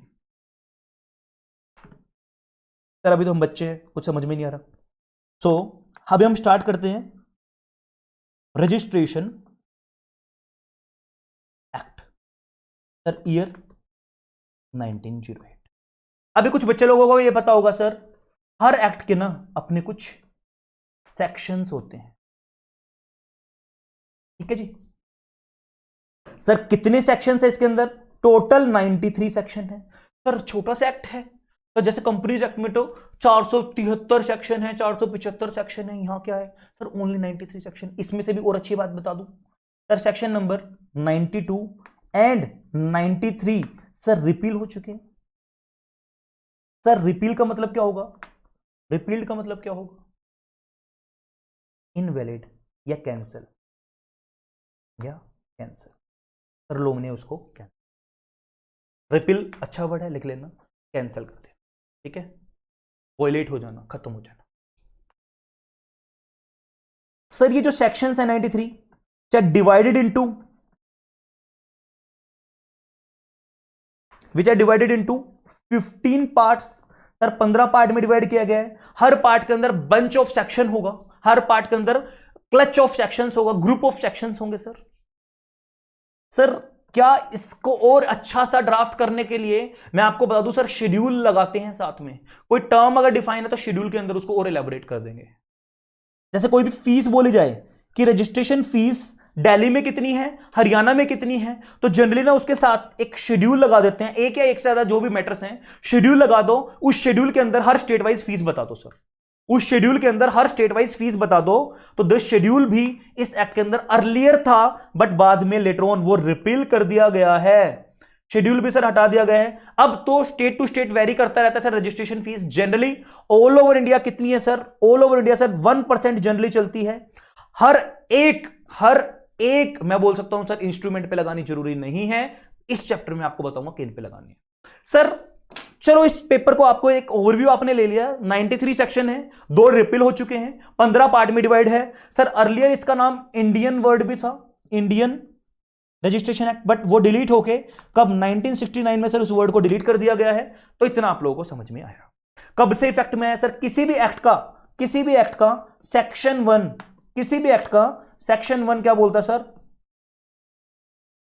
सर अभी तो हम बच्चे हैं, कुछ समझ में नहीं आ रहा। सो अभी हम स्टार्ट करते हैं रजिस्ट्रेशन एक्ट, सर ईयर 1908। अभी कुछ बच्चे लोगों को ये पता होगा सर, हर एक्ट के ना अपने कुछ सेक्शंस होते हैं, ठीक है जी। सर कितने सेक्शंस है इसके अंदर? टोटल 93 सेक्शन है। सर छोटा सा एक्ट है, तो जैसे कंपनीज एक्ट में तो 473 सेक्शन है, 475 सेक्शन है, यहां क्या है सर? Only 93 section. इसमें से भी और अच्छी बात बता दूं sir, section number 92 and 93 sir repeal हो चुके हैं। सर रिपील का मतलब क्या होगा? रिपील्ड का मतलब क्या होगा? इनवैलिड या कैंसिल, या कैंसिल। सर लोग ने उसको कैंसिल, रिपील अच्छा वर्ड है, लिख लेना, कैंसिल कर दिया, ठीक है, वॉयलेट हो जाना, खत्म हो जाना। सर ये जो सेक्शंस है 93 चाहे divided into, which are divided into 15 parts. Sir 15 part में डिवाइड किया गया है। हर पार्ट के अंदर बंच ऑफ सेक्शन होगा, हर पार्ट के अंदर क्लच ऑफ सेक्शंस होगा, ग्रुप ऑफ सेक्शंस होंगे। सर क्या इसको और अच्छा सा ड्राफ्ट करने के लिए मैं आपको बता दूं सर, शेड्यूल लगाते हैं साथ में। कोई टर्म अगर डिफाइन है तो शेड्यूल के अंदर उसको और एलैबोरेट कर देंगे। जैसे कोई भी फीस बोली जाए कि रजिस्ट्रेशन फीस दिल्ली में कितनी है, हरियाणा में कितनी है, तो जनरली ना उसके साथ एक शेड्यूल लगा देते हैं, एक या एक से ज्यादा जो भी मैटर्स हैं शेड्यूल लगा दो, उस शेड्यूल के अंदर हर स्टेट वाइज फीस बता दो। सर उस शेड्यूल के अंदर हर स्टेट वाइज फीस बता दो। तो दिस शेड्यूल भी इस एक्ट के अंदर अर्लियर था, बट बाद में लेटर ऑन वो रिपील कर दिया गया है। शेड्यूल भी सर हटा दिया गया है। अब तो स्टेट टू स्टेट वेरी करता रहता है sir registration fees. Generally all over India कितनी है sir? All over India sir 1% generally चलती है। हर एक मैं बोल सकता हूं सर इंस्ट्रूमेंट पे लगानी जरूरी नहीं है। इस चैप्टर में आपको बताऊंगा किन पे लगानी है। सर चलो इस पेपर को आपको एक ओवरव्यू आपने ले लिया। 93 सेक्शन है, 2 रिपील हो चुके हैं, 15 पार्ट में डिवाइड है। सर अर्लियर इसका नाम इंडियन वर्ड भी था, इंडियन रजिस्ट्रेशन एक्ट, बट वो डिलीट होके कब 1969 में सर उस वर्ड को डिलीट कर दिया गया है। तो इतना आप लोगों को समझ में आया। कब से इफेक्ट में है सर? किसी भी एक्ट का सेक्शन 1, किसी भी एक्ट का सेक्शन 1 क्या बोलता है सर?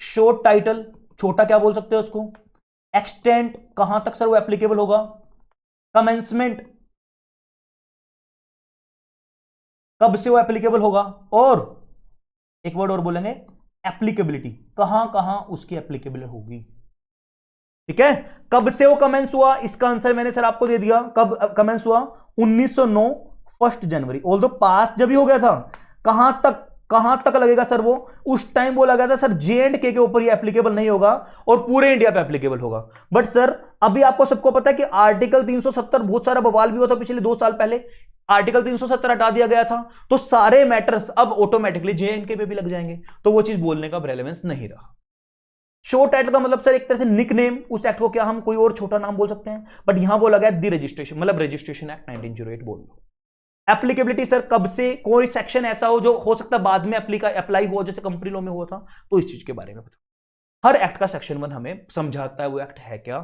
शॉर्ट टाइटल, छोटा क्या बोल सकते हो उसको? एक्सटेंट, कहां तक सर वो एप्लीकेबल होगा? कमेंसमेंट, कब से वो एप्लीकेबल होगा? और एक वर्ड और बोलेंगे एप्लीकेबिलिटी, कहां कहां उसकी एप्लीकेबिलिटी होगी। ठीक है, कब से वो कमेंस हुआ? इसका आंसर मैंने सर आपको दे दिया। कब कमेंस हुआ? 1909 1 जनवरी। ऑल दो पास जब ही हो गया था, कहां तक लगेगा सर? वो उस टाइम बोला गया था सर J&K के ऊपर ये एप्लीकेबल नहीं होगा और पूरे इंडिया पे एप्लीकेबल होगा। बट सर अभी आपको सबको पता है कि आर्टिकल 370 बहुत सारा बवाल भी हुआ था पिछले 2 साल पहले, आर्टिकल 370 हटा दिया गया था, तो सारे मैटर्स अब ऑटोमेटिकली J&K पे भी लग जाएंगे, तो वो चीज बोलने का रेलेवेंस नहीं रहा। शॉर्ट टाइटल का मतलब सर एक तरह से निकनेम, उस एक्ट को क्या हम कोई और छोटा नाम बोल सकते हैं, बट यहां बोला गया दी रजिस्ट्रेशन, मतलब रजिस्ट्रेशन एक्ट 1908 बोल लो। एप्लीकेबिलिटी सर कब से, कोई सेक्शन ऐसा हो जो हो सकता है बाद में अप्लाई हो, जैसे कंपनी लॉ में हुआ था, तो इस चीज के बारे में बताओ। हर एक्ट का सेक्शन 1 हमें समझाता है वो एक्ट है क्या,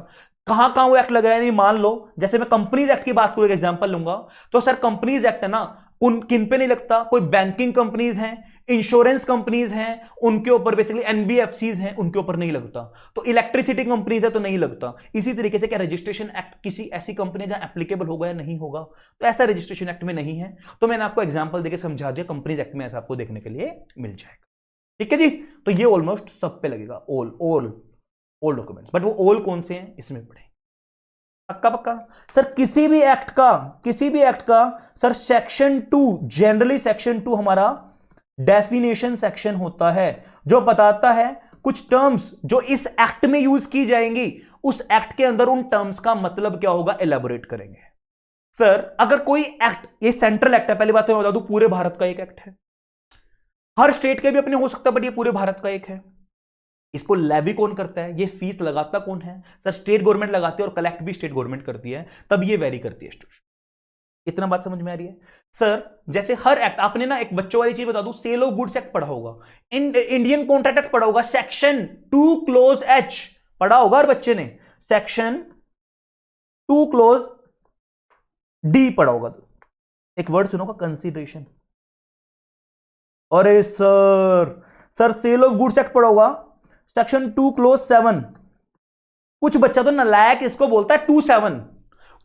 कहां कहां वो एक्ट लगाया। नहीं मान लो जैसे मैं कंपनीज एक्ट की बात करूं, एक एग्जांपल लूंगा, तो सर कंपनीज एक्ट है ना, किन पे नहीं लगता? कोई बैंकिंग कंपनीज हैं, इंश्योरेंस कंपनीज हैं, उनके ऊपर बेसिकली एनबीएफसीज हैं, उनके ऊपर नहीं लगता। तो इलेक्ट्रिसिटी कंपनीज है तो नहीं लगता। इसी तरीके से क्या रजिस्ट्रेशन एक्ट किसी ऐसी कंपनी जहां एप्लीकेबल होगा या नहीं होगा, तो ऐसा रजिस्ट्रेशन एक्ट में नहीं है। तो मैंने आपको एग्जांपल देकर समझा दिया, कंपनीज एक्ट में ऐसा आपको देखने के लिए मिल जाएगा। ठीक है जी, तो ये ऑलमोस्ट सब पे लगेगा, ऑल डॉक्यूमेंट्स। बट वो ऑल कौन से हैं इसमें पढ़े पक्का सर। किसी भी एक्ट का सर सेक्शन 2, जनरली सेक्शन 2 हमारा डेफिनेशन सेक्शन होता है, जो बताता है कुछ टर्म्स जो इस एक्ट में यूज की जाएंगी, उस एक्ट के अंदर उन टर्म्स का मतलब क्या होगा एलैबोरेट करेंगे। सर अगर कोई एक्ट, ये सेंट्रल एक्ट है, पहली बात तो मैं बता दूं पूरे भारत का एक एक्ट है, हर स्टेट के भी अपने हो सकता है, बट ये पूरे भारत का एक है। इसको लेवी कौन करता है, ये फीस लगाता कौन है सर, स्टेट गवर्नमेंट लगाती है और कलेक्ट भी स्टेट गवर्नमेंट करती है, तब ये वेरी करती है स्टूडेंट। इतना बात समझ में आ रही है सर? जैसे हर एक्ट, आपने ना एक बच्चों वाली चीज बता दूं, सेल ऑफ गुड्स एक्ट पढ़ा होगा, इंडियन कॉन्ट्रैक्ट एक्ट पढ़ा होगा, सेक्शन 2 क्लोज एच पढ़ा होगा हर बच्चे ने, सेक्शन 2 क्लोज डी पढ़ा होगा। एक वर्ड सुनोगा, कंसीडरेशन। अरे sir sale of goods act पढ़ा होगा, सेक्शन 2 क्लोज 7। कुछ बच्चा तो नालायक इसको बोलता है 2(7),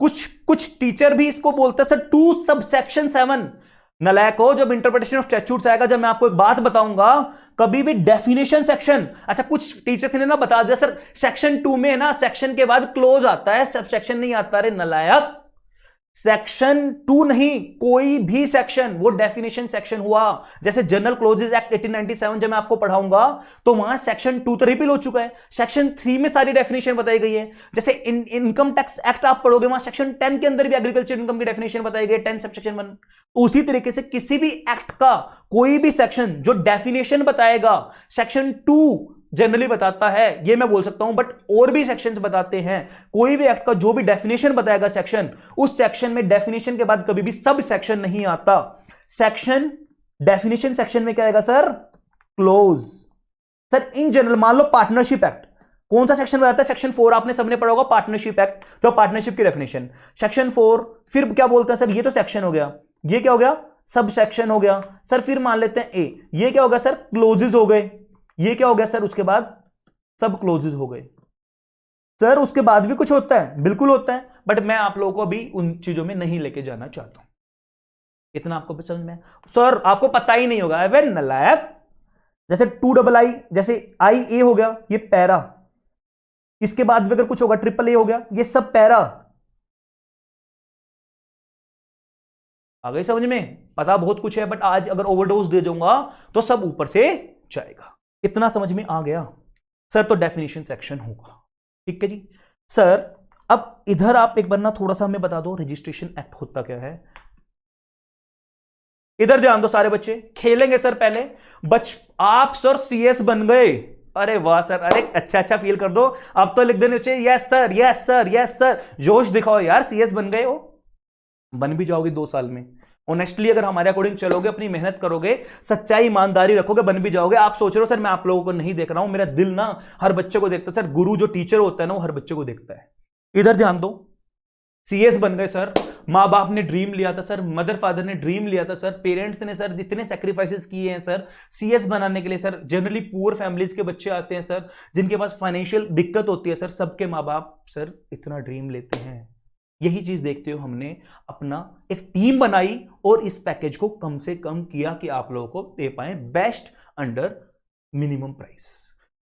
कुछ टीचर भी इसको बोलते हैं सर 2 सबसेक्शन 7। नालायक हो, जब इंटरप्रिटेशन ऑफ स्टैट्यूट्स आएगा, जब मैं आपको एक बात बताऊंगा, कभी भी डेफिनेशन सेक्शन, अच्छा कुछ टीचर्स ने ना बता दिया सर सेक्शन 2 में ना सेक्शन के बाद क्लोज आता है, सब सेक्शन नहीं आता। अरे नालायक, सेक्शन 2 नहीं, कोई भी सेक्शन, वो डेफिनेशन सेक्शन हुआ। जैसे जनरल क्लोजेस एक्ट 1897 जब मैं आपको पढ़ाऊंगा तो वहां सेक्शन 2 तो रिपील हो चुका है, सेक्शन 3 में सारी डेफिनेशन बताई गई है। जैसे इनकम टैक्स एक्ट आप पढ़ोगे, वहां सेक्शन 10 के अंदर भी एग्रीकल्चर इनकम की डेफिनेशन बताई गई, 10 सबसेक्शन 1। उसी तरीके से किसी भी एक्ट का कोई भी सेक्शन जो डेफिनेशन बताएगा, सेक्शन 2 जनरली बताता है, ये मैं बोल सकता हूं, बट और भी सेक्शंस बताते हैं। कोई भी एक्ट का जो भी डेफिनेशन बताएगा सेक्शन, उस सेक्शन में डेफिनेशन के बाद कभी भी सब सेक्शन नहीं आता। सेक्शन डेफिनेशन सेक्शन में क्या आएगा sir, close. Sir in general मान लो पार्टनरशिप एक्ट, कौन सा सेक्शन बताता है, सेक्शन 4 आपने सबने पढ़ा होगा, पार्टनरशिप एक्ट, तो पार्टनरशिप की डेफिनेशन सेक्शन 4। फिर क्या बोलते हैं सर, ये तो सेक्शन हो गया, ये क्या हो गया, सब सेक्शन हो गया सर। फिर मान लेते हैं ए, ये क्या हो गया सर, क्लोजेस हो गए। ये क्या हो गया सर, उसके बाद सब क्लोजेस हो गए। सर उसके बाद भी कुछ होता है, बिल्कुल होता है, बट मैं आप लोगों को अभी उन चीजों में नहीं लेके जाना चाहता हूं। इतना आपको समझ में? सर आपको पता ही नहीं होगा, वे नालायक। जैसे 2II, जैसे IA हो गया, ये पैरा, इसके बाद भी अगर कुछ होगा AAA हो गया, ये सब पैरा। आ गई समझ में? पता बहुत कुछ है, बट आज अगर ओवरडोज दे दूंगा तो सब ऊपर से जाएगा। इतना समझ में आ गया सर? तो डेफिनेशन सेक्शन होगा, ठीक है जी। सर अब इधर आप एक बार ना थोड़ा सा हमें बता दो, रजिस्ट्रेशन एक्ट होता क्या है। इधर ध्यान दो सारे बच्चे, खेलेंगे सर पहले। आप सर CS बन गए, अरे वाह सर, अरे अच्छा फील कर दो। अब तो लिख देने चाहिए yes sir, yes sir, yes sir, जोश दिखाओ यार, CS बन गए हो। बन भी जाओगे 2 साल में, ऑनेस्टली अगर हमारे अकॉर्डिंग चलोगे, अपनी मेहनत करोगे, सच्चाई ईमानदारी रखोगे, बन भी जाओगे। आप सोच रहे हो सर मैं आप लोगों को नहीं देख रहा हूं, मेरा दिल ना हर बच्चे को देखता है सर। गुरु जो टीचर होता है ना, वो हर बच्चे को देखता है। इधर ध्यान दो, CS बन गए सर, माँ बाप ने ड्रीम लिया था सर, मदर फादर ने ड्रीम लिया था सर, पेरेंट्स ने सर जितने सेक्रीफाइसेस किए हैं सर CS बनाने के लिए सर। जनरली पुअर फैमिलीज के बच्चे आते हैं सर, जिनके पास फाइनेंशियल दिक्कत होती है सर, सबके माँ बाप सर इतना ड्रीम लेते हैं। यही चीज देखते हो, हमने अपना एक टीम बनाई और इस पैकेज को कम से कम किया कि आप लोगों को दे पाए best under minimum price.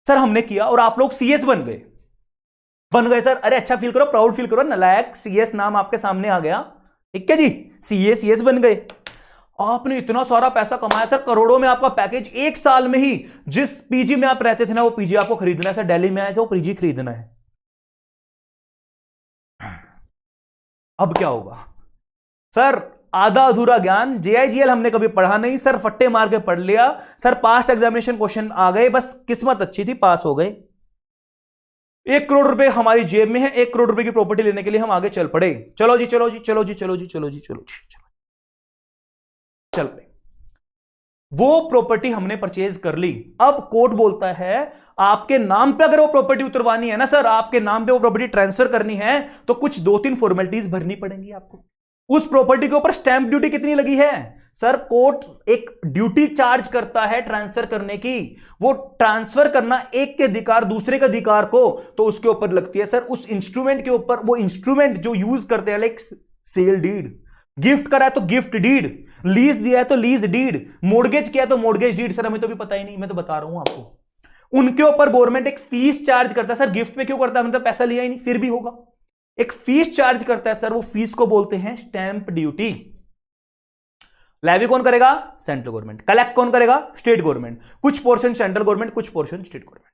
Sir हमने किया और आप लोग CS बन गए सर। अरे अच्छा फील करो, प्राउड फील करो, नालायक, CS नाम आपके सामने आ गया, ठीक है जी। CS बन गए, आपने इतना सारा पैसा कमाया सर, करोड़ों में आपका पैकेज। 1 साल में ही जिस PG में आप रहते थे ना, वो PG आपको खरीदना है सर। दिल्ली में आए थे, वो PG खरीदना है। अब क्या होगा सर? आधा अधूरा ज्ञान, JIGL हमने कभी पढ़ा नहीं सर, फट्टे मार के पढ़ लिया सर। पास्ट एग्जामिनेशन क्वेश्चन आ गए, बस किस्मत अच्छी थी, पास हो गए। 1 करोड़ रुपए हमारी जेब में है, 1 करोड़ रुपए की प्रॉपर्टी लेने के लिए हम आगे चल पड़े। चलो जी, चलो जी, चलो जी, चलो जी, चलो जी, चलो जी, चल पड़े। वो प्रॉपर्टी हमने परचेज कर ली। अब कोर्ट बोलता है आपके नाम पे अगर वो प्रॉपर्टी उतरवानी है ना सर, आपके नाम पे वो प्रॉपर्टी ट्रांसफर करनी है, तो कुछ 2-3 फॉर्मेलिटीज भरनी पड़ेंगी आपको। उस प्रॉपर्टी के ऊपर स्टैंप ड्यूटी कितनी लगी है सर? कोर्ट एक ड्यूटी चार्ज करता है ट्रांसफर करने की। वो ट्रांसफर करना एक के अधिकार दूसरे के अधिकार को, तो उसके ऊपर लगती है सर। उस इंस्ट्रूमेंट के ऊपर, वो इंस्ट्रूमेंट जो यूज करते हैं, लाइक सेल डीड, गिफ्ट करा है तो गिफ्ट डीड, लीज दिया है तो लीज डीड, मोर्गेज किया है तो मोर्गेज डीड। सर हमें तो भी पता ही नहीं, मैं तो बता रहा हूं आपको। उनके ऊपर गवर्नमेंट एक फीस चार्ज करता है सर। गिफ्ट में क्यों करता है? हमने तो पैसा लिया ही नहीं, फिर भी होगा। एक फीस चार्ज करता है सर, वो फीस को बोलते हैं स्टैंप ड्यूटी। लेवी कौन करेगा? Central government. कलेक्ट कौन करेगा? State government. कुछ पोर्शन सेंट्रल गवर्नमेंट, कुछ पोर्शन स्टेट गवर्नमेंट।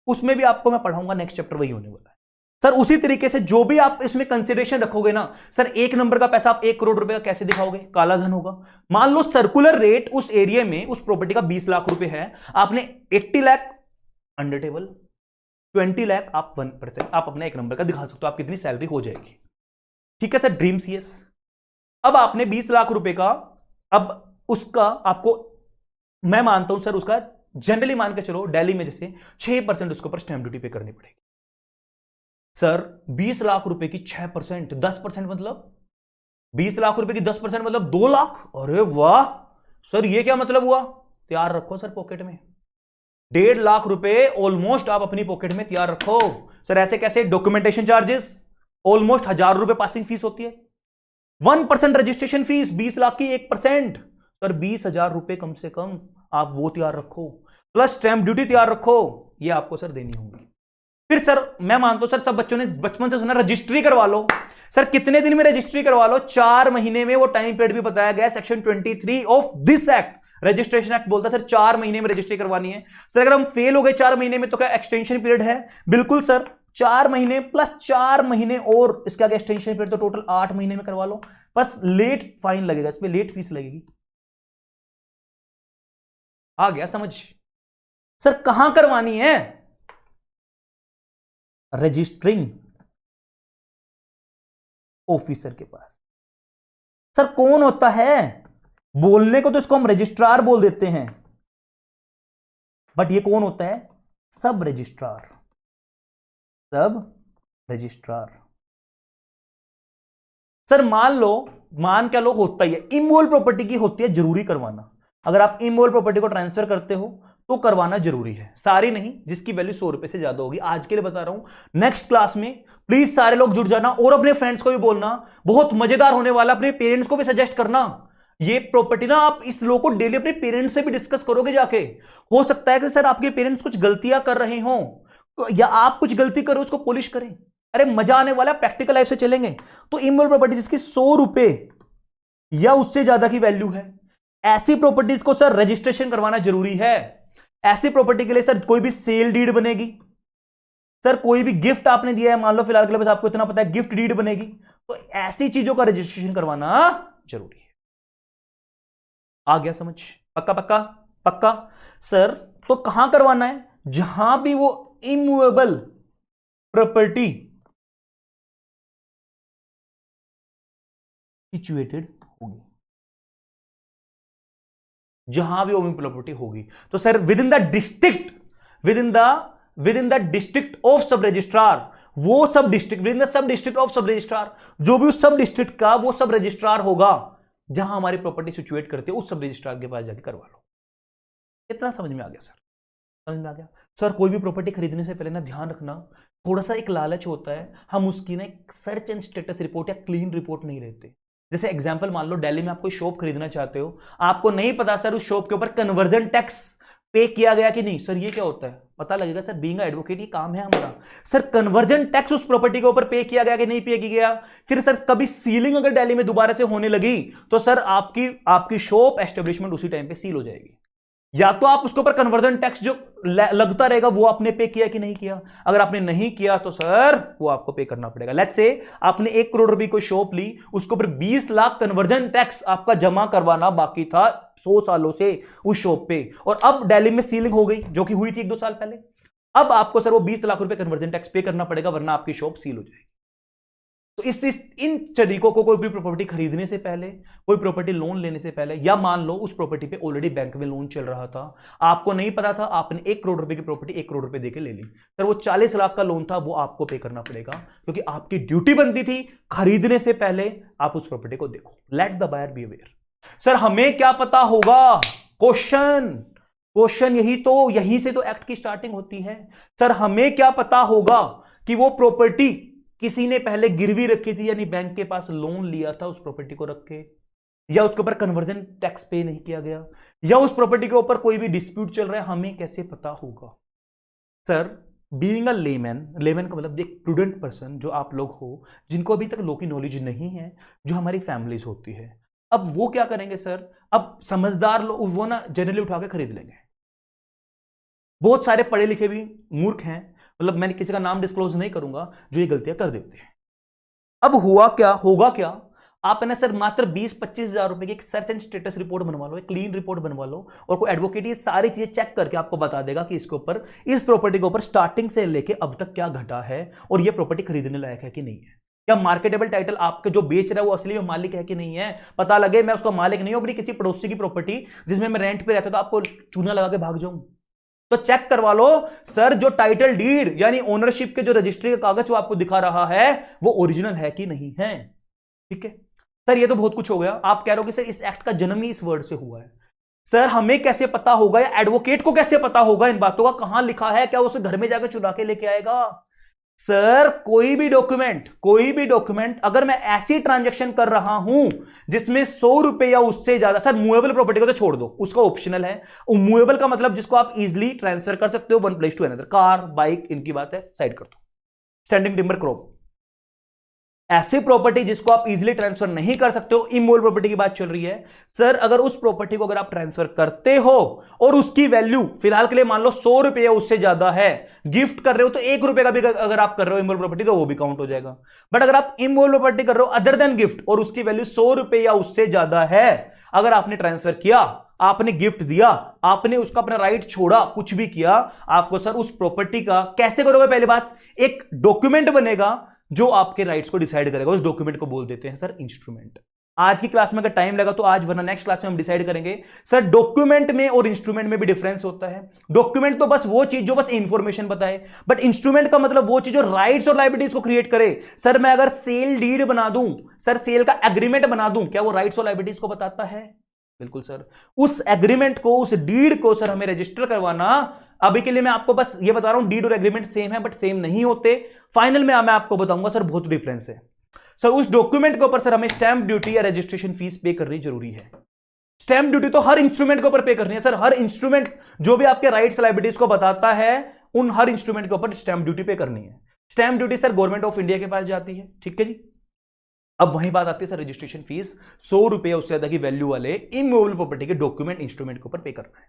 उसमें भी आपको मैं पढ़ाऊंगा, नेक्स्ट चैप्टर वही होने वाला है। सर उसी तरीके से जो भी आप इसमें कंसिडरेशन रखोगे ना सर, 1 नंबर का पैसा आप 1 करोड़ रुपए का कैसे दिखाओगे? काला धन होगा। मान लो सर्कुलर रेट उस एरिया में उस प्रॉपर्टी का 20 लाख रुपए है, आपने 80 लाख अंडर टेबल, 20 लाख आप 1% आप अपना 1 नंबर का दिखा सकते हो, आपकी कितनी सैलरी हो जाएगी। ठीक है सर, ड्रीम सीएस। अब आपने 20 लाख रुपए का, अब उसका आपको मैं मानता हूं सर, उसका जनरली मान के चलो दिल्ली में जैसे 6% उसके ऊपर स्टैंप ड्यूटी पे करनी पड़ेगी। सर 20 लाख रुपए की 6%, 10% मतलब 20 लाख रुपए की 10% मतलब 2 लाख। अरे वाह सर, ये क्या मतलब हुआ? तैयार रखो सर पॉकेट में 1.5 लाख रुपए ऑलमोस्ट आप अपनी पॉकेट में तैयार रखो। सर ऐसे कैसे? डॉक्यूमेंटेशन चार्जेस ऑलमोस्ट 1000 रुपए पासिंग फीस होती है, 1% रजिस्ट्रेशन फीस, 20 लाख की 1%। सर 20,000 रुपए कम से कम आप वो तैयार रखो, प्लस स्टैंप ड्यूटी तैयार रखो, ये आपको सर देनी होगी। फिर सर मैं मानता हूं सर, सब बच्चों ने बचपन से सुना रजिस्ट्री करवा लो। सर कितने दिन में रजिस्ट्री करवा लो? 4 महीने में। वो टाइम पीरियड भी बताया गया section 23 of this act, registration act बोलता है सर 4 महीने में रजिस्ट्री करवानी है। सर अगर हम फेल हो गए 4 महीने में तो क्या एक्सटेंशन पीरियड है? बिल्कुल सर, 4 महीने प्लस 4 महीने और इसके आगे एक्सटेंशन पीरियड, तो टोटल 8 महीने में करवा लो। बस लेट फाइन लगेगा, इसमें लेट फीस लगेगी। आ गया समझ? सर कहां करवानी है? रजिस्ट्रिंग ऑफिसर के पास। सर कौन होता है? बोलने को तो इसको हम रजिस्ट्रार बोल देते हैं, बट ये कौन होता है? सब रजिस्ट्रार। सब रजिस्ट्रार। सर मान क्या लो होता ही है, इमूवेबल प्रॉपर्टी की होती है जरूरी करवाना। अगर आप इमूवेबल प्रॉपर्टी को ट्रांसफर करते हो तो करवाना जरूरी है, सारी नहीं, जिसकी वैल्यू 100 रुपए से ज्यादा होगी। आज के लिए बता रहा हूं, नेक्स्ट क्लास में प्लीज सारे लोग जुड़ जाना और अपने फ्रेंड्स को भी बोलना, बहुत मजेदार होने वाला। अपने पेरेंट्स को भी सजेस्ट करना ये प्रॉपर्टी ना, आप इस लो को डेली अपने पेरेंट्स से भी डिस्कस करोगे जाके। हो सकता है कि सर आपके पेरेंट्स कुछ गलतियां कर रहे हो या आप कुछ गलती करो, उसको पॉलिश करें। अरे मजा आने वाला, प्रैक्टिकल लाइफ से चलेंगे। तो इमूवेबल प्रॉपर्टी जिसकी 100 रुपए या उससे ज्यादा की वैल्यू है, ऐसी प्रॉपर्टीज को सर रजिस्ट्रेशन करवाना जरूरी है। ऐसी प्रॉपर्टी के लिए सर कोई भी सेल डीड बनेगी, सर कोई भी गिफ्ट आपने दिया है, मान लो फिलहाल के लिए बस आपको इतना पता है गिफ्ट डीड बनेगी, तो ऐसी चीजों का रजिस्ट्रेशन करवाना जरूरी है। आ गया समझ? पक्का पक्का पक्का। सर तो कहां करवाना है? जहां भी वो इमूवेबल प्रॉपर्टी सिचुएटेड होगी, जहां भी वो प्रॉपर्टी होगी। तो sir with in the district, with in the district of सब रजिस्ट्रार, वो सब district, with in the sub district of सब रजिस्ट्रार, जो भी उस सब डिस्ट्रिक्ट का वो सब रजिस्ट्रार होगा जहां हमारी प्रॉपर्टी सिचुएट करते हैं, उस सब रजिस्ट्रार के पास जाके करवा लो। इतना समझ में आ गया सर? समझ में आ गया? सर कोई भी प्रॉपर्टी खरीदने से पहले ना ध्यान रखना, थोड़ा सा एक लालच होता है, हम उसकी ना एक सर्च एंड स्टेटस रिपोर्ट या क्लीन रिपोर्ट नहीं रहते। जैसे एग्जांपल मान लो दिल्ली में आप कोई शॉप खरीदना चाहते हो, आपको नहीं पता सर उस शॉप के ऊपर कन्वर्जन टैक्स पे किया गया कि नहीं। सर ये क्या होता है? पता लगेगा सर, बीइंग एडवोकेट ये काम है हमारा। सर कन्वर्जन टैक्स उस प्रॉपर्टी के ऊपर पे किया गया कि नहीं पे किया गया। फिर सर कभी सीलिंग अगर दिल्ली में दोबारा से होने लगी तो सर आपकी शॉप एस्टेब्लिशमेंट उसी टाइम पे सील हो जाएगी। या तो आप उसके ऊपर कन्वर्जन टैक्स जो लगता रहेगा वो आपने पे किया कि नहीं किया। अगर आपने नहीं किया तो सर वो आपको पे करना पड़ेगा। लेट्स से आपने 1 करोड़ रुपए को शॉप ली, उसके ऊपर 20 लाख कन्वर्जन टैक्स आपका जमा करवाना बाकी था 100 सालों से उस शॉप पे, और अब दिल्ली में सीलिंग हो गई जो कि हुई थी 1-2 साल पहले। अब आपको सर वो 20 लाख रुपए कन्वर्जन टैक्स पे करना पड़ेगा, वरना आपकी शॉप सील हो जाएगी। तो इन तरीकों को कोई भी प्रॉपर्टी खरीदने से पहले, कोई प्रॉपर्टी लोन लेने से पहले, या मान लो उस प्रॉपर्टी पे ऑलरेडी बैंक में लोन चल रहा था, आपको नहीं पता था, आपने 1 करोड़ रुपए की प्रॉपर्टी 1 करोड़ रुपए देके ले ली, सर वो 40 लाख का लोन था, वो आपको पे करना पड़ेगा, क्योंकि आपकी ड्यूटी बनती थी खरीदने से पहले आप उस प्रॉपर्टी को देखो। Let the buyer be aware. Sir हमें क्या पता होगा? क्वेश्चन यहीं से तो एक्ट की स्टार्टिंग होती है। सर हमें क्या पता होगा कि वो प्रॉपर्टी किसी ने पहले गिरवी रखी थी, यानी बैंक के पास लोन लिया था उस प्रॉपर्टी को रख के, या उसके ऊपर कन्वर्जन टैक्स पे नहीं किया गया, या उस प्रॉपर्टी के ऊपर कोई भी डिस्प्यूट चल रहा है, हमें कैसे पता होगा? सर बीइंग अ लेमैन का मतलब एक प्रूडेंट पर्सन, जो आप लोग हो जिनको अभी तक लॉ की नॉलेज नहीं है, जो हमारी फैमिलीज होती है, अब वो क्या करेंगे सर? अब समझदार लोग वो ना जनरली उठा के खरीद लेंगे। बहुत सारे पढ़े लिखे भी मूर्ख हैं, मतलब मैंने किसी का नाम डिस्क्लोज नहीं करूंगा जो ये गलतियां कर देते हैं। अब हुआ क्या, होगा क्या, आप ना सर मात्र 20-25 हजार रुपए की एक सर्च एंड स्टेटस रिपोर्ट बनवा लो, एक क्लीन रिपोर्ट बनवा लो, और कोई एडवोकेट ये सारी चीजें चेक करके आपको बता देगा कि इसके ऊपर, इस प्रॉपर्टी के ऊपर स्टार्टिंग से लेके अब तक क्या घटा है, और ये प्रॉपर्टी खरीदने लायक है कि नहीं है, क्या मार्केटेबल टाइटल आपके जो बेच रहा है वो असली में मालिक है कि नहीं है, पता लगे मैं उसका मालिक नहीं हूं, अपनी किसी पड़ोसी की प्रॉपर्टी जिसमें मैं रेंट पे रहता तो आपको चूना लगा के भाग जाऊं। तो चेक करवा लो सर, जो टाइटल डीड यानी ओनरशिप के जो रजिस्ट्री का कागज वो आपको दिखा रहा है वो ओरिजिनल है कि नहीं है। ठीक है सर, ये तो बहुत कुछ हो गया। आप कह रहे हो कि सर इस एक्ट का जन्म ही इस वर्ड से हुआ है। सर हमें कैसे पता होगा, या एडवोकेट को कैसे पता होगा इन बातों का, कहां लिखा है, क्या उसे घर में जाकर चुरा के लेके आएगा। सर कोई भी डॉक्यूमेंट अगर मैं ऐसी ट्रांजैक्शन कर रहा हूं जिसमें 100 रुपए या उससे ज्यादा, सर मूवेबल प्रॉपर्टी को तो छोड़ दो, उसका ऑप्शनल है। मूवेबल का मतलब जिसको आप इजीली ट्रांसफर कर सकते हो one place to another, car bike इनकी बात है, साइड कर दो। स्टैंडिंग टिम्बर क्रॉप, ऐसी प्रॉपर्टी जिसको आप इजीली ट्रांसफर नहीं कर सकते हो, इमूवेबल प्रॉपर्टी की बात चल रही है। सर अगर उस प्रॉपर्टी को अगर आप ट्रांसफर करते हो और उसकी वैल्यू फिलहाल के लिए मान लो 100 रुपए या उससे ज्यादा है, गिफ्ट कर रहे हो तो 1 रुपए का भी अगर आप कर रहे हो इमूवेबल प्रॉपर्टी तो वो भी काउंट हो जाएगा। बट अगर आप इमूवेबल प्रॉपर्टी कर रहे हो अदर देन गिफ्ट और उसकी वैल्यू 100 रुपए या उससे ज्यादा है, अगर आपने ट्रांसफर किया, आपने गिफ्ट दिया, आपने उसका अपना राइट छोड़ा, कुछ भी किया, आपको सर उस प्रॉपर्टी का कैसे करोगे, पहली बात एक डॉक्यूमेंट बनेगा जो आपके राइट्स को डिसाइड करेगा, उस डॉक्यूमेंट को बोल देते हैं सर इंस्ट्रूमेंट। आज की क्लास में अगर टाइम लगा तो आज, वरना नेक्स्ट क्लास में हम डिसाइड करेंगे सर डॉक्यूमेंट में और इंस्ट्रूमेंट में भी डिफरेंस होता है। डॉक्यूमेंट तो बस वो चीज जो बस इंफॉर्मेशन बताए, बट इंस्ट्रूमेंट का मतलब वो चीज जो राइट्स और लायबिलिटीज को क्रिएट करे। सर मैं अगर सेल डीड बना दूं, सर सेल का एग्रीमेंट बना दूं, क्या वो राइट्स और लायबिलिटीज को बताता है? बिल्कुल सर। उस एग्रीमेंट को, उस डीड को सर हमें रजिस्टर करवाना, अभी के लिए मैं आपको बस ये बता रहा हूं, डीड और एग्रीमेंट सेम है बट सेम नहीं होते। फाइनल में मैं आपको बताऊंगा सर बहुत डिफरेंस है। सर उस डॉक्यूमेंट के ऊपर सर हमें स्टैंप ड्यूटी या रजिस्ट्रेशन फीस पे करनी जरूरी है। स्टैंप ड्यूटी तो हर इंस्ट्रूमेंट के ऊपर पे करनी है सर, हर इंस्ट्रूमेंट जो भी आपके राइट्स लायबिलिटीज को बताता है उन हर इंस्ट्रूमेंट के ऊपर स्टैंप ड्यूटी पे करनी है। Stamp duty sir government of India के पास जाती है। ठीक है जी। अब वही बात आती है सर, रजिस्ट्रेशन फीस 100 रुपए उससे ज्यादा की वैल्यू वाले इमूवेबल प्रॉपर्टी के डॉक्यूमेंट इंस्ट्रूमेंट के ऊपर पे करना है।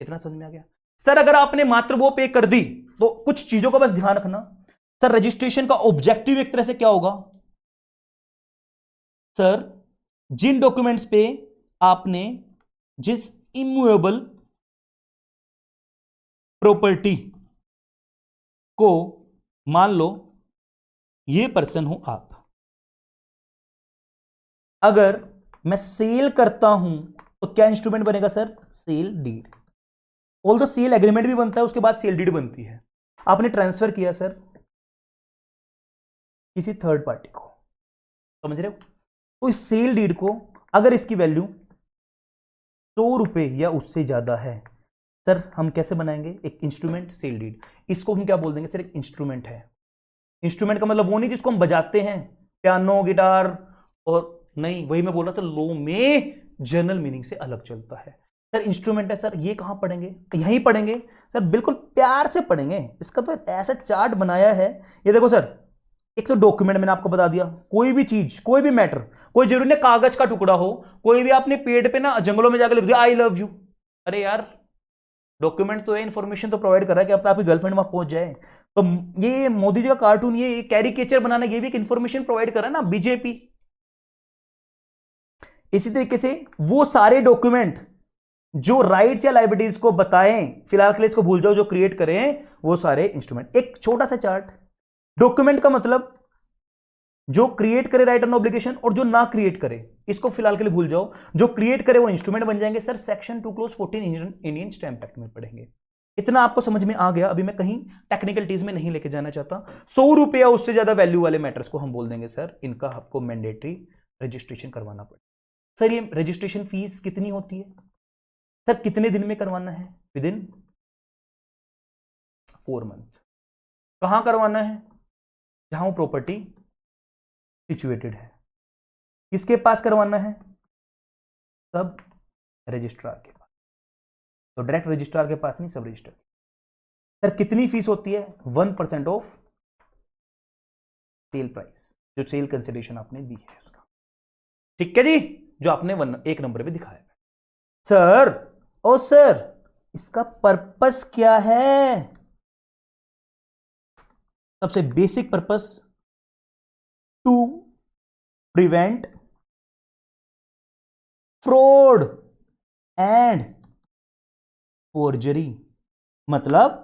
इतना समझ में आ गया? सर अगर आपने मात्र वो पे कर दी तो कुछ चीजों का बस ध्यान रखना। सर रजिस्ट्रेशन का ऑब्जेक्टिव एक तरह से क्या होगा, सर जिन डॉक्यूमेंट्स पे आपने जिस इमूवेबल प्रॉपर्टी को, मान लो ये पर्सन हूं आप, अगर मैं सेल करता हूं तो क्या इंस्ट्रूमेंट बनेगा sir? Sale deed. Although sale agreement भी बनता है, उसके बाद सेल डीड बनती है। आपने ट्रांसफर किया सर किसी थर्ड पार्टी को, समझ रहे हो? तो इस सेल डीड को अगर इसकी वैल्यू 100 रुपए या उससे ज्यादा है, सर हम कैसे बनाएंगे? एक इंस्ट्रूमेंट सेल डीड। इसको हम क्या बोल देंगे सर? एक इंस्ट्रूमेंट है। इंस्ट्रूमेंट का मतलब वो नहीं जिसको हम बजाते हैं, पियानो गिटार, और नहीं, वही मैं बोल रहा था लो में जनरल मीनिंग से अलग चलता है। सर इंस्ट्रूमेंट है सर, ये कहां पढ़ेंगे? यहीं पढ़ेंगे सर, बिल्कुल प्यार से पढ़ेंगे। इसका तो ऐसा चार्ट बनाया है, ये देखो सर। एक तो डॉक्यूमेंट मैंने आपको बता दिया, कोई भी चीज, कोई भी मैटर, कोई जरूरी नहीं कागज का टुकड़ा हो, कोई भी आपने पेड़ पे ना जंगलों में जाकर लिख दिया आई लव यू, अरे यार डॉक्यूमेंट तो है, इंफॉर्मेशन तो प्रोवाइड कर रहा है कि अब तो आपकी गर्लफ्रेंड वहां पहुंच जाए। तो ये मोदी जी का कार्टून, ये कैरिकेचर बनाना, ये भी एक इंफॉर्मेशन प्रोवाइड कर रहा है ना बीजेपी। इसी तरीके से वो सारे डॉक्यूमेंट जो राइट्स या लायबिलिटीज को बताएं, फिलहाल के लिए इसको भूल जाओ, जो क्रिएट करें वो सारे इंस्ट्रूमेंट। एक छोटा सा चार्ट, डॉक्यूमेंट का मतलब जो क्रिएट करे राइट एंड ऑब्लिगेशन, और जो ना क्रिएट करे, इसको फिलहाल के लिए भूल जाओ। जो क्रिएट करे वो इंस्ट्रूमेंट बन जाएंगे। Sir section 2 close 14 Indian stamp act में पढ़ेंगे। इतना आपको समझ में आ गया? अभी मैं कहीं टेक्निकलिटीज में नहीं लेके जाना चाहता। 100 रुपए या उससे ज्यादा वैल्यू वाले मैटर्स को हम बोल देंगे सर इनका आपको मैंडेटरी रजिस्ट्रेशन करवाना पड़ेगा। सर ये रजिस्ट्रेशन फीस कितनी होती है? सर कितने दिन में करवाना है? With in 4 month. कहां करवाना है? जहां वो प्रॉपर्टी सिचुएटेड है। किसके पास करवाना है? सब रजिस्ट्रार के पास। तो डायरेक्ट रजिस्ट्रार के पास नहीं, सब रजिस्ट्रार। सर कितनी फीस होती है? 1% ऑफ सेल प्राइस, जो सेल कंसिडरेशन आपने दी है उसका। ठीक है जी, जो आपने 1 नंबर पे दिखाया। सर ओ सर इसका पर्पस क्या है? सबसे basic purpose to prevent fraud and forgery. मतलब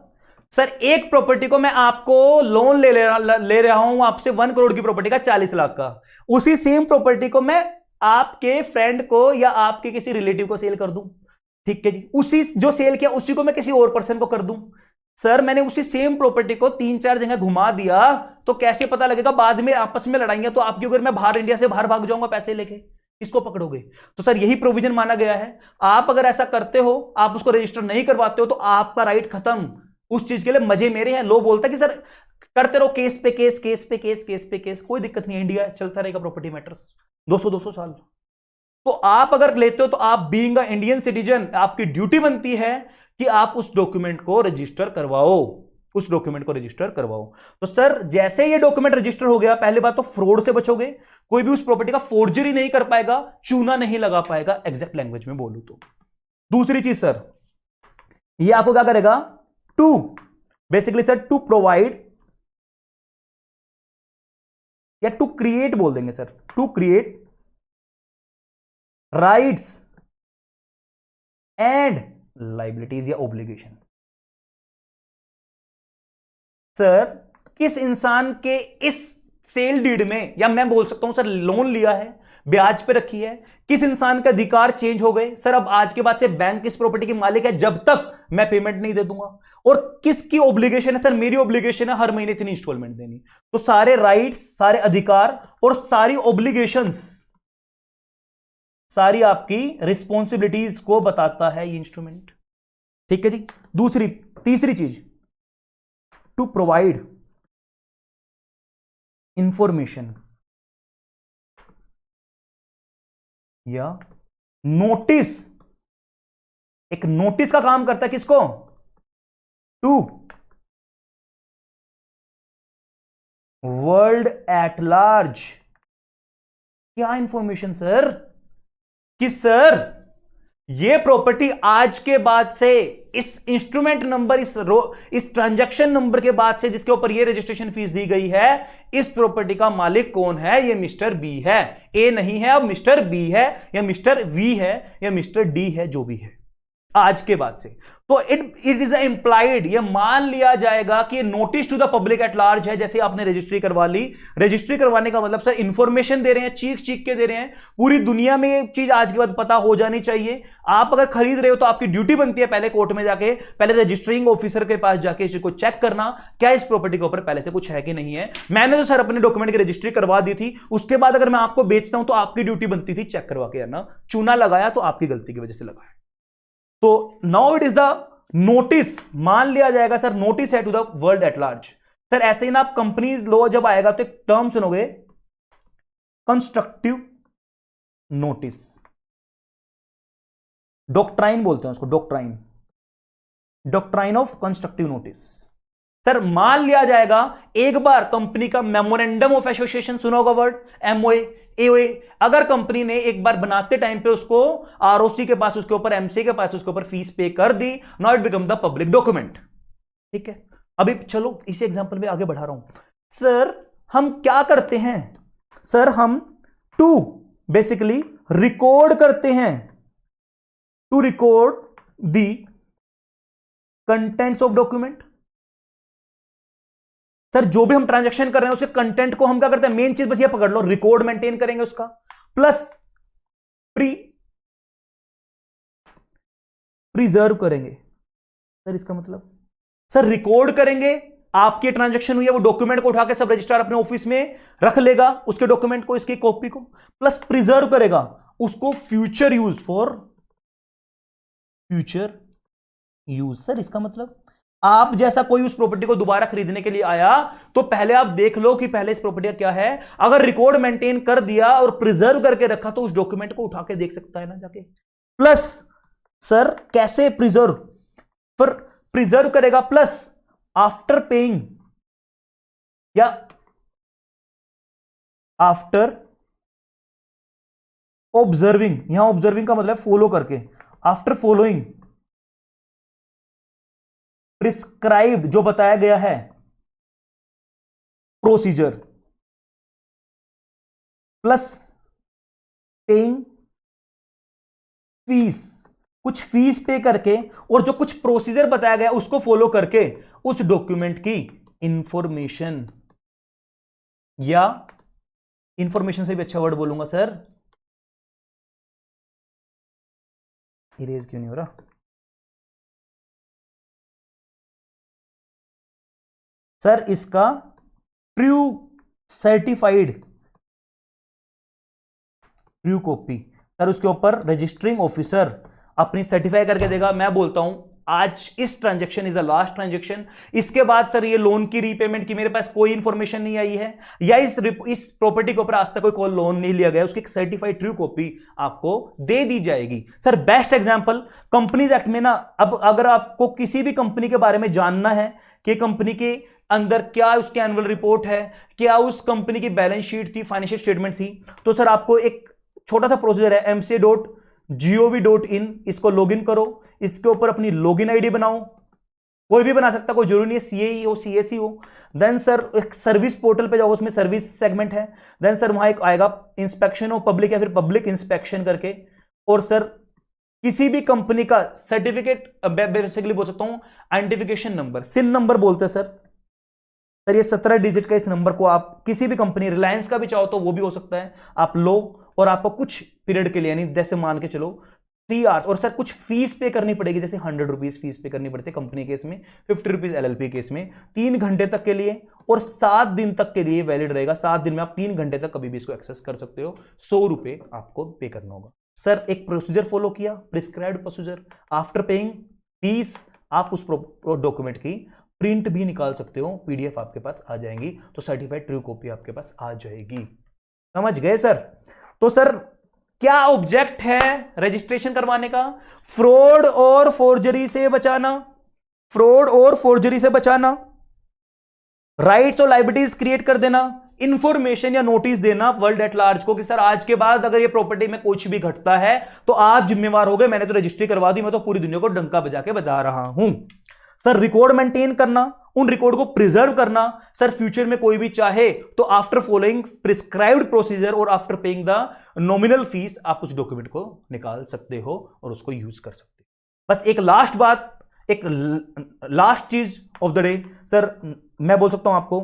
सर एक प्रॉपर्टी को मैं आपको लोन ले रहा हूं आपसे 1 करोड़ की प्रॉपर्टी का 40 लाख का, उसी सेम प्रॉपर्टी को मैं आपके फ्रेंड को या आपके किसी रिलेटिव को सेल कर दूं, ठीक है जी, उसी जो सेल किया उसी को मैं किसी और पर्सन को कर दूं। सर मैंने उसी सेम प्रॉपर्टी को 3-4 जगह घुमा दिया तो कैसे पता लगेगा बाद में आपस में लड़ाइयां तो आपकी, अगर मैं बाहर इंडिया से बाहर भाग जाऊंगा पैसे लेके, किसको पकड़ोगे? तो सर यही प्रोविजन माना गया है। आप अगर ऐसा करते हो, आप उसको रजिस्टर नहीं करवाते हो तो आपका राइट खत्म, उस चीज के लिए मजे मेरे हैं। लो बोलता है कि सर करते रहो केस पे केस, केस पे केस, केस पे केस, कोई दिक्कत नहीं है, इंडिया चलता रहेगा प्रॉपर्टी मैटर्स 200-200 साल। तो आप अगर लेते हो तो आप बीइंग अ इंडियन सिटीजन आपकी ड्यूटी बनती है कि आप उस डॉक्यूमेंट को रजिस्टर करवाओ, उस डॉक्यूमेंट को रजिस्टर करवाओ। तो सर जैसे ये डॉक्यूमेंट रजिस्टर हो गया, पहली बात तो फ्रॉड से बचोगे, कोई भी उस प्रॉपर्टी का फोर्जरी नहीं कर पाएगा, चूना नहीं लगा पाएगा, एग्जैक्ट लैंग्वेज में बोलूं तो। दूसरी चीज सर, ये आपको क्या करेगा, to basically sir to provide या टू क्रिएट बोल देंगे sir, to create rights and liabilities या ऑब्लिगेशन। सर किस इंसान के इस सेल डीड में, या मैं बोल सकता हूं सर लोन लिया है, ब्याज पे रखी है, किस इंसान के अधिकार चेंज हो गए? सर अब आज के बाद से बैंक इस प्रॉपर्टी की मालिक है जब तक मैं पेमेंट नहीं दे दूंगा। और किसकी ऑब्लिगेशन है? सर मेरी ऑब्लिगेशन है हर महीने 3 इंस्टॉलमेंट देनी। तो सारे राइट्स, सारे अधिकार और सारी ऑब्लिगेशंस, सारी आपकी रिस्पॉन्सिबिलिटीज को बताता है ये इंस्ट्रूमेंट, ठीक है जी। तीसरी चीज, टू प्रोवाइड इंफॉर्मेशन या नोटिस। एक नोटिस का काम करता है किसको? To world at large. क्या इंफॉर्मेशन सर? कि सर ये प्रॉपर्टी आज के बाद से इस इंस्ट्रूमेंट नंबर, इस ट्रांजैक्शन नंबर के बाद से जिसके ऊपर ये रजिस्ट्रेशन फीस दी गई है, इस प्रॉपर्टी का मालिक कौन है? ये मिस्टर बी है। ए नहीं है, अब मिस्टर बी है या मिस्टर वी है या मिस्टर डी है, जो भी है आज के बाद से। तो इट इज इंप्लाइड, ये मान लिया जाएगा कि notice to the public at large है। जैसे आपने रजिस्ट्री करवा ली, रजिस्ट्री करवाने का मतलब सर इंफॉर्मेशन दे रहे हैं, चीख चीख के दे रहे हैं, पूरी दुनिया में ये चीज आज के बाद पता हो जानी चाहिए। आप अगर खरीद रहे हो तो आपकी ड्यूटी बनती है पहले कोर्ट में जाके, पहले रजिस्टरिंग ऑफिसर के पास जाके इसको चेक करना क्या इस प्रॉपर्टी के ऊपर पहले से कुछ है कि नहीं है। मैंने तो सर अपने डॉक्यूमेंट की रजिस्ट्री करवा दी थी, उसके बाद अगर मैं आपको बेचता हूं तो आपकी ड्यूटी बनती थी चेक करवा के आना। चूना लगाया तो आपकी गलती की वजह से लगाया। तो now it is the notice, मान लिया जाएगा सर नोटिस है to the world at large. Sir ऐसे ही ना आप कंपनी लॉ जब आएगा तो एक टर्म सुनोगे, कंस्ट्रक्टिव नोटिस, डॉक्ट्राइन बोलते हैं उसको, doctrine of constructive notice. Sir मान लिया जाएगा एक बार कंपनी का मेमोरेंडम ऑफ एसोसिएशन, सुना होगा वर्ड, एमओए, एओए, अगर कंपनी ने एक बार बनाते टाइम पे उसको आरओसी के पास, उसके ऊपर एमसी के पास उसके ऊपर फीस पे कर दी, now it become the public document, ठीक है। अभी चलो इसी एग्जांपल में आगे बढ़ा रहा हूं। सर हम क्या करते हैं? सर हम टू बेसिकली रिकॉर्ड करते हैं, to record the contents of document. Sir जो भी हम ट्रांजैक्शन कर रहे हैं उसके कंटेंट को हम क्या करते हैं? मेन चीज बस ये पकड़ लो, रिकॉर्ड मेंटेन करेंगे उसका, प्लस प्रिजर्व करेंगे। सर इसका मतलब, सर रिकॉर्ड करेंगे, आपकी ट्रांजैक्शन हुई है, वो डॉक्यूमेंट को उठा के सब रजिस्ट्रार अपने ऑफिस में रख लेगा, उसके डॉक्यूमेंट को, इसकी कॉपी को, प्लस प्रिजर्व करेगा उसको future use, for future use. Sir इसका मतलब आप जैसा कोई उस प्रॉपर्टी को दोबारा खरीदने के लिए आया तो पहले आप देख लो कि पहले इस प्रॉपर्टी का क्या है। अगर रिकॉर्ड मेंटेन कर दिया और प्रिजर्व करके रखा तो उस डॉक्यूमेंट को उठा के देख सकता है ना जाके। प्लस सर कैसे प्रिजर्व, फिर प्रिजर्व करेगा, प्लस आफ्टर पेइंग या आफ्टर ऑब्जर्विंग, यहां ऑब्जर्विंग का मतलब फॉलो करके, आफ्टर फॉलोइंग प्रिस्क्राइब, जो बताया गया है प्रोसीजर प्लस पेइंग फीस, कुछ फीस पे करके और जो कुछ प्रोसीजर बताया गया उसको फॉलो करके उस डॉक्यूमेंट की इंफॉर्मेशन, या इंफॉर्मेशन से भी अच्छा वर्ड बोलूंगा सर, इरेज क्यों नहीं हो रहा सर, इसका true certified true copy sir उसके ऊपर रजिस्टरिंग ऑफिसर अपनी सर्टिफाई करके देगा। मैं बोलता हूं आज इस transaction is the last transaction, इसके बाद सर ये लोन की रीपेमेंट की मेरे पास कोई इंफॉर्मेशन नहीं आई है, या इस प्रॉपर्टी के ऊपर आज तक कोई लोन नहीं लिया गया, उसकी एक सर्टिफाइड ट्रू कॉपी आपको दे दी जाएगी। Sir best example companies act में ना, अब अगर आपको किसी भी कंपनी के बारे में जानना है कि कंपनी के अंदर क्या उसकी एनुअल रिपोर्ट है, क्या उस कंपनी की बैलेंस शीट थी, फाइनेंशियल स्टेटमेंट थी, तो सर आपको एक छोटा सा प्रोसीजर है, mca.gov.in, इसको लॉगिन करो, इसके ऊपर अपनी लॉगिन आईडी बनाओ, कोई भी बना सकता, कोई जरूरी नहीं है सीए हो सीएसई हो। देन सर एक सर्विस पोर्टल पे जाओ, उसमें सर्विस सेगमेंट है, देन सर वहां एक आएगा इंस्पेक्शन ऑफ पब्लिक या फिर पब्लिक इंस्पेक्शन करके, और सर किसी भी कंपनी का सर्टिफिकेट, बेसिकली बोल सकता हूं आइडेंटिफिकेशन नंबर, सिन नंबर बोलते हैं सर ये 17 डिजिट का, इस नंबर को आप किसी भी कंपनी, रिलायंस का भी चाहो तो वो भी हो सकता है, आप लो और आपको कुछ पीरियड के लिए, यानी जैसे मान के चलो 3 आवर्स, और सर कुछ फीस पे करनी पड़ेगी, जैसे 100 रुपीज फीस पे करनी पड़ती है कंपनी केस में, 50 रुपीज एलएलपी केस में, 3 घंटे तक के लिए और 7 दिन तक के लिए वैलिड रहेगा। 7 दिन में आप 3 घंटे तक कभी भी इसको एक्सेस कर सकते हो, 100 रुपए आपको पे करना होगा। सर एक प्रोसीजर फॉलो किया, prescribed procedure, after paying fees आप उस डॉक्यूमेंट की प्रिंट भी निकाल सकते हो, पीडीएफ आपके पास आ जाएंगी, तो सर्टिफाइड ट्रू कॉपी आपके पास आ जाएगी। समझ गए सर? तो सर क्या ऑब्जेक्ट है रजिस्ट्रेशन करवाने का? फ्रॉड और फोर्जरी से बचाना, फ्रॉड और फोर्जरी से बचाना, राइट्स और लायबिलिटीज क्रिएट कर देना, इंफॉर्मेशन या नोटिस देना वर्ल्ड एट लार्ज को कि सर आज के बाद अगर ये प्रॉपर्टी में कुछ भी घटता है तो आप जिम्मेवार हो गए, मैंने तो रजिस्ट्री करवा दी, मैं तो पूरी दुनिया को डंका बजा के बता रहा हूं। सर रिकॉर्ड मेंटेन करना, उन रिकॉर्ड को प्रिजर्व करना, सर फ्यूचर में कोई भी चाहे तो आफ्टर फॉलोइंग प्रिस्क्राइब्ड प्रोसीजर और after paying the nominal fees आप उस डॉक्यूमेंट को निकाल सकते हो और उसको यूज कर सकते हो। बस एक लास्ट बात, एक लास्ट चीज ऑफ द डे, सर मैं बोल सकता हूं आपको,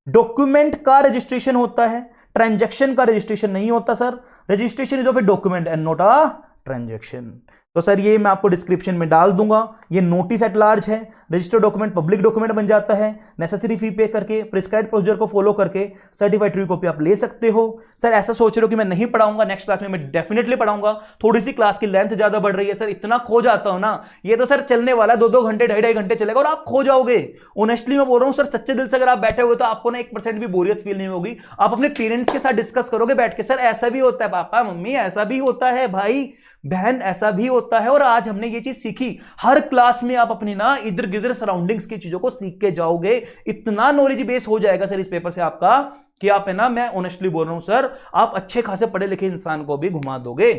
डॉक्यूमेंट का रजिस्ट्रेशन होता है, ट्रांजैक्शन का रजिस्ट्रेशन नहीं होता sir. Registration is of a document and not a transaction. तो सर ये मैं आपको डिस्क्रिप्शन में डाल दूंगा, ये नोटिस एट लार्ज है, रजिस्टर्ड डॉक्यूमेंट पब्लिक डॉक्यूमेंट बन जाता है, नेसेसरी फी पे करके प्रिस्क्राइब्ड प्रोसीजर को फॉलो करके सर्टिफाइड ट्रू कॉपी आप ले सकते हो। सर ऐसा सोच रहे हो कि मैं नहीं पढ़ाऊंगा, नेक्स्ट क्लास में मैं डेफिनेटली पढ़ाऊंगा, थोड़ी सी क्लास की लेंथ ज्यादा बढ़ रही है सर, इतना खो जाता हूं ना, ये तो सर चलने वाला 2-2 घंटे 2.5 घंटे चलेगा और आप खो जाओगे। ऑनेस्टली मैं बोल रहा हूं सर, सच्चे दिल से अगर आप बैठे हुए तो आपको ना 1% भी बोरियत फील नहीं होगी, आप अपने पेरेंट्स के साथ डिस्कस करोगे बैठ के, सर ऐसा भी होता है पापा मम्मी, ऐसा भी होता है भाई बहन, ऐसा भी होता है, और आज हमने ये चीज सीखी। हर क्लास में आप अपनी ना इधर गिधर सराउंडिंग्स की चीजों को सीख के जाओगे, इतना नॉलेज बेस हो जाएगा सर इस पेपर से आपका कि आप है ना, मैं ऑनेस्टली बोल रहा हूं सर, आप अच्छे खासे पढ़े लिखे इंसान को भी घुमा दोगे।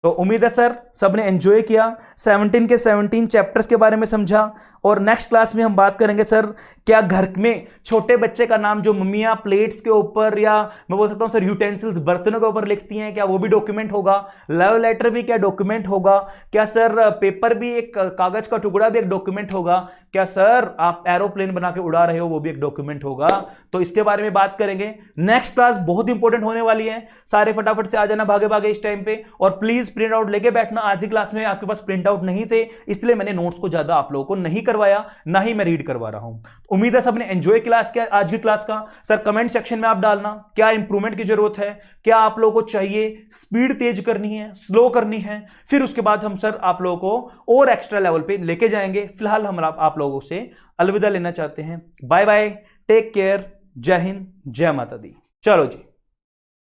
तो उम्मीद है सर सबने एंजॉय किया, 17 के 17 चैप्टर्स के बारे में समझा, और नेक्स्ट क्लास में हम बात करेंगे सर क्या घर में छोटे बच्चे का नाम जो मम्मियां प्लेट्स के ऊपर या मैं बोल सकता हूं सर यूटेंसिल्स बर्तनों के ऊपर लिखती हैं, क्या वो भी डॉक्यूमेंट होगा? लव लेटर भी क्या डॉक्यूमेंट होगा? क्या सर पेपर भी एक कागज का टुकड़ा भी एक डॉक्यूमेंट होगा? क्या सर आप एरोप्लेन बना के उड़ा रहे हो वो भी एक डॉक्यूमेंट होगा? तो इसके बारे में बात करेंगे। नेक्स्ट क्लास बहुत इंपॉर्टेंट होने वाली है, सारे फटाफट से आ जाना भागे भागे इस टाइम पे, और प्लीज प्रिंट आउट लेके बैठना। आज की क्लास में आपके पास प्रिंट आउट नहीं थे, इसलिए मैंने नोट्स को ज्यादा आप लोगों को नहीं करवाया, ना ही मैं रीड करवा रहा हूं। उम्मीद है सबने एंजॉय क्लास किया आज की क्लास का। सर कमेंट सेक्शन में आप डालना क्या इंप्रूवमेंट की जरूरत है, क्या आप लोगों को चाहिए, स्पीड तेज करनी है, स्लो करनी है, फिर उसके बाद हम सर आप लोगों को और एक्स्ट्रा लेवल पे लेके जाएंगे। फिलहाल हम आप लोगों से अलविदा लेना चाहते हैं। बाय बाय, टेक केयर, जय हिंद, जय माता दी। चलो जी।